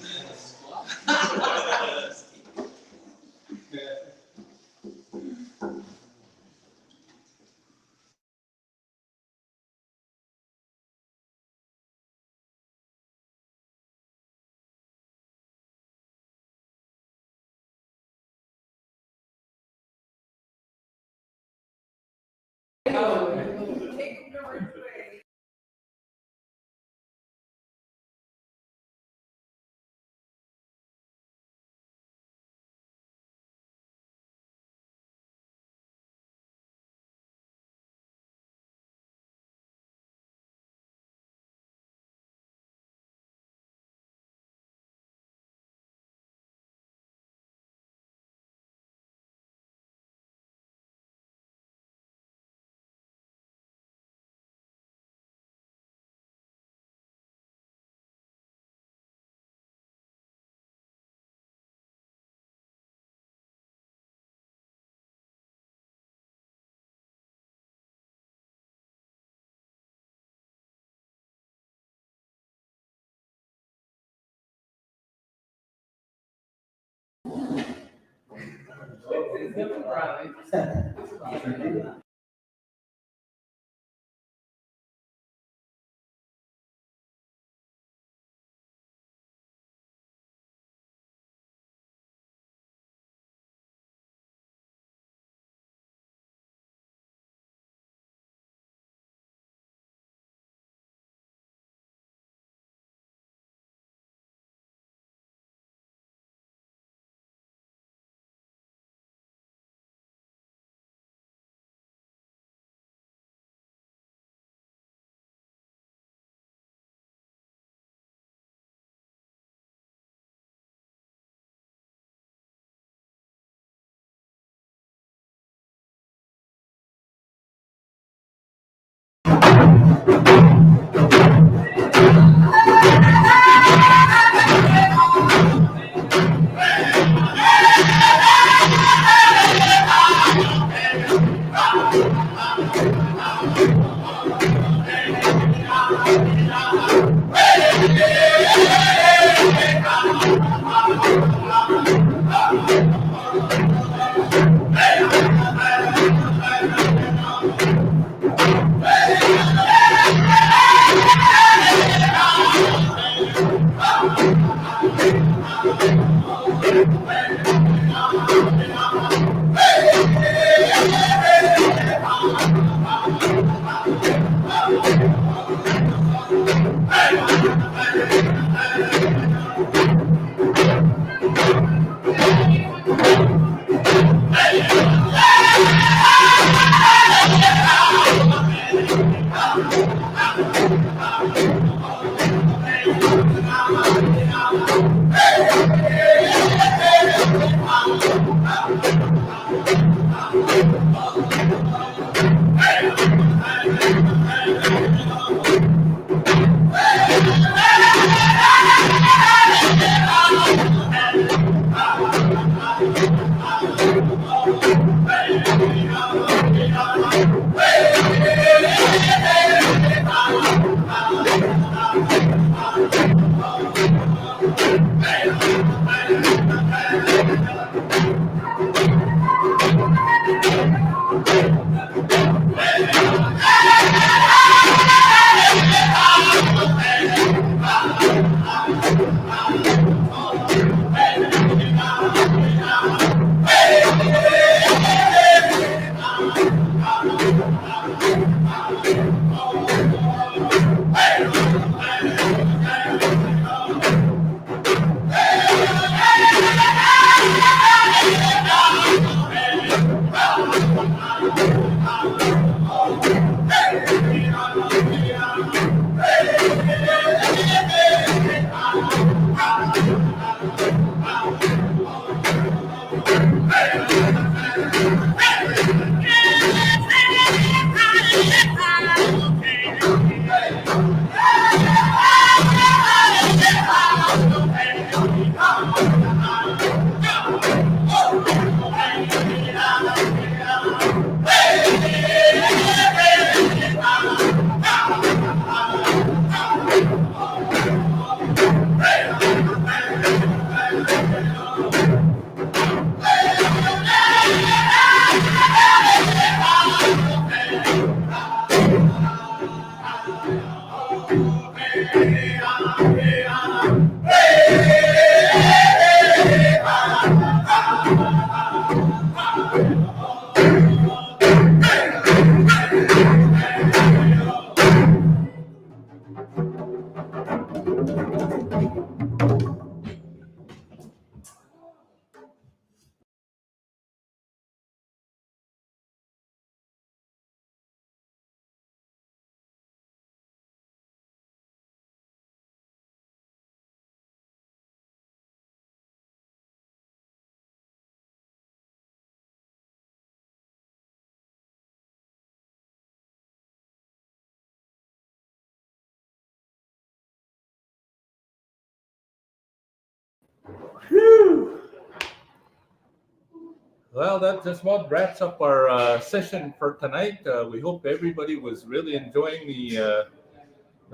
Well, that just about wraps up our session for tonight. We hope everybody was really enjoying the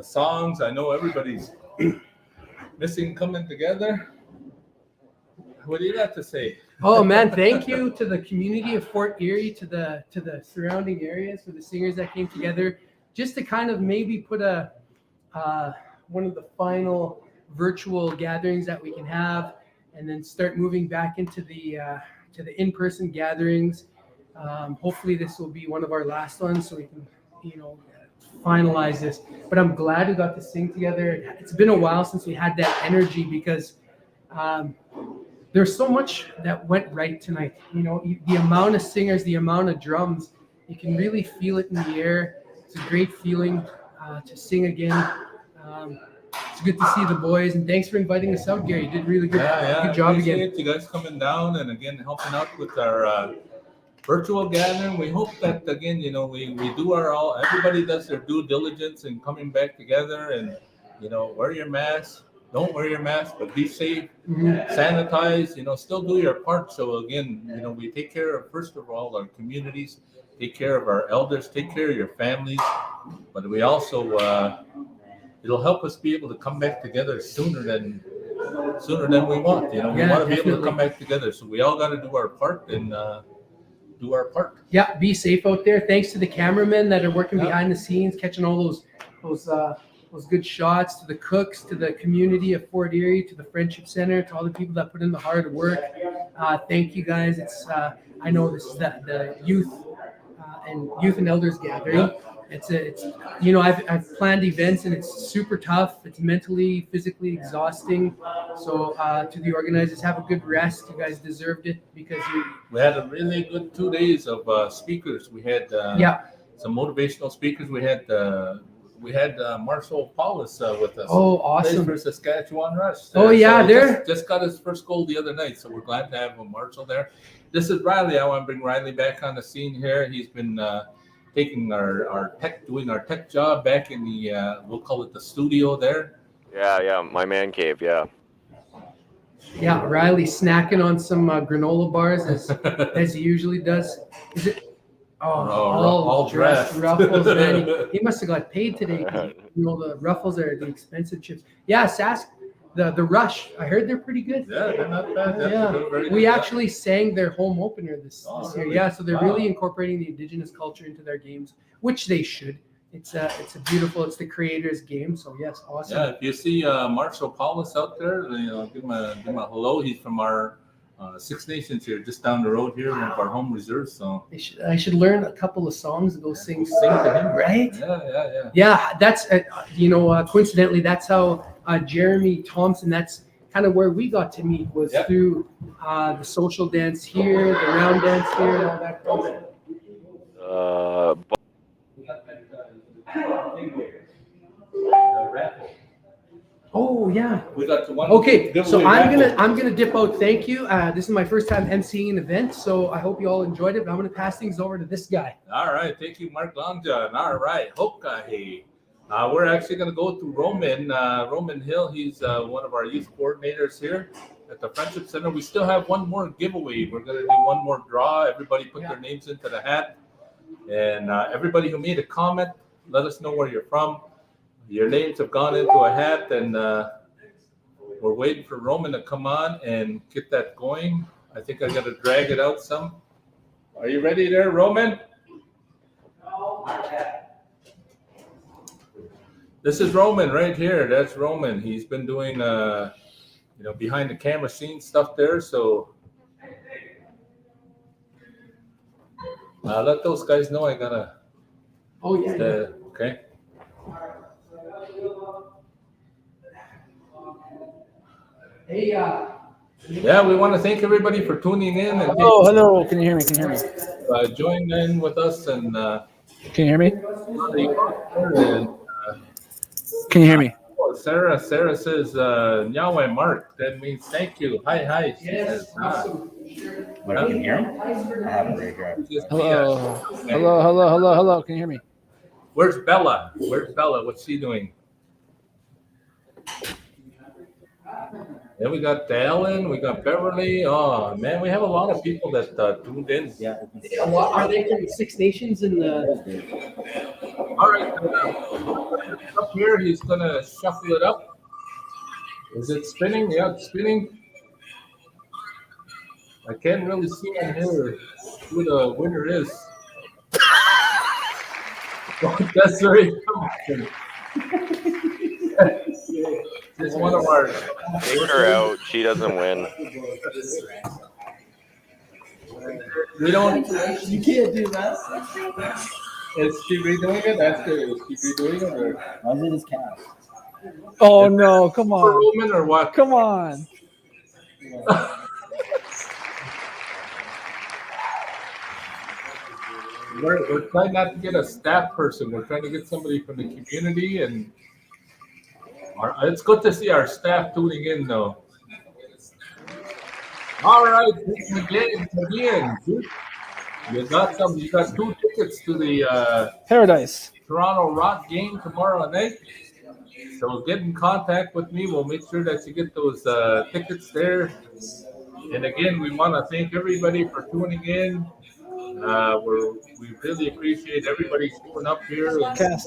songs. I know everybody's missing coming together. What do you got to say? Oh man, thank you to the community of Fort Erie, to the surrounding areas, for the singers that came together, just to kind of maybe put a one of the final virtual gatherings that we can have, and then start moving back into the to the in-person gatherings. Hopefully, this will be one of our last ones, so we can, finalize this. But I'm glad we got to sing together. It's been a while since we had that energy, because there's so much that went right tonight. The amount of singers, the amount of drums, you can really feel it in the air. It's a great feeling to sing again. It's good to see the boys, and thanks for inviting us out, Gary. You did really good. Good job again. Appreciate you guys coming down and again helping out with our virtual gathering. We hope that again, we do our all. Everybody does their due diligence in coming back together, and wear your mask. Don't wear your mask, but be safe. Sanitize. Still do your part. So again, we take care of, first of all, our communities. Take care of our elders. Take care of your families. But we also it'll help us be able to come back together sooner than we want. We want to be able to come back together. So we all got to do our part and do our part. Yeah, be safe out there. Thanks to the cameramen that are working behind the scenes, catching all those good shots, to the cooks, to the community of Fort Erie, to the Friendship Center, to all the people that put in the hard work. Thank you guys. It's I know this is the youth and elders gathering. Yeah. It's I've planned events, and it's super tough. It's mentally, physically exhausting. So to the organizers, have a good rest. You guys deserved it, because we had a really good 2 days of speakers. We had some motivational speakers. We had Marshall Paulus with us. Oh, awesome. For Saskatchewan Rush. Oh, yeah, so there. Just got his first goal the other night, so we're glad to have Marshall there. This is Riley. I want to bring Riley back on the scene here. He's been taking our tech job back in the we'll call it the studio there. Yeah, my man cave. Yeah. Yeah, Riley snacking on some granola bars as he usually does. Is it? All dressed Ruffles, man. He must have got paid today. The Ruffles are the expensive chips. Yeah, the Rush. I heard they're pretty good. Yeah, they're not bad. Yeah, we actually sang their home opener this year. Really? Yeah, so they're really incorporating the Indigenous culture into their games, which they should. It's a beautiful. It's the creator's game. So yes, awesome. Yeah, if you see Marshall Paulus out there, give him a hello. He's from our Six Nations here, just down the road here, one of our home reserves. So I should learn a couple of songs and go sing to him, right? Yeah. Yeah, that's coincidentally, that's how Jeremy Thompson. That's kind of where we got to meet, was through the social dance here, the round dance here, and all that kind of stuff. Oh yeah. We got to one. Okay, so I'm gonna dip out. Thank you. This is my first time emceeing an event, so I hope you all enjoyed it. But I'm gonna pass things over to this guy. All right, thank you, Mark Longjohn. All right, Hokahi. We're actually gonna go to Roman Hill. He's one of our youth coordinators here at the Friendship Center. We still have one more giveaway. We're gonna do one more draw. Everybody put their names into the hat, and everybody who made a comment, let us know where you're from. Your names have gone into a hat, and we're waiting for Roman to come on and get that going. I think I got to drag it out some. Are you ready there, Roman? This is Roman right here. That's Roman. He's been doing, behind the camera scene stuff there. So let those guys know I gotta. Oh, yeah. Okay. Hey, Yeah, we want to thank everybody for tuning in and Hello. Can you hear me? Can you hear me? Join in with us and. Can you hear me? And, Can you hear me? Sarah says, Nyawe Mark. That means thank you. Hi. She says, But you can hear me? I have it right here. Hello. Can you hear me? Where's Bella? What's she doing? Then we got Dallin, we got Beverly. Oh man, we have a lot of people that tuned in. Yeah. are they from the Six Nations in the? All right, up here he's gonna shuffle it up. Is it spinning? Yeah, it's spinning. I can't really see on here who the winner is. That's very cool. It's one of our. Take her out. She doesn't win. We don't. You can't do that. Is she redoing it? That's good. Is she redoing it or? Why is it his cast? Oh no! Come on. Roman or what? Come on. We're trying not to get a staff person. We're trying to get somebody from the community, and it's good to see our staff tuning in, though. All right, again, you got 2 tickets to the Paradise. Toronto Rock game tomorrow night. So get in contact with me. We'll make sure that you get those tickets there. And again, we want to thank everybody for tuning in. We really appreciate everybody showing up here. There's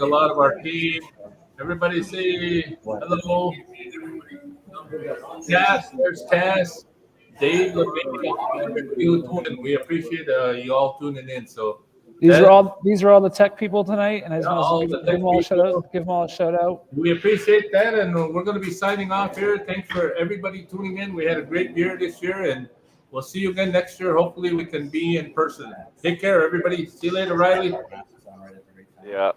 a lot of our team. Everybody say hello. Cass, there's Cass. Dave, we appreciate you all tuning in. So these are all the tech people tonight, and I just want to give them all a shout out. Give them all a shout out. We appreciate that, and we're going to be signing off here. Thanks for everybody tuning in. We had a great year this year, and we'll see you again next year. Hopefully, we can be in person. Take care, everybody. See you later, Riley. Yeah.